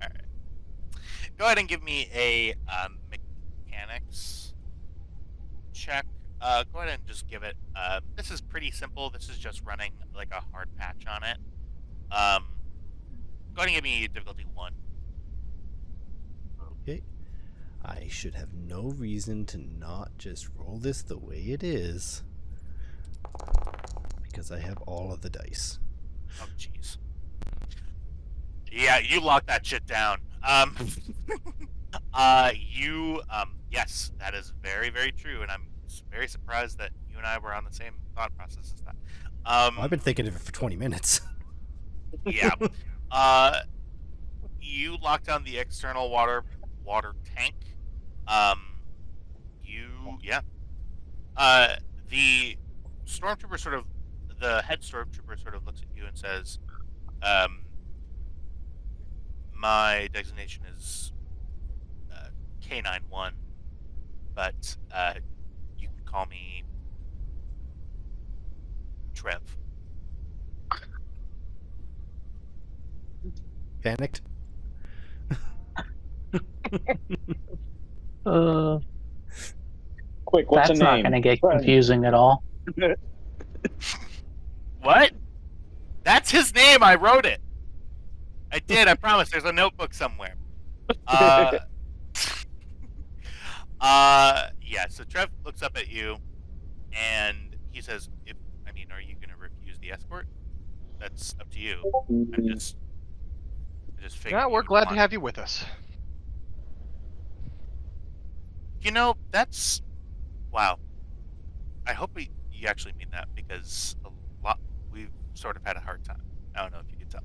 All right. Go ahead and give me a mechanics check. Go ahead and just give it. This is pretty simple. This is just running like a hard patch on it. Go ahead and give me difficulty 1. Okay. I should have no reason to not just roll this the way it is, because I have all of the dice. Oh, jeez. Yeah, you lock that shit down. Yes, that is very, very true, and I'm very surprised that you and I were on the same thought process as that. I've been thinking of it for 20 minutes. Yeah. You lock down the external water tank. The stormtrooper sort of, the head stormtrooper sort of looks at you and says, "My designation is K91, but you can call me Trev." Panicked? Quick, what's That's a not name? going to get confusing at all. What? That's his name. I wrote it. I did. I promise. There's a notebook somewhere. Yeah. So Trev looks up at you, and he says, are you going to refuse the escort? That's up to you. I just figured. Yeah, we're you'd glad to want- have you with us. That's wow. I hope you actually mean that, because we've sort of had a hard time. I don't know if you could tell.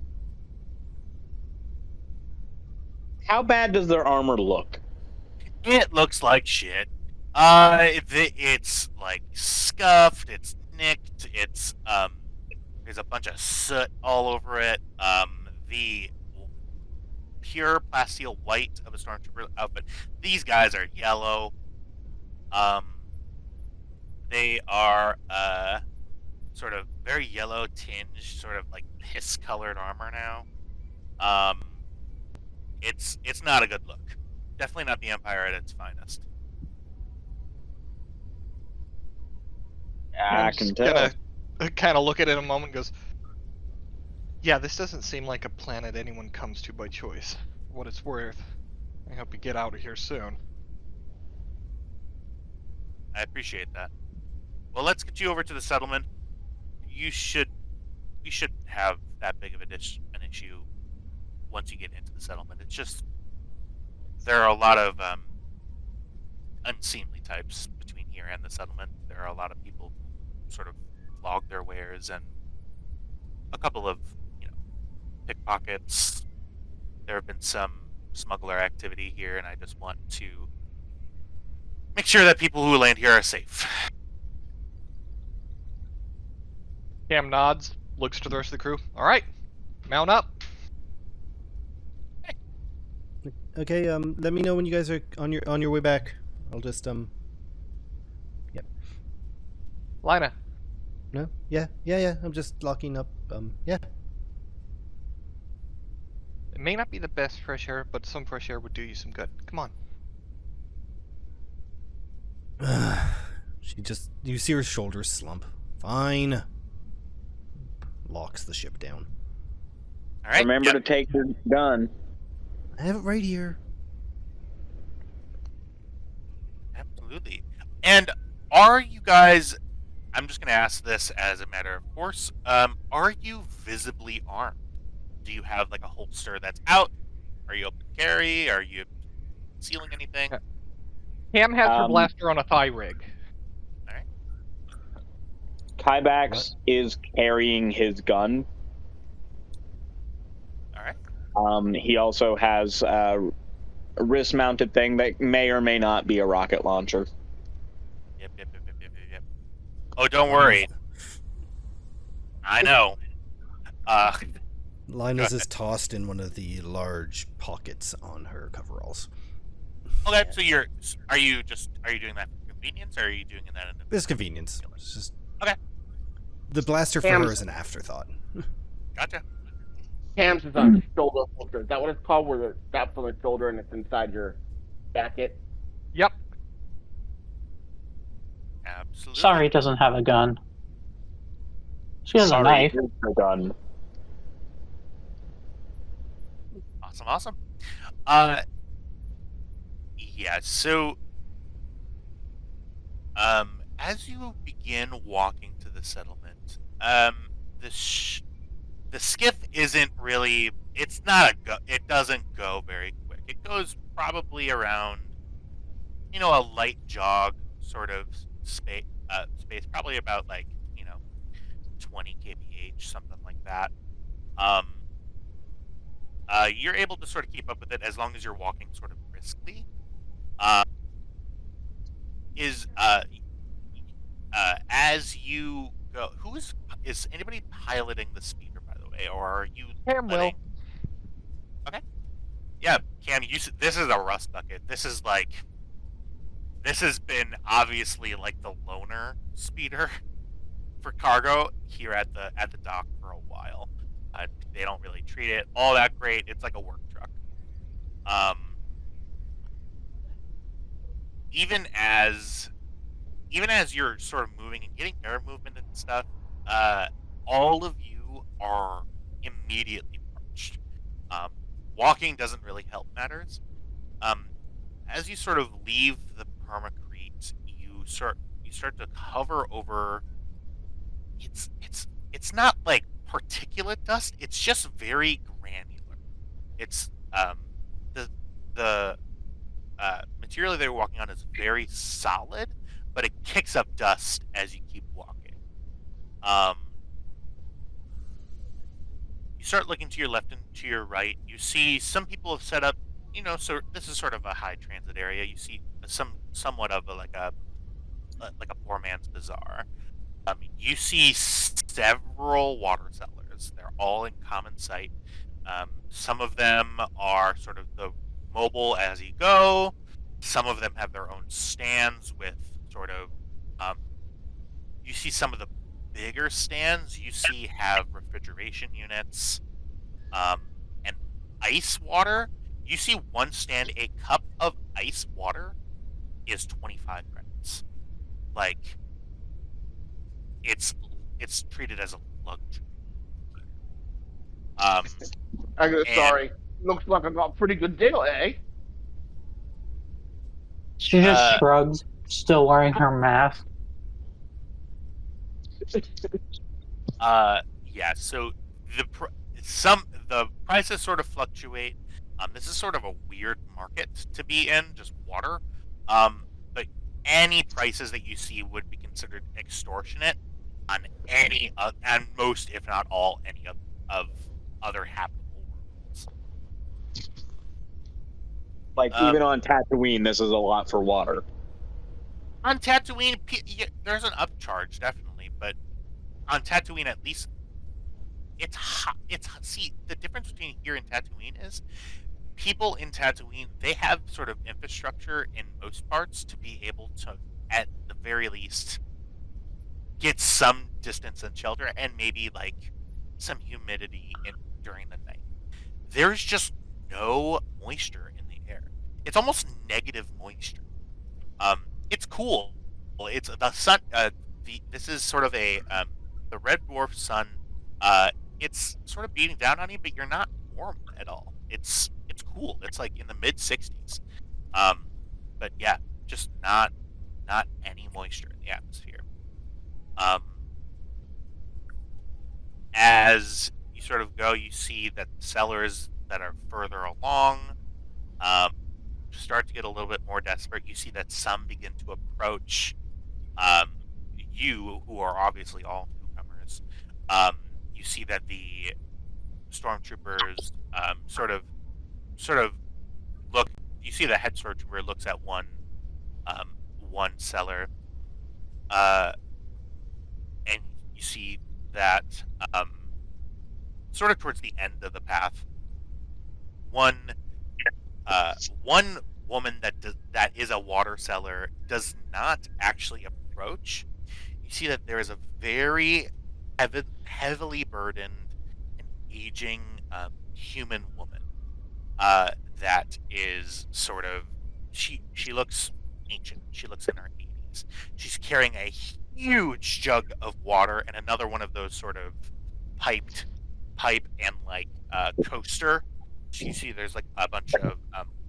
How bad does their armor look? It looks like shit. It's like scuffed. It's nicked. It's there's a bunch of soot all over it. The pure plasteel white of a stormtrooper outfit. These guys are yellow. They are sort of very yellow tinged, sort of like piss colored armor now. It's not a good look. Definitely not the Empire at its finest. I can tell. Kind of look at it a moment and goes, yeah, this doesn't seem like a planet anyone comes to by choice. For what it's worth, I hope you get out of here soon. I appreciate that. Well, let's get you over to the settlement. We shouldn't have that big of an issue once you get into the settlement. It's just there are a lot of unseemly types between here and the settlement. There are a lot of people who sort of log their wares, and a couple of pickpockets. There have been some smuggler activity here, and I just want to make sure that people who land here are safe. Cam nods, looks to the rest of the crew. All right, mount up. Okay, let me know when you guys are on your way back. I'll just Yep. Lina. No? Yeah. I'm just locking up. Yeah. It may not be the best fresh air, but some fresh air would do you some good. Come on. You see her shoulders slump. Fine. Locks the ship down. All right. Remember to take your gun. I have it right here. Absolutely. And are you guys? I'm just going to ask this as a matter of course. Are you visibly armed? Do you have like a holster that's out? Are you open to carry? Are you concealing anything? Cam has her blaster on a thigh rig. All right. Kybax is carrying his gun. All right. He also has a wrist-mounted thing that may or may not be a rocket launcher. Yep. Oh, don't worry. I know. Linus is tossed in one of the large pockets on her coveralls. Okay, so are you doing that for convenience, or are you doing that in the... It's convenience. It's just Okay. The blaster for Cam's- her is an afterthought. Gotcha. Cam's is on shoulder holster. Is that what it's called? Where it straps on the shoulder and it's inside your jacket? Yep. Absolutely. Sorry, doesn't have a gun. She has Sorry, a knife. here's the gun. Awesome. Yeah, so as you begin walking to the settlement, the skiff isn't really, it's not it doesn't go very quick. It goes probably around, a light jog sort of space, probably about 20 kph, something like that. You're able to sort of keep up with it as long as you're walking sort of briskly. As you go. Is anybody piloting the speeder, by the way, or are you? Cam will. Okay. Yeah, Cam. This is a rust bucket. This has been obviously like the loner speeder for cargo here at the dock for a while. They don't really treat it all that great. It's like a work truck. Even as you're sort of moving and getting air movement and stuff, all of you are immediately parched. Walking doesn't really help matters. As you sort of leave the permacrete, you start to hover over. It's not like particulate dust. It's just very granular. It's the material they're walking on is very solid, but it kicks up dust as you keep walking. You start looking to your left and to your right. You see some people have set up, so this is sort of a high transit area. You see somewhat of like a poor man's bazaar. You see several water cellars. They're all in common sight. Some of them are sort of the mobile as you go. Some of them have their own stands with sort of. You see some of the bigger stands. You see have refrigeration units, and ice water. You see one stand. A cup of ice water is 25 credits. Like. It's treated as a luxury. Sorry. Looks like I got a pretty good deal, eh? She just shrugs, still wearing her mask. Yeah. So the prices sort of fluctuate. This is sort of a weird market to be in, just water. But any prices that you see would be considered extortionate on any and most, if not all, any of other habitable worlds. Like even on Tatooine, this is a lot for water. On Tatooine, there's an upcharge definitely, but on Tatooine at least it's hot. See, the difference between here and Tatooine is people in Tatooine, they have sort of infrastructure in most parts to be able to, at the very least, get some distance and shelter and maybe like some humidity during the night. There's just no moisture in the air. It's almost negative moisture. It's cool. It's the sun. This is sort of the red dwarf sun. It's sort of beating down on you, but you're not warm at all. It's cool. It's like in the mid 60s. But yeah, just not any moisture in the atmosphere. As you sort of go, you see that cellars that are further along start to get a little bit more desperate. You see that some begin to approach you, who are obviously all newcomers. You see that the stormtroopers sort of look. You see the head stormtrooper looks at one cellar, and you see that sort of towards the end of the path, one woman that is a water cellar does not actually approach. You see that there is a very heavily burdened and aging human woman that is sort of she looks ancient. She looks in her 80s. She's carrying a huge jug of water and another one of those sort of pipe and like coaster. You see there's like a bunch of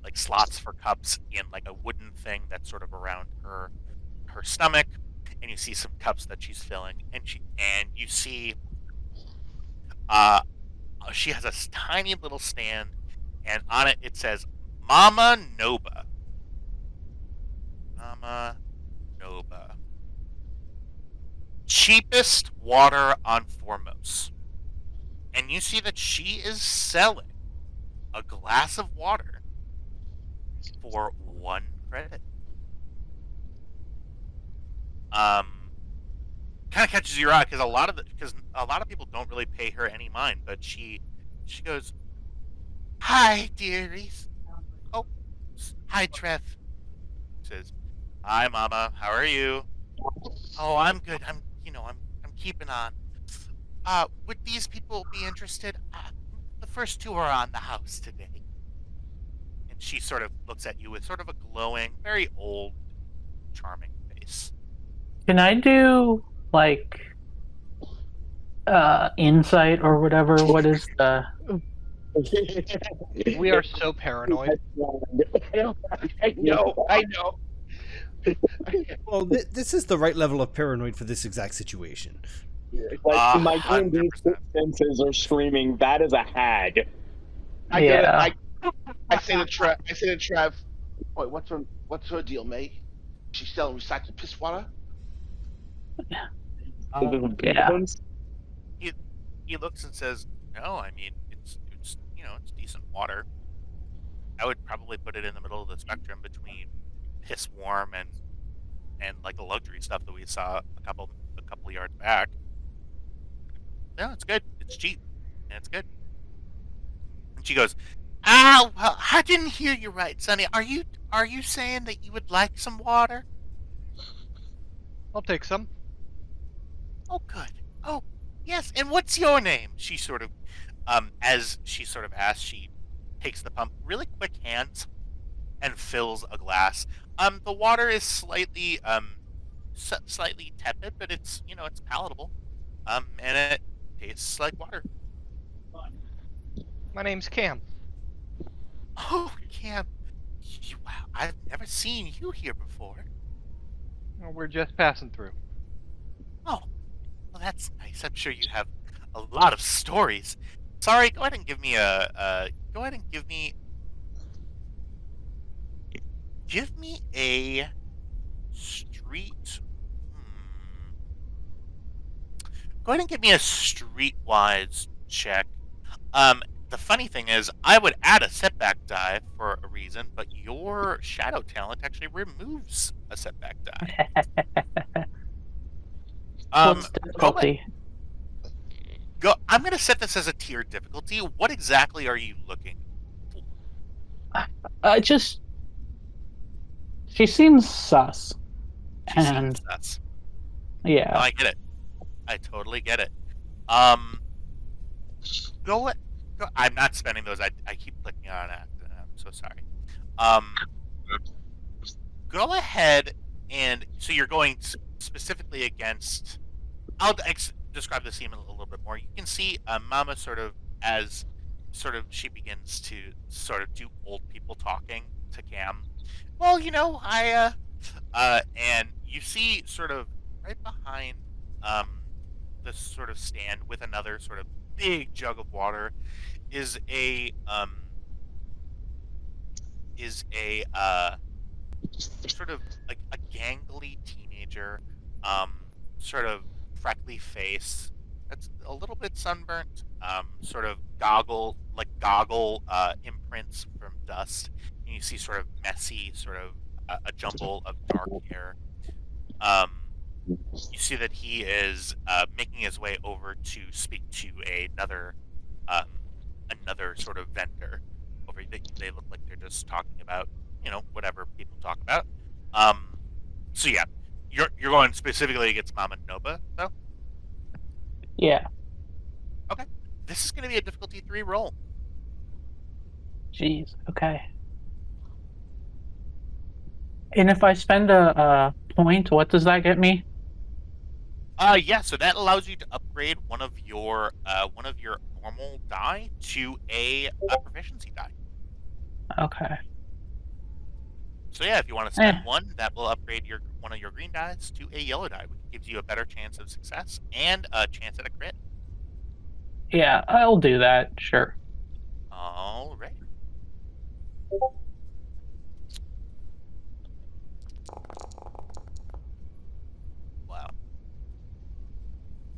like slots for cups in like a wooden thing that's sort of around her stomach, and you see some cups that she's filling, and you see she has a tiny little stand, and on it says Mama Noba. Mama Noba. Cheapest water on Formos. And you see that she is selling a glass of water for 1 credit. Kind kind of catches your eye because a lot of people don't really pay her any mind, but she goes, "Hi, dearies. Oh, hi, Trev." Says, "Hi, Mama. How are you?" "Oh, I'm good. I'm keeping on. Would these people be interested? The first two are on the house today." And she sort of looks at you with sort of a glowing, very old, charming face. Can I do like insight or whatever? What is the We are so paranoid. I know. Well, this is the right level of paranoid for this exact situation. Like my 100%. D&D senses are screaming, "That is a hag." Yeah. I say to Trev, "Wait, what's her deal, mate? She's selling recycled piss water?" Yeah. He looks and says, "No, I mean it's it's decent water. I would probably put it in the middle of the spectrum between piss warm and like the luxury stuff that we saw a couple yards back. No, it's good. It's cheap, and it's good." And she goes, "Well, I didn't hear you right, Sonny. Are you saying that you would like some water?" I'll take some. "Oh, good. Oh, yes. And what's your name?" She sort of, as she sort of asks, she takes the pump, really quick hands, and fills a glass. The water is slightly, slightly tepid, but it's palatable. And it tastes like water. My name's Cam. "Oh, Cam, wow, I've never seen you here before." We're just passing through. "Oh, well, that's nice. I'm sure you have a lot of stories. Sorry, go ahead and give me a street. Go ahead and give me a streetwise check. The funny thing is, I would add a setback die for a reason, but your shadow talent actually removes a setback die. What's difficulty? I'm going to set this as a tiered difficulty. What exactly are you looking for? She seems sus. She seems sus. Yeah. No, I get it. I totally get it. I'm not spending those. I keep clicking on it. I'm so sorry. Go ahead and so you're going specifically against. I'll describe the scene a little bit more. You can see Mama sort of as she begins to sort of do old people talking to Cam. "Well, and you see sort of right behind this sort of stand with another sort of big jug of water is a sort of like a gangly teenager, sort of freckly face that's a little bit sunburnt, sort of goggle imprints from dust, and you see sort of messy, sort of a jumble of dark hair. You see that he is making his way over to speak to another sort of vendor. Over, they look like they're just talking about whatever people talk about. So yeah, you're going specifically against Mama Noba though. Yeah. Okay, this is going to be a difficulty 3 roll. Jeez. Okay. And if I spend a point, what does that get me? Yeah, so that allows you to upgrade one of your normal die to a proficiency die. Okay. So yeah, if you want to spend one, that will upgrade one of your green dice to a yellow die, which gives you a better chance of success and a chance at a crit. Yeah, I'll do that. Sure. All right.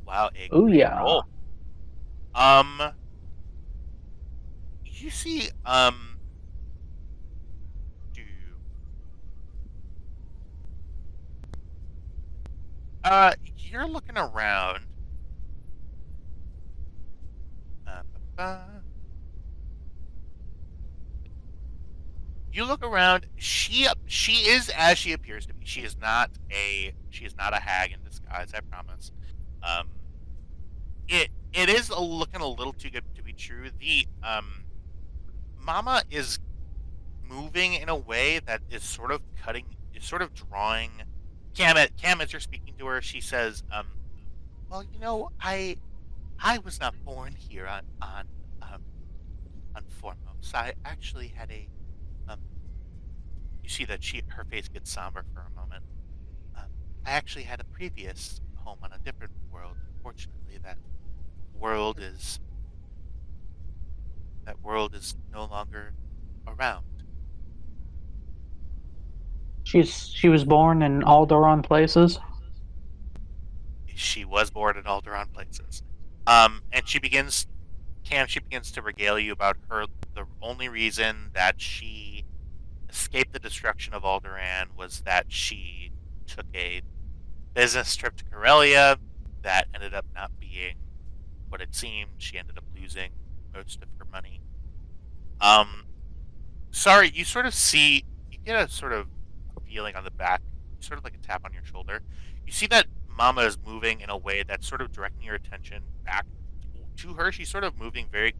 Wow, a Ooh, great yeah. roll. You see, You're looking around. You look around. She is as she appears to be. She is not a hag in disguise. I promise. It is looking a little too good to be true. The Mama is moving in a way that is sort of drawing. Cam, as you're speaking to her, she says, well, I was not born here on Foremost. I actually had a you see that her face gets somber for a moment. I actually had a previous home on a different world. Unfortunately, that world is no longer around. She was born in Alderaan places. She was born in Alderaan places. And she begins to regale you about the only reason that she escaped the destruction of Alderaan was that she took a business trip to Corellia that ended up not being what it seemed. She ended up losing most of her money. Sorry, you get a sort of feeling on the back, sort of like a tap on your shoulder. You see that Mama is moving in a way that's sort of directing your attention back to her. She's sort of moving very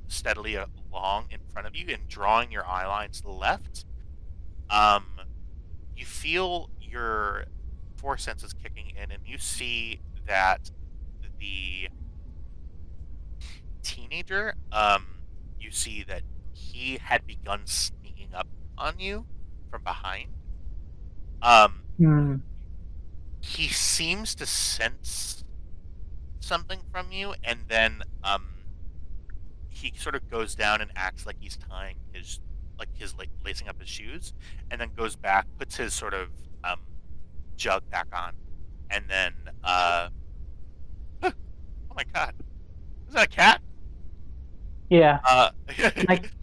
steadily along in front of you and drawing your eye lines left. You feel your force senses kicking in, and you see that the teenager, you see that he had begun sneaking up on you from behind. He seems to sense something from you, and then he sort of goes down and acts like he's tying lacing up his shoes, and then goes back, puts his sort of jug back on, and then oh my god, is that a cat? Yeah.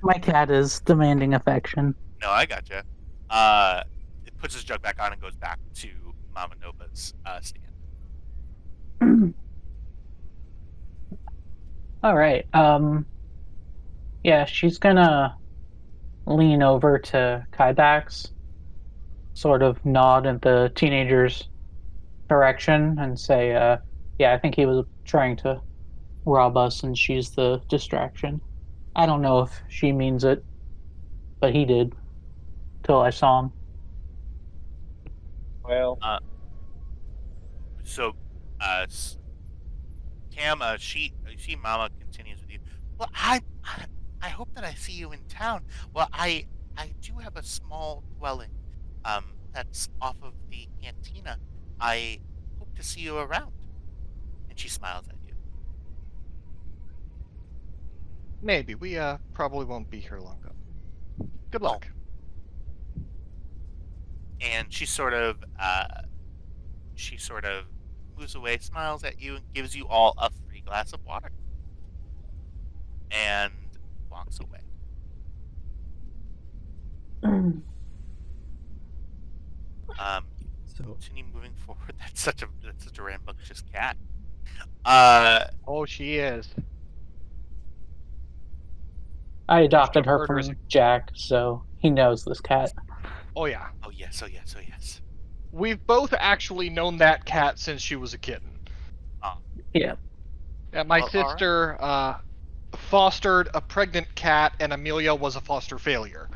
My cat is demanding affection. No, I gotcha. It puts his jug back on and goes back to Mama Nova's stand. All right. Yeah, she's gonna lean over to Kybax, sort of nod in the teenager's direction, and say, "Yeah, I think he was trying to rob us, and she's the distraction. I don't know if she means it, but he did, till I saw him." Well, Cam, you see Mama continues with you. Well, I hope that I see you in town. Well, I do have a small dwelling, that's off of the cantina. I hope to see you around. And she smiles at you. Maybe. We probably won't be here long though. Good luck. And she sort of moves away, smiles at you, and gives you all a free glass of water. And walks away. Continue moving forward. That's such a rambunctious cat. Oh, she is. I adopted her from Jack, so he knows this cat. Oh yeah. Oh yes. We've both actually known that cat since she was a kitten. Yeah. My sister fostered a pregnant cat, and Amelia was a foster failure.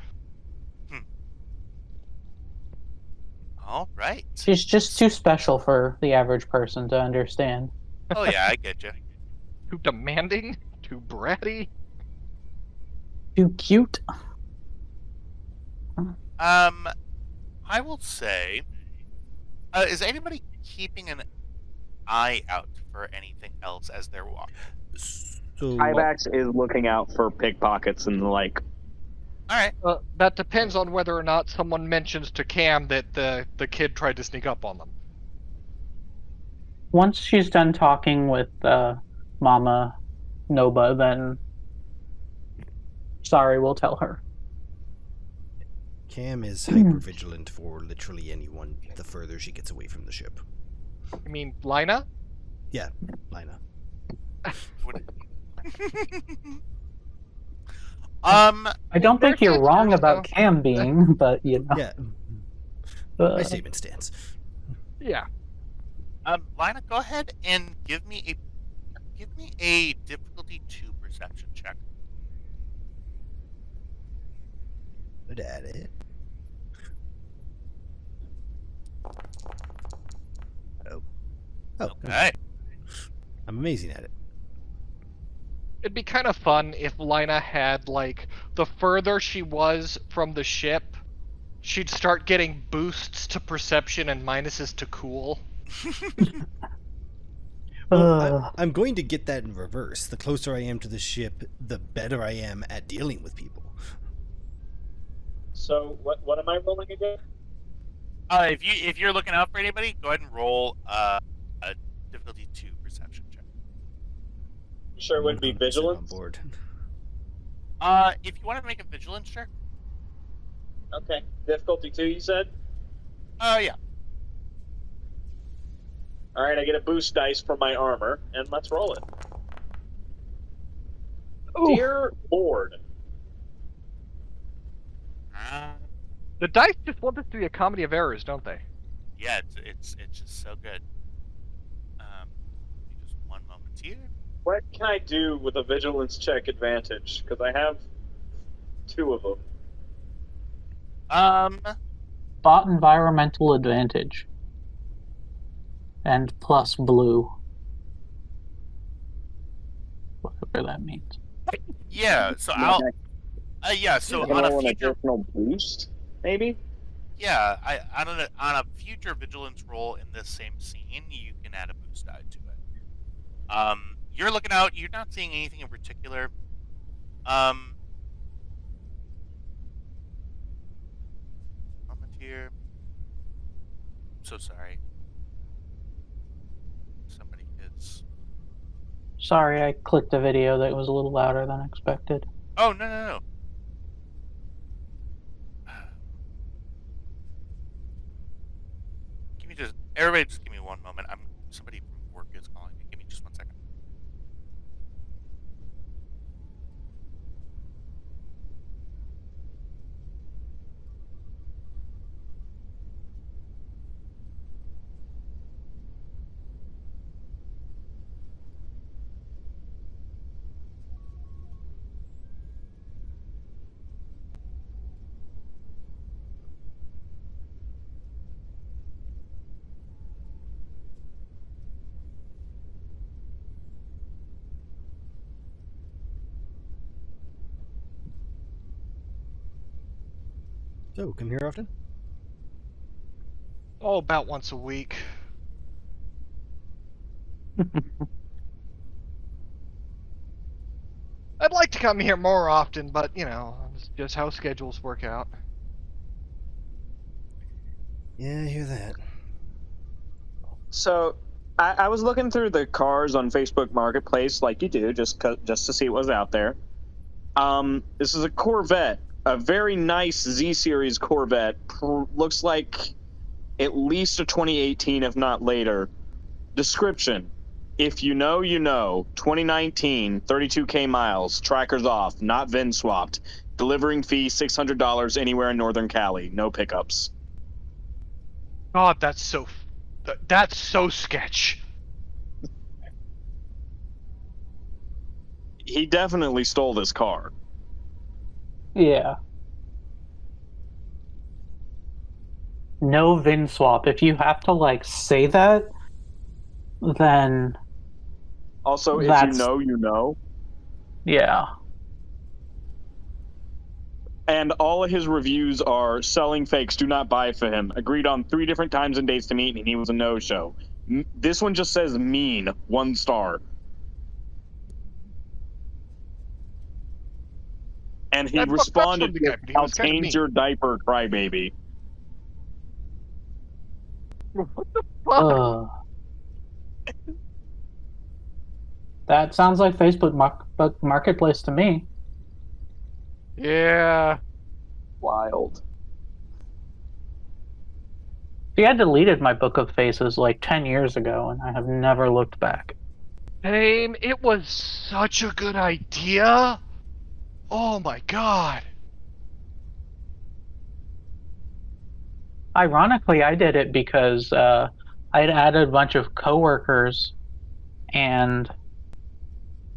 All right. She's just too special for the average person to understand. Oh yeah, I get you. Too demanding, too bratty, too cute. I will say, is anybody keeping an eye out for anything else as they're walking? So Kybax is looking out for pickpockets and the like. All right. That depends on whether or not someone mentions to Cam that the kid tried to sneak up on them. Once she's done talking with Mama Nova, then sorry, we'll tell her. Cam is hyper-vigilant for literally anyone the further she gets away from the ship. You mean Lina? Yeah, Lina. I don't think you're Versus wrong yourself. about Cam being, but you know. Yeah, my statement stands. Yeah. Lina, go ahead and give me a difficulty 2 perception check. Good at it. Oh. Okay. I'm amazing at it. It'd be kind of fun if Lina had, like, the further she was from the ship, she'd start getting boosts to perception and minuses to cool. Well, I'm going to get that in reverse. The closer I am to the ship, the better I am at dealing with people. So what am I rolling again? If you're looking out for anybody, go ahead and roll a difficulty 2 perception check. You sure it wouldn't be 100% vigilance? on board. If you want to make a vigilance check. Okay. Difficulty 2, you said? Yeah. All right, I get a boost dice from my armor, and let's roll it. Ooh. Dear Lord. The dice just want this to be a comedy of errors, don't they? Yeah, it's just so good. Just one moment here. What can I do with a vigilance check advantage? Because I have 2 of them. Spot environmental advantage. And plus blue. Whatever that means. Yeah, so so I on a roll an future additional boost, maybe? Yeah, on a future vigilance roll in this same scene, you can add a boost die to it. You're looking out. You're not seeing anything in particular. Moment here. I'm so sorry. Somebody is. Sorry, I clicked a video that was a little louder than expected. Oh no. Everybody just give me one moment. Somebody from work is calling me. Give me just 1 second. So, come here often? Oh, about once a week. I'd like to come here more often, but, you know, it's just how schedules work out. Yeah, I hear that. So, I was looking through the cars on Facebook Marketplace, like you do, just to see what was out there. This is a Corvette, a very nice Z-Series Corvette. Looks like at least a 2018, if not later. Description: if you know, you know. 2019, 32K miles, trackers off, not VIN swapped. Delivering fee $600 anywhere in Northern Cali. No pickups. God, that's so sketch. He definitely stole this car. Yeah. No VIN swap. If you have to, like, say that, then... Also, if you That's- know, you know. Yeah. And all of his reviews are selling fakes, do not buy for him. Agreed on 3 different times and dates to meet, and he was a no-show. This one just says mean, 1 star. And he I fucked up responded something, with, but he I'll was kinda change mean. your diaper, crybaby. What the fuck? That sounds like Facebook Marketplace to me. Yeah. Wild. See, I deleted my Book of Faces like 10 years ago, and I have never looked back. Same. It was such a good idea. Oh my god. Ironically, I did it because I'd added a bunch of coworkers, and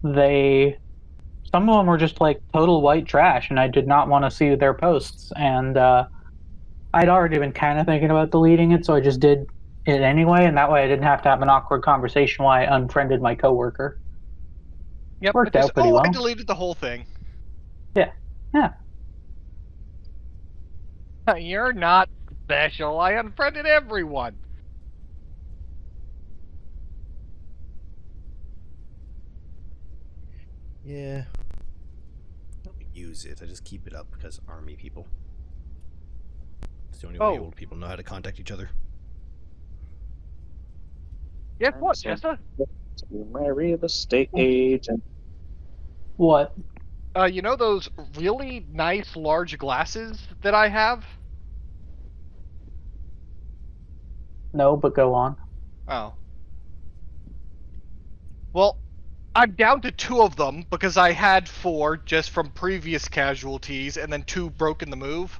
some of them were just like total white trash, and I did not want to see their posts. And I'd already been kind of thinking about deleting it, so I just did it anyway, and that way I didn't have to have an awkward conversation while I unfriended my coworker. Yep. Worked out pretty well. I deleted the whole thing. Yeah. You're not special. I unfriended everyone. Yeah. I don't use it. I just keep it up because army people. It's the only way old people know how to contact each other. Guess what, Jessa? To marry the state agent. What? You know those really nice large glasses that I have? No, but go on. Oh. Well, I'm down to 2 of them because I had 4 just from previous casualties and then 2 broke in the move.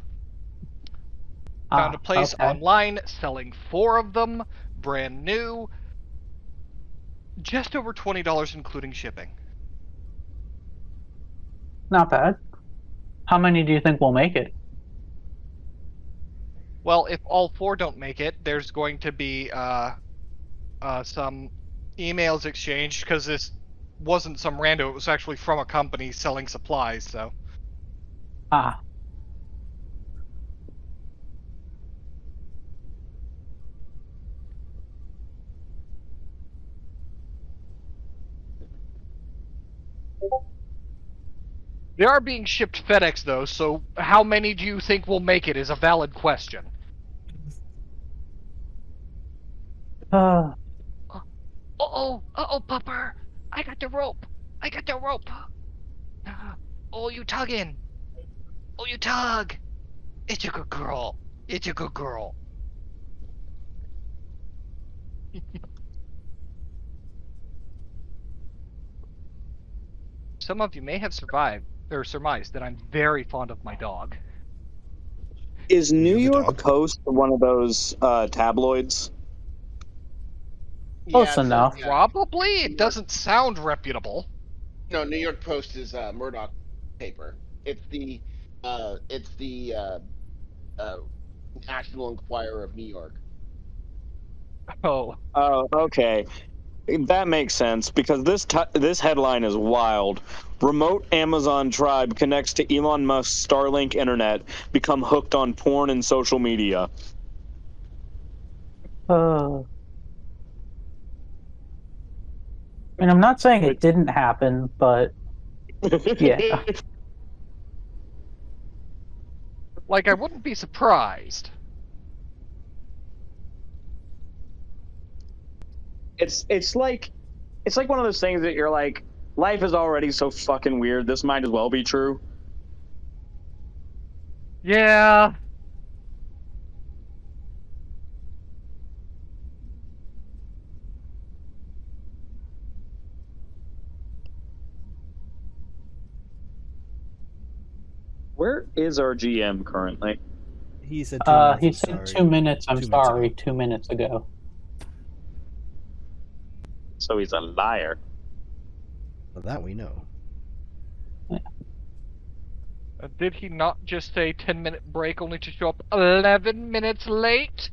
Found a place online selling 4 of them, brand new. Just over $20 including shipping. Not bad. How many do you think will make it? Well, if all 4 don't make it, there's going to be some emails exchanged because this wasn't some rando. It was actually from a company selling supplies. So. They are being shipped FedEx, though, so how many do you think will make it is a valid question. Uh, Pupper! I got the rope! Oh, you tugging! Oh, you tug! It's a good girl! Some of you may have surmised that I'm very fond of my dog. Is New You have a York dog? Post one of those tabloids? Close enough. Probably. It doesn't sound reputable. No, New York Post is Murdoch paper. It's the National Enquirer of New York. Oh. Oh, okay. That makes sense because this headline is wild. Remote Amazon tribe connects to Elon Musk's Starlink internet, become hooked on porn and social media. I mean, I'm not saying it didn't happen, but yeah. Like, I wouldn't be surprised. It's like one of those things that you're like, life is already so fucking weird. This might as well be true. Yeah. Where is our GM currently? He said he said 2 minutes. I'm sorry, 2 minutes ago. So he's a liar. Well, that we know. Did he not just say 10-minute break only to show up 11 minutes late?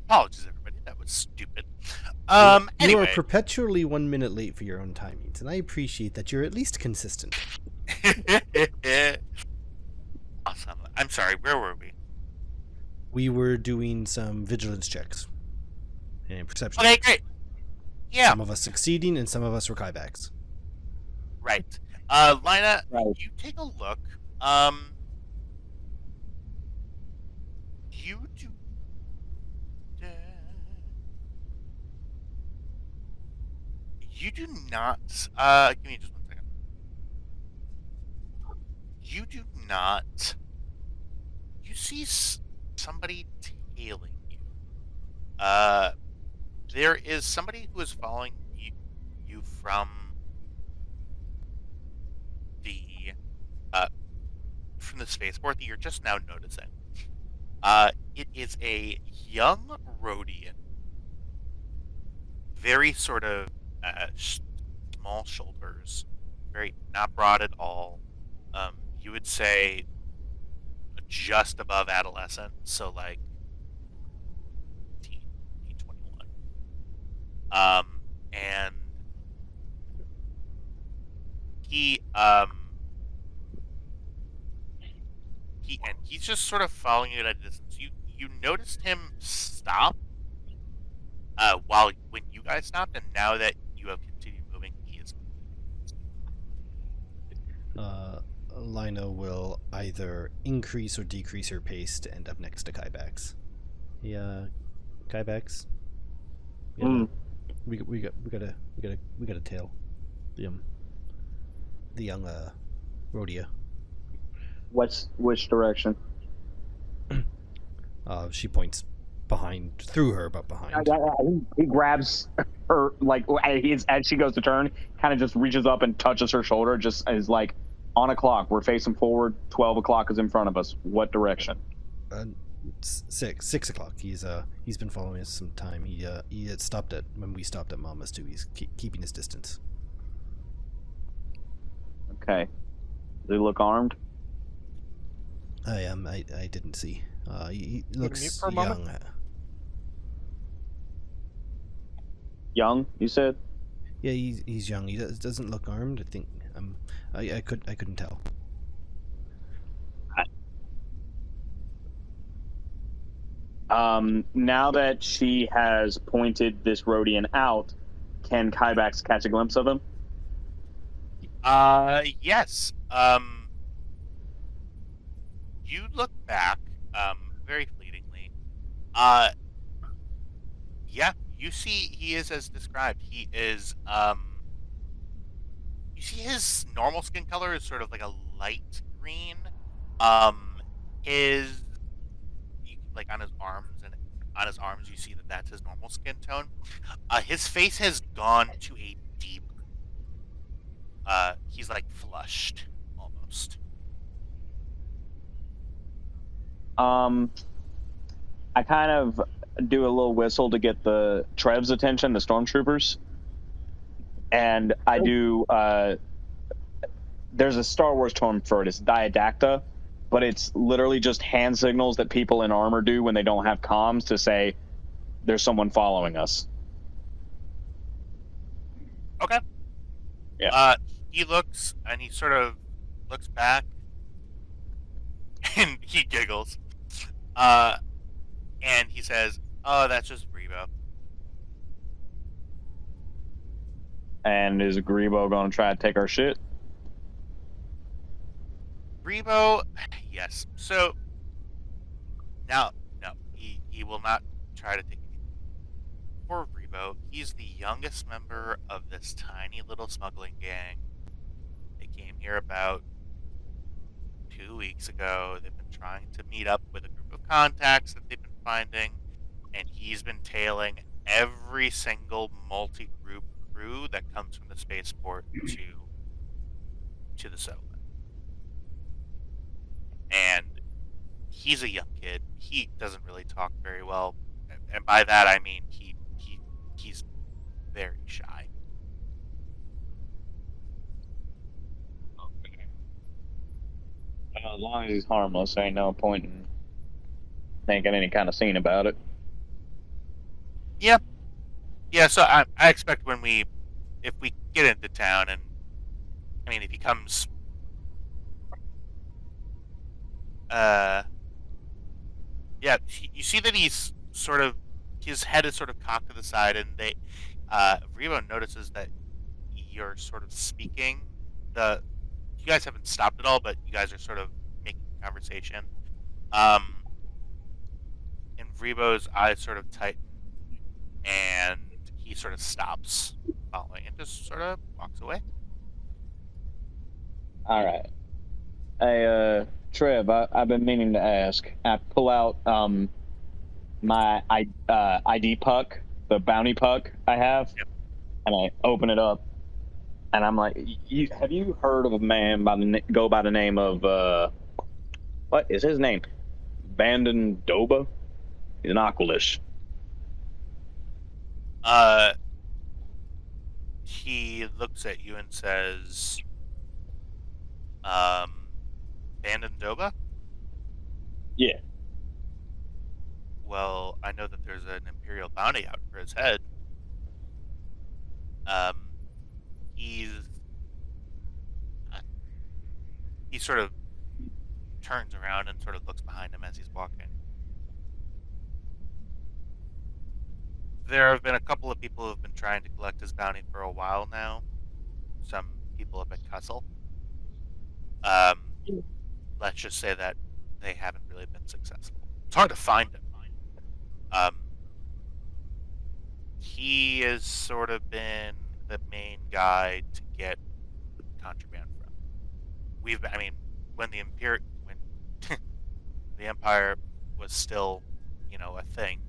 Apologies, everybody. That was stupid. You Anyway. are perpetually 1 minute late for your own timings, and I appreciate that you're at least consistent. Awesome. I'm sorry, where were we? We were doing some vigilance checks and perception. Okay, great. Yeah. Some of us succeeding, and some of us were kiebacks. Right. Lina, Right. you take a look. You do. You do not. Give me just 1 second. You do not. You see somebody tailing you. There is somebody who is following you from the spaceport that you're just now noticing. It is a young Rhodian, very sort of small shoulders, very not broad at all. You would say just above adolescent, so like 21. And he's just sort of following you at a distance. You noticed him stop when you guys stopped, and now that you have continued moving, he is. Lino will either increase or decrease her pace to end up next to Kybax. Yeah, Kybax. Yeah, we gotta tail the young Rhodia. Which direction? She points through her, but behind. He grabs her, like, as she goes to turn, kind of just reaches up and touches her shoulder, just as like, on a clock, we're facing forward, 12 o'clock is in front of us. What direction? 6 o'clock. He's been following us some time. He had stopped when we stopped at Mama's too. He's keeping his distance. Okay. Does he look armed? I didn't see. He looks for a moment? young. Young, you said? Yeah, he's young. He doesn't look armed. I think I couldn't tell. Now that she has pointed this Rhodian out, can Kybax catch a glimpse of him? Yes. You look back, very fleetingly. Yeah, you see he is as described. He is, you see his normal skin color is sort of like a light green. Like on his arms you see that that's his normal skin tone. His face has gone to a deep, he's like flushed, almost. I kind of do a little whistle to get the Trev's attention, the stormtroopers. And I do, there's a Star Wars term for it, it's diadacta, but it's literally just hand signals that people in armor do when they don't have comms to say, there's someone following us. Okay. Yeah. He looks, and he sort of looks back, and he giggles. And he says, "Oh, that's just Grebo." And is Grebo going to try to take our shit? Grebo, yes. So, no, he will not try to take anything. Poor Grebo, he's the youngest member of this tiny little smuggling gang. They came here about 2 weeks ago. They've been trying to meet up with a group of contacts that they've been finding, and he's been tailing every single multi-group crew that comes from the spaceport to the settlement. And he's a young kid. He doesn't really talk very well, and by that I mean he's very shy. As long as he's harmless, ain't no point in thinking any kind of scene about it. Yeah. So I expect if we get into town, and I mean if he comes, yeah, you see that he's sort of, his head is sort of cocked to the side, and Revo notices that you're sort of speaking. You guys haven't stopped at all, but you guys are sort of making conversation. And Revo's eyes sort of tighten, and he sort of stops following and just sort of walks away. All right. Trev, I've been meaning to ask. I pull out my ID puck, the bounty puck I have, and I open it up, and I'm like, have you heard of a man go by the name of what is his name? Bandon Doba? He's an Aqualish. He looks at you and says, Bandandoba? Yeah. Well, I know that there's an Imperial bounty out for his head. He sort of turns around and sort of looks behind him as he's walking. There have been a couple of people who have been trying to collect his bounty for a while now. Some people up at Cussle. Let's just say that they haven't really been successful. It's hard to find him. He has sort of been the main guy to get contraband from. When the the Empire was still, a thing,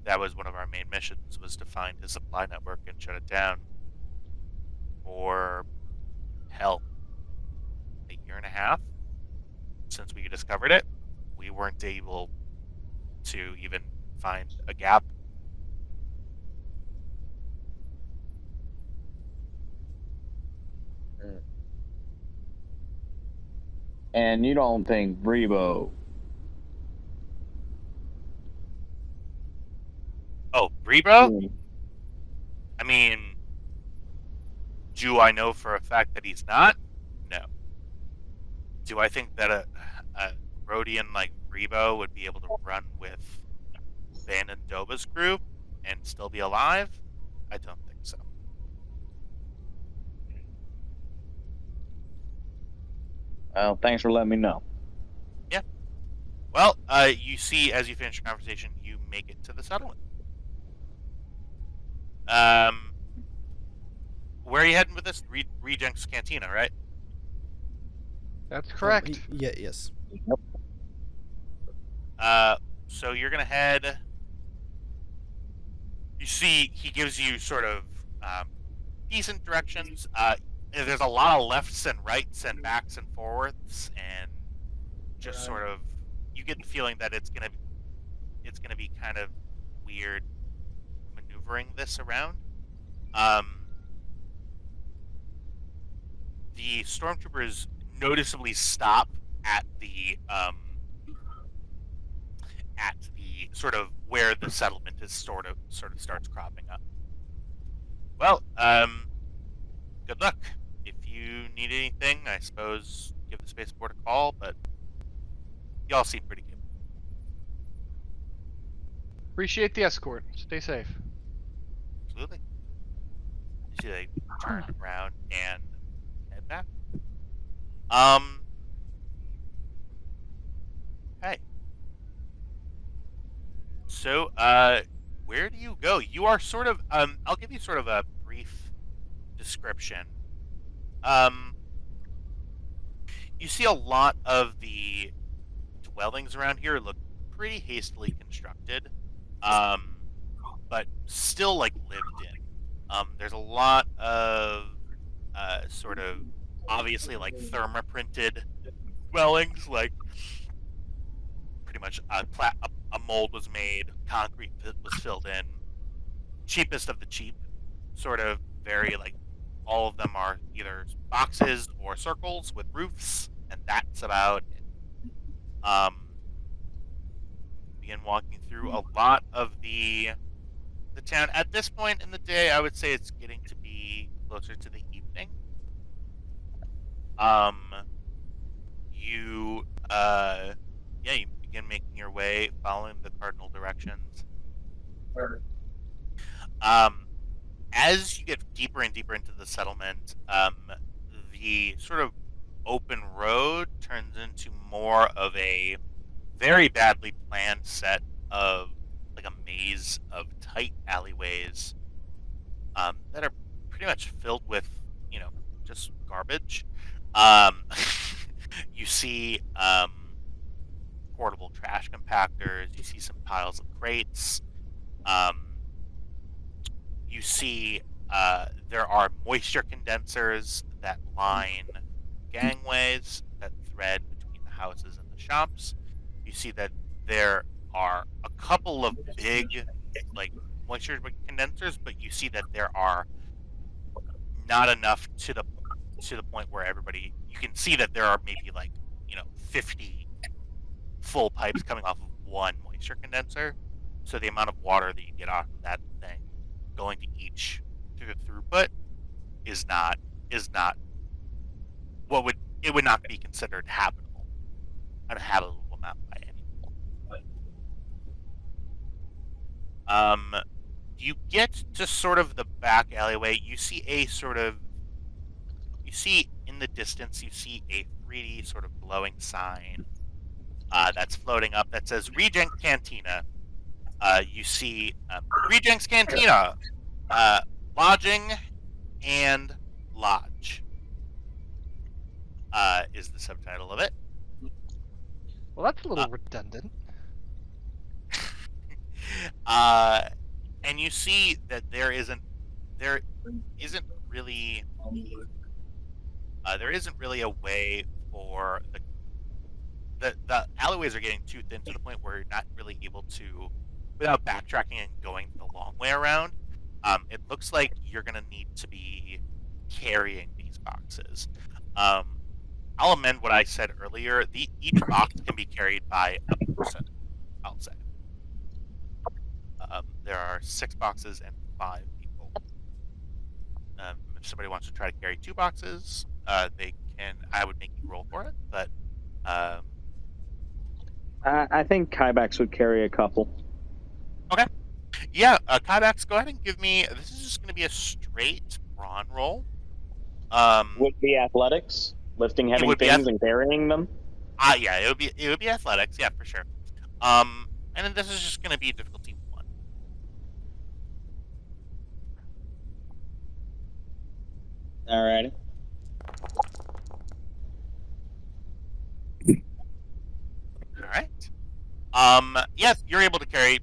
that was one of our main missions, was to find his supply network and shut it down. For hell, a year and a half since we discovered it, we weren't able to even find a gap. And you don't think Brebo? Oh, Brebo? Do I know for a fact that he's not? No. Do I think that a Rhodian like Brebo would be able to run with Bandandoba's group and still be alive? I don't think so. Well, thanks for letting me know. Yeah. Well, you see, as you finish your conversation, you make it to the settlement. Where are you heading with this? Regenk's Cantina, right? That's correct. Yes. So you're gonna head. You see, he gives you sort of decent directions. There's a lot of lefts and rights and backs and forwards, and just sort of, you get the feeling that it's gonna be kind of weird maneuvering this around. The stormtroopers noticeably stop at the sort of where the settlement is sort of starts cropping up. Well, good luck. If you need anything, I suppose give the spaceport a call, but y'all seem pretty good. Appreciate the escort. Stay safe. Absolutely. You see they turn around and head back. Okay. So, where do you go? You are sort of, I'll give you sort of a brief description. You see a lot of the dwellings around here look pretty hastily constructed, but still, like, lived in. There's a lot of, sort of, obviously, like, thermoprinted dwellings, like, pretty much a mold was made, concrete was filled in, cheapest of the cheap, sort of very, like, all of them are either boxes or circles with roofs, and that's about it. Begin walking through a lot of the town. At this point in the day, I would say it's getting to be closer to the evening. You begin making your way, following the cardinal directions. As you get deeper and deeper into the settlement, the sort of open road turns into more of a very badly planned set of, like, a maze of tight alleyways that are pretty much filled with, just garbage. You see portable trash compactors. You see some piles of crates. You see there are moisture condensers that line gangways that thread between the houses and the shops. You see that there are a couple of big, like, moisture condensers, but you see that there are not enough to the point where everybody. You can see that there are maybe 50 full pipes coming off of one moisture condenser. So the amount of water that you get off of that thing going to each through the throughput is not what would not be considered habitable amount by any people. You get to sort of the back alleyway. You see in the distance, you see a 3D sort of glowing sign that's floating up that says Regenx Cantina. You see Regenx Cantina, lodging and lodge is the subtitle of it. Well, that's a little redundant. And you see that there isn't really a way for the alleyways are getting too thin to the point where you're not really able to, without backtracking and going the long way around. It looks like you're gonna need to be carrying these boxes. I'll amend what I said earlier. Each box can be carried by a person, I'll say. There are 6 boxes and 5 people. If somebody wants to try to carry 2 boxes, they can. I would make you roll for it, but I think Kybax would carry a couple. Okay. Yeah, Kybax, go ahead and give me. This is just going to be a straight brawn roll. Would be athletics, lifting heavy things and carrying them. Yeah, it would be athletics. Yeah, for sure. And then this is just going to be difficulty 1. Alrighty. All right. Yes, you're able to carry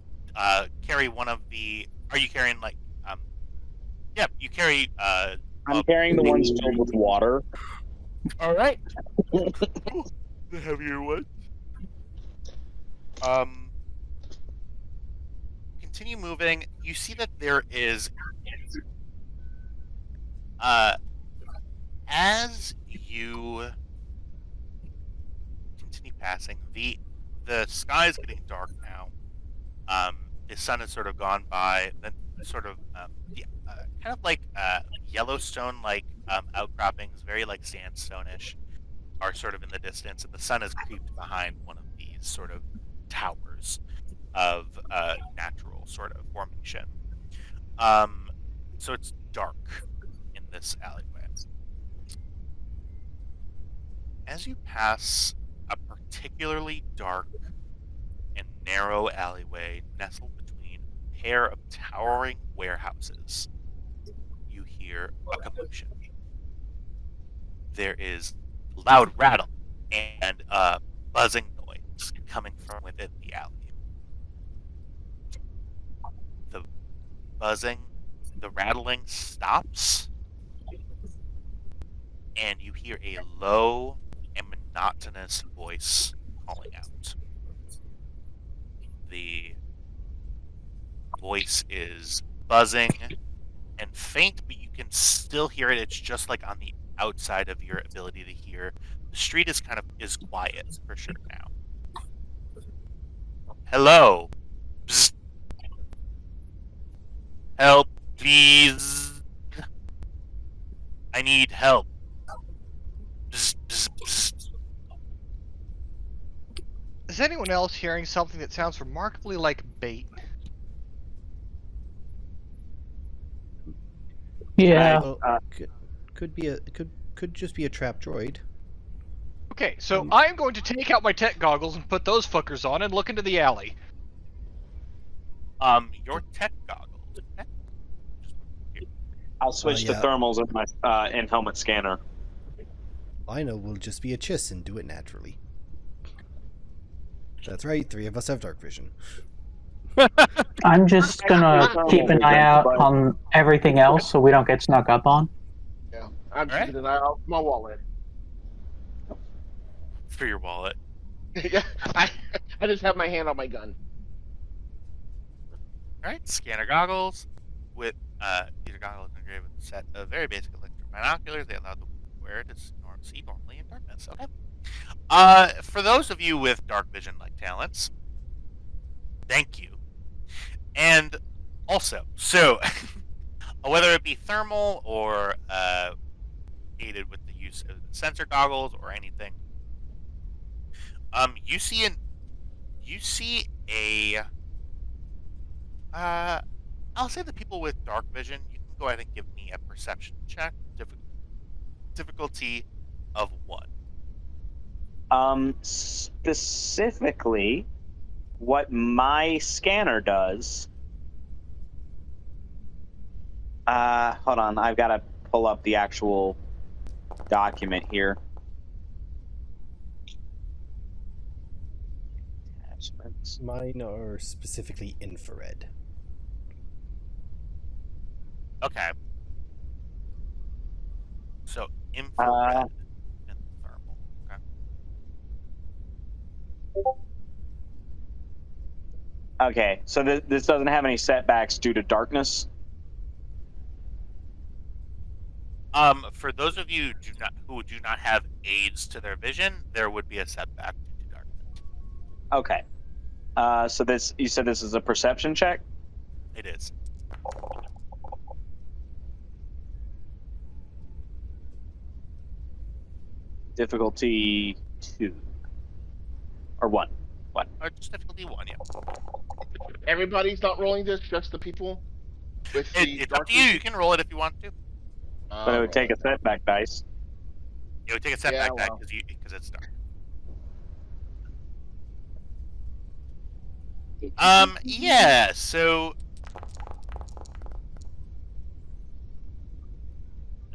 one of the. Are you carrying Yeah, you carry. I'm carrying the ones filled with water. All right. The heavier one. Continue moving. You see that there is. As you continue passing, the sky is getting dark now. The sun has sort of gone by. Then sort of kind of like Yellowstone-like outcroppings, very like sandstone-ish, are sort of in the distance, and the sun has creeped behind one of these sort of towers of natural sort of formation. So it's dark in this alleyway. As you pass a particularly dark and narrow alleyway nestled between a pair of towering warehouses, you hear a commotion. There is loud rattle and buzzing noise coming from within the alley. The buzzing, the rattling stops, and you hear a low and monotonous voice calling out. The voice is buzzing and faint, but you can still hear it. It's just like on the outside of your ability to hear. The street is quiet for sure now. Hello. Psst. Help, please. I need help. Psst, psst, psst. Is anyone else hearing something that sounds remarkably like bait? Yeah. Could just be a trap droid. Okay, so I'm going to take out my tech goggles and put those fuckers on and look into the alley. Your tech goggles. Okay. I'll switch to thermals in my in-helmet scanner. I know we'll just be a chiss and do it naturally. That's right, 3 of us have dark vision. I'm just gonna keep an eye out on everything else so we don't get snuck up on. Yeah, I'm All right. keeping an eye out for my wallet. For your wallet. Yeah, I just have my hand on my gun. All right, scanner goggles with these are goggles engraved with a set of very basic electric binoculars. They allow the wearer to see normally in darkness. Okay. For those of you with dark vision-like talents, thank you. And also, so whether it be thermal or aided with the use of sensor goggles or anything, you see a I'll say the people with dark vision, you can go ahead and give me a perception check, difficulty of 1. Specifically, what my scanner does. Hold on, I've got to pull up the actual document here. Attachments. Mine are specifically infrared. Okay. So infrared and thermal. Okay. Okay, so this doesn't have any setbacks due to darkness. For those of you who do not have aids to their vision, there would be a setback due to darkness. Okay. So you said this is a perception check? It is. Difficulty 2. Or 1. Just difficulty 1, yeah. Everybody's not rolling this, just the people with the It's up to you. You can roll it if you want to. But it would take a setback dice. It would take a setback Yeah, die well. because it's dark. Yeah, so...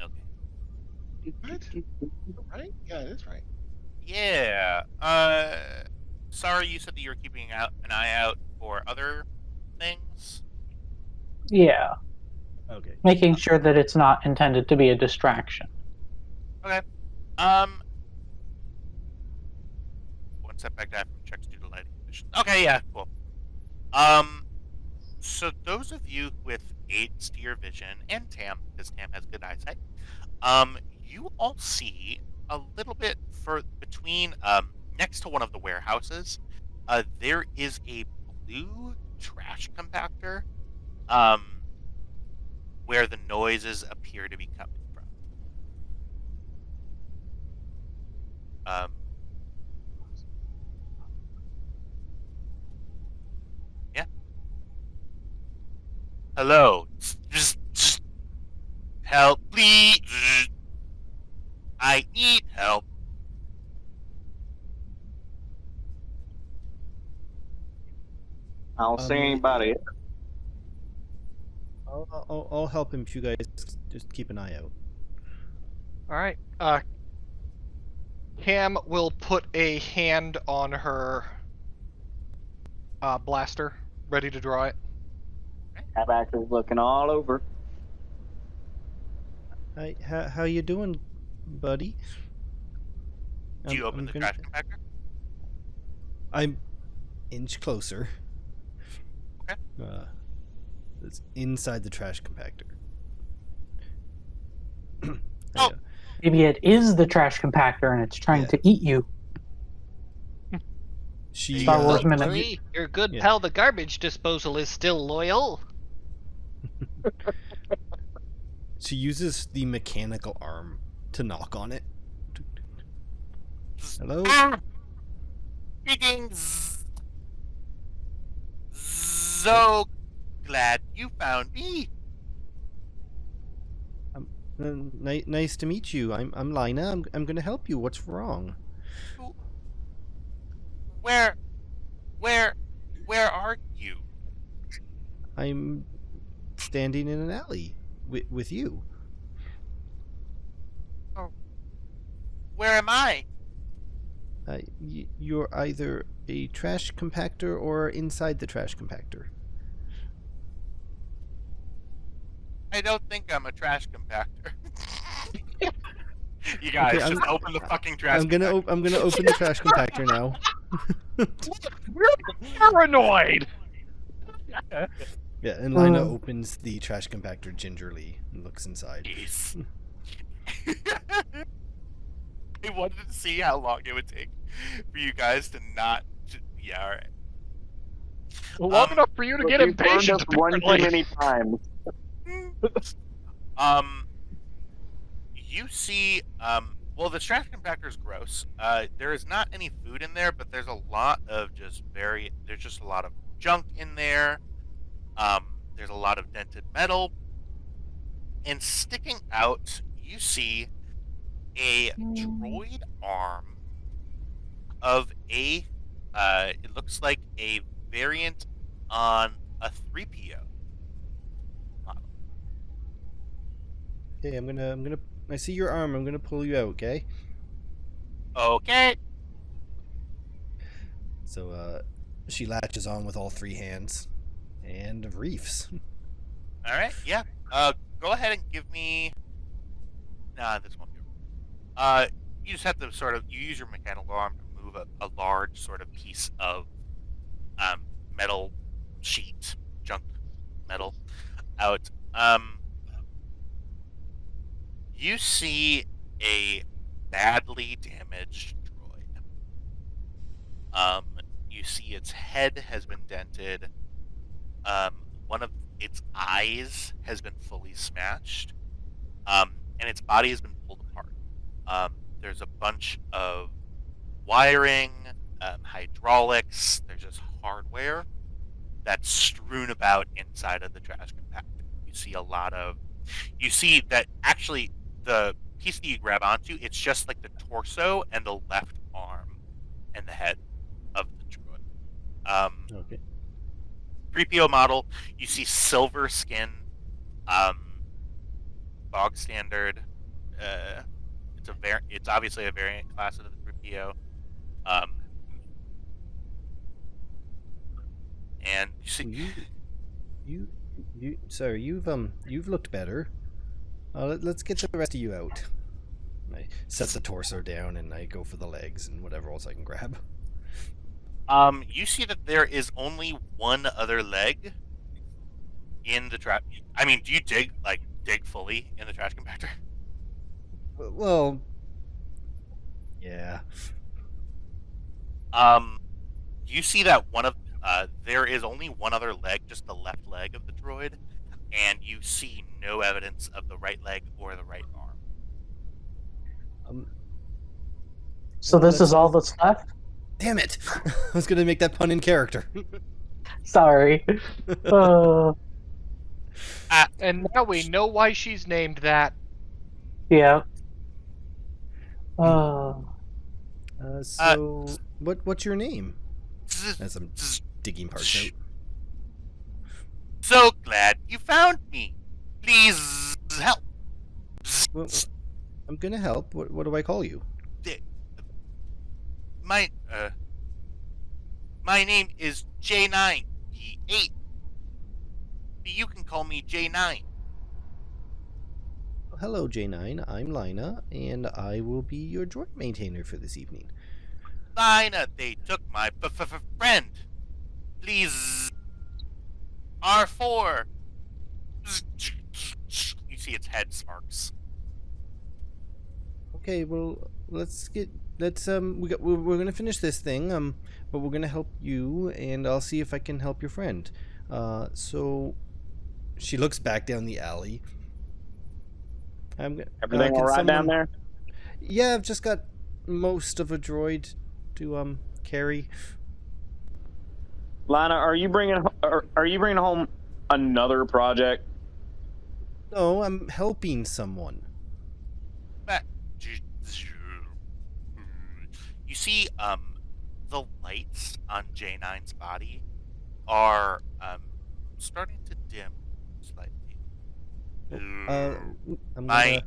Okay. What? Right? Yeah, that's right. Yeah. Sorry, you said that you were keeping an eye out for other things? Yeah, Okay. making sure that it's not intended to be a distraction. Okay. One setback die from checks due to lighting conditions. Okay, yeah, cool. So those of you with aids to your vision, and Tam, because Tam has good eyesight, you all see a little bit between, next to one of the warehouses, there is a blue trash compactor, where the noises appear to be coming from. Yeah. Hello. Just help, please. I need help. I don't see anybody. I'll help him if you guys just keep an eye out. All right. Cam will put a hand on her blaster, ready to draw it. Haback is looking all over. Hi, how you doing, buddy? Do you open the trash compactor? I'm inch closer. Okay. It's inside the trash compactor. Oh. Maybe it is the trash compactor and it's trying to eat you. She, Star Wars Don't minute. worry, your good Yeah. pal the garbage disposal is still loyal. she uses the mechanical arm to knock on it. Hello? Greetings. So glad you found me. Nice to meet you. I'm Lina. I'm gonna help you. What's wrong? Where are you? I'm standing in an alley with you. Where am I? You're either a trash compactor or inside the trash compactor. I don't think I'm a trash compactor. You guys Okay, just open the fucking trash. I'm gonna open the trash compactor now. We're paranoid. Yeah, and Lina opens the trash compactor gingerly and looks inside. Jeez. I wanted to see how long it would take for you guys to not. Yeah, all right. Long enough for you to get We've burned impatient. us one too apparently. many times. You see, well, the trash compactor is gross. There is not any food in there, but there's a lot of there's just a lot of junk in there. There's a lot of dented metal. And sticking out, you see a droid arm of it looks like a variant on a 3PO model. Okay, I see your arm. I'm gonna pull you out. Okay. Okay. So she latches on with all three hands, and reefs. All right. Yeah. Go ahead and give me. Nah, this won't do. You just have to you use your mechanical arm to move a large sort of piece of metal sheet, junk metal, out. You see a badly damaged droid. You see its head has been dented. One of its eyes has been fully smashed. And its body has been pulled apart. There's a bunch of wiring, hydraulics, there's just hardware that's strewn about inside of the trash compactor. You see that actually the piece that you grab onto, it's just like the torso and the left arm and the head of the droid. Okay. 3PO model, you see silver skin, bog standard. It's obviously a variant class of the 3PO. And you see, sir, you've looked better. Let's get the rest of you out. I set the torso down and I go for the legs and whatever else I can grab. you see that there is only one other leg in the trash. I mean, do you dig fully in the trash compactor? Well, yeah. You see that there is only one other leg, just the left leg of the droid, and you see no evidence of the right leg or the right arm. So this is all that's left? Damn it! I was gonna make that pun in character. Sorry. And now we know why she's named that. Yeah. So, what's your name? As I'm digging parts out. So glad you found me. Please help. Well, I'm gonna help. What do I call you? My name is J9E8. You can call me J9. Well, hello, J9. I'm Lina, and I will be your droid maintainer for this evening. Lina, they took my friend. Please. R4. You see its head sparks. Okay, well, we're gonna finish this thing, but we're gonna help you, and I'll see if I can help your friend. So she looks back down the alley. Everything all right down there? Yeah, I've just got most of a droid to carry. Lana, are you bringing home another project? No, I'm helping someone. You see, the lights on J9's body are starting to dim slightly. My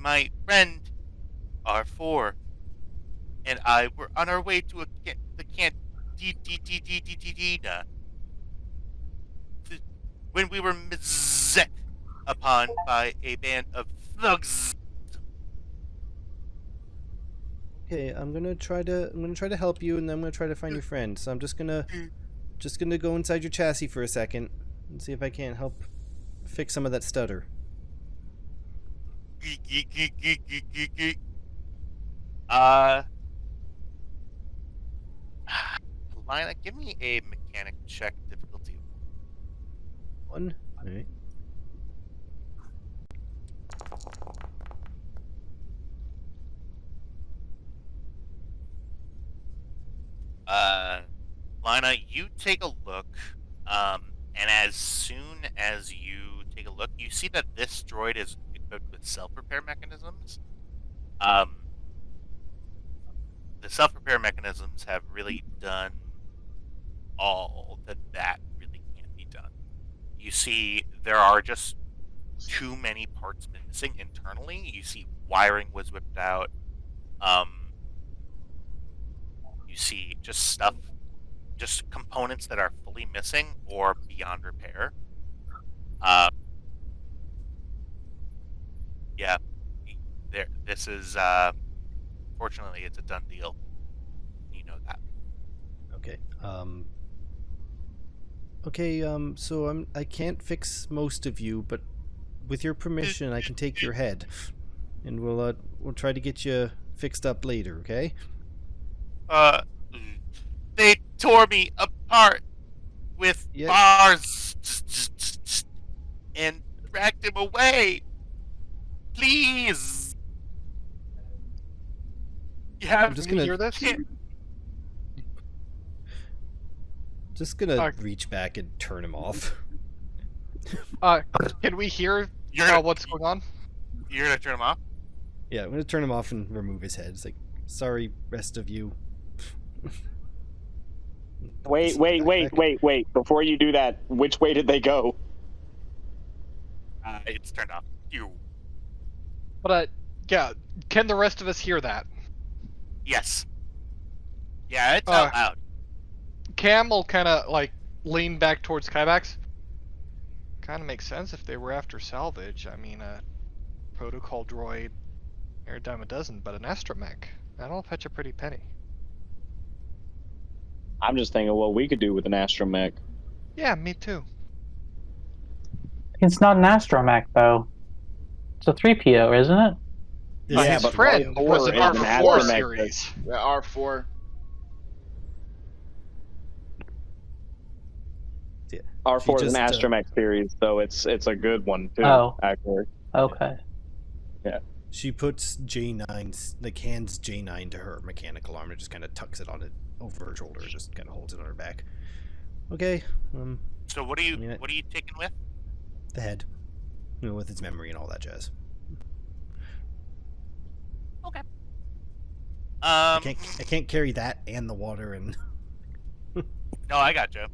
My friend, R4 and I were on our way to the cantina when we were set upon by a band of thugs. Okay, I'm gonna try to help you, and then I'm gonna try to find your friend. So I'm just gonna go inside your chassis for a second and see if I can't help fix some of that stutter. Lina, give me a mechanic check difficulty. 1. All right. Lina, you take a look, and as soon as you take a look, you see that this droid is equipped with self-repair mechanisms. The self-repair mechanisms have really done all that really can't be done. You see, there are just too many parts missing internally. You see, wiring was whipped out. You see just stuff, just components that are fully missing or beyond repair. Yeah, this is, fortunately, it's a done deal. You know that. Okay. Okay. So I can't fix most of you, but with your permission, I can take your head, and we'll try to get you fixed up later. Okay? They tore me apart with bars and dragged him away. Please. You have I'm just to gonna hear this? Just gonna reach back and turn him off. Can we hear what's going on? You're gonna turn him off? Yeah, I'm gonna turn him off and remove his head. It's like, sorry, rest of you. Wait. Before you do that, which way did they go? It's turned off. You. But, yeah, can the rest of us hear that? Yes. Yeah, it's out loud. Cam will kind of, like, lean back towards Kybax. Kind of makes sense if they were after salvage. I mean, a protocol droid, you're a dime a dozen, but an astromech, that'll fetch a pretty penny. I'm just thinking what we could do with an astromech. Yeah, me too. It's not an astromech, though. It's a 3PO, isn't it? Yeah, His but friend was an R4 R4 series. The R4. Yeah. R4 is an astromech series, so it's a good one too. Oh. Actually. Okay. Yeah. She puts J9's, like, hands J9 to her mechanical arm and just kind of tucks it on it over her shoulder, just kind of holds it on her back. Okay. So what are you taking with? The head, with its memory and all that jazz. Okay. I can't carry that and the water and. No, I got you.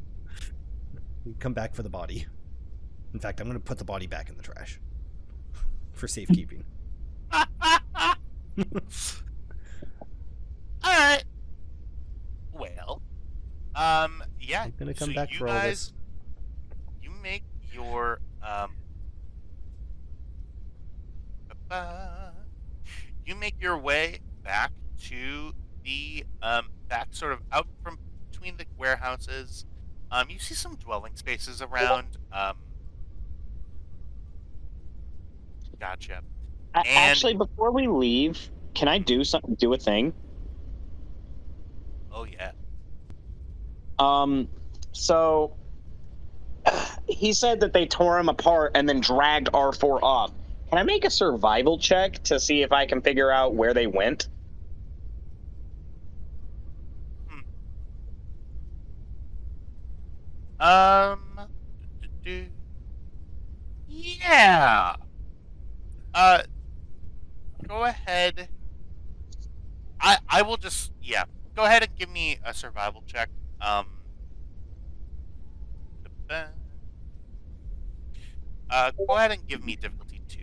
Come back for the body. In fact, I'm going to put the body back in the trash for safekeeping. Alright. Well, yeah. I'm going to come so back you for all this. You make your, you make your way back to the, back sort of out from between the warehouses. You see some dwelling spaces around, Gotcha. Actually, before we leave, can I do a thing? Oh yeah. So he said that they tore him apart and then dragged R4 off. Can I make a survival check to see if I can figure out where they went? Yeah. Go ahead. I will just, go ahead and give me a survival check. Go ahead and give me difficulty 2.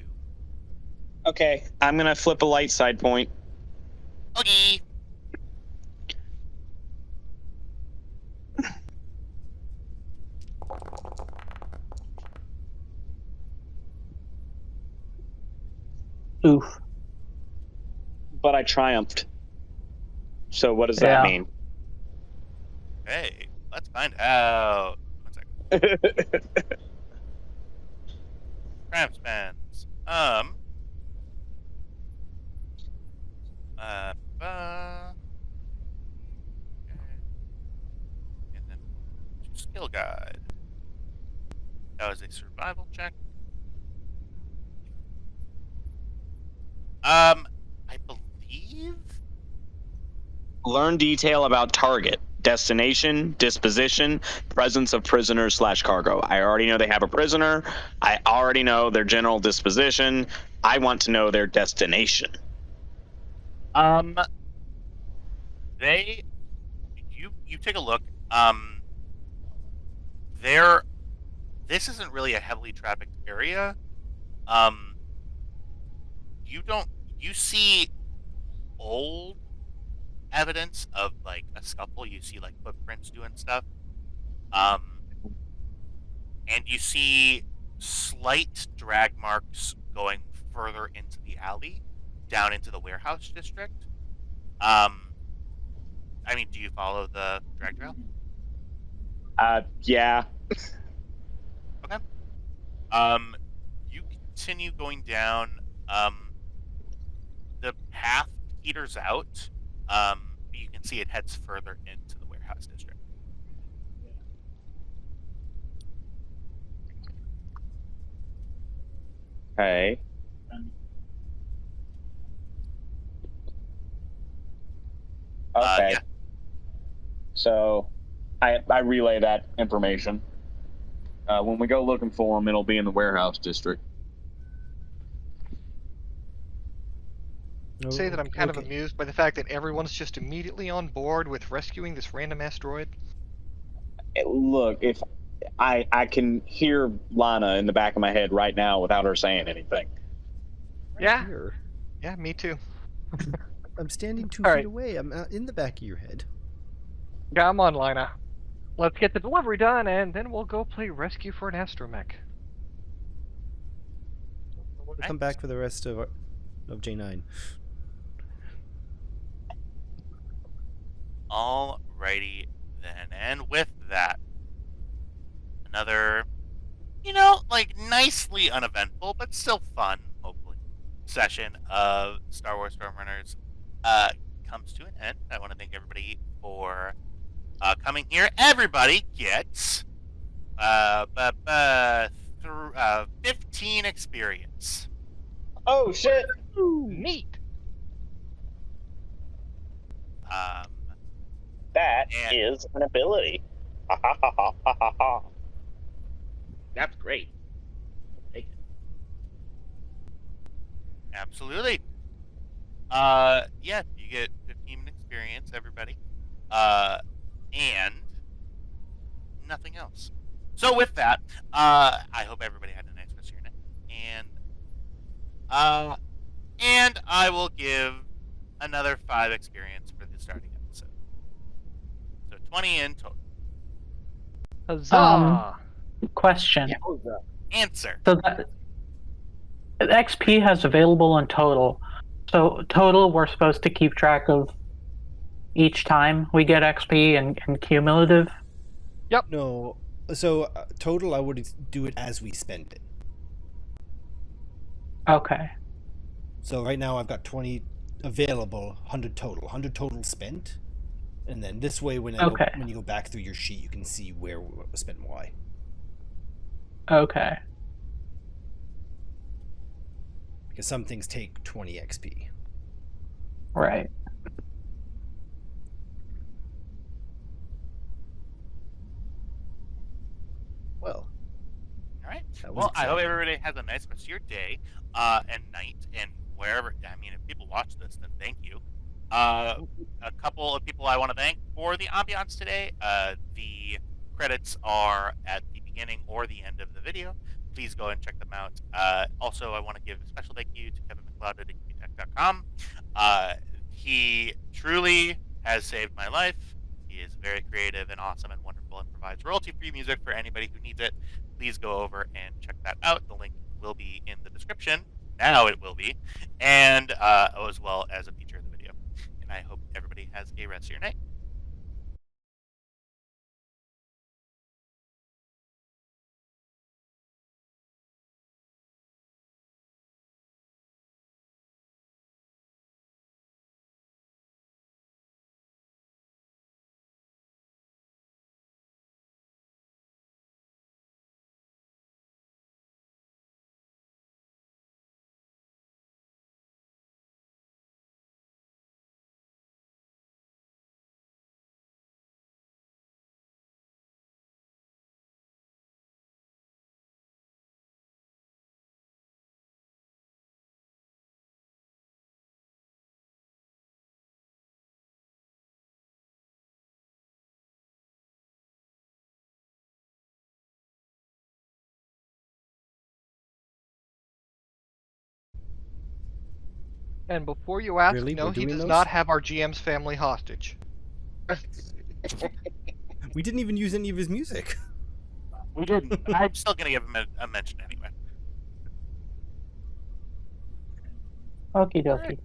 Okay, I'm gonna flip a light side point. Okay. Oof. But I triumphed. So what does that Yeah. mean? Hey, let's find out. 1 second. Triumph spends. Uh, okay. And then skill guide. That was a survival check. I believe. Learn detail about target, destination, disposition, presence of prisoners / cargo. I already know they have a prisoner. I already know their general disposition. I want to know their destination. You take a look. This isn't really a heavily trafficked area. You see old evidence of like a scuffle. You see like footprints doing stuff. And you see slight drag marks going further into the alley, down into the warehouse district. I mean, do you follow the drag trail? Yeah. Okay. You continue going down. The path peters out. You can see it heads further into the warehouse district. Okay. Okay. Yeah. So, I relay that information. When we go looking for them, it'll be in the warehouse district. Say that I'm kind of Okay. amused by the fact that everyone's just immediately on board with rescuing this random asteroid. Look, if I can hear Lana in the back of my head right now without her saying anything. Yeah, Here. yeah, me too. I'm standing 2 All feet right. away. I'm in the back of your head. Come on, Lina. Let's get the delivery done, and then we'll go play Rescue for an Astromech. I want to come back for the rest of J9. Alrighty then, and with that, another, like nicely uneventful but still fun, hopefully, session of Star Wars Stormrunners comes to an end. I want to thank everybody for coming here. Everybody gets 15 experience. Oh shit! Neat. That And- is an ability. That's great. Take it. Absolutely. Yeah, you get 15 experience, everybody. And nothing else. So with that, I hope everybody had a nice rest of your night. And I will give another 5 experience for the starting episode. So 20 in total. Huzzah! Question. Answer. So that XP has available in total. So total, we're supposed to keep track of each time we get XP and cumulative. No. So total, I would do it as we spend it. Okay. So right now I've got 20 available, 100 total. 100 total spent. And then this way, when when you go back through your sheet, you can see where what was spent and why. Okay. Because some things take 20 XP. Right. Well. All right. That was Well, I hope exciting. everybody has a nice rest of your day and night, and wherever. I mean, if people watch this, then thank you. A couple of people I want to thank for the ambiance today. The credits are at the beginning or the end of the video. Please go and check them out. Also, I want to give a special thank you to Kevin MacLeod at IncuTech.com. He truly has saved my life. He is very creative and awesome and wonderful and provides royalty-free music for anybody who needs it. Please go over and check that out. The link will be in the description. Now it will be. And as well as a feature in the video. And I hope everybody has a rest of your night. And before you ask, Really? no, We're he doing does those? not have our GM's family hostage. We didn't even use any of his music. We didn't. I'm still going to give him a mention anyway. Okie dokie.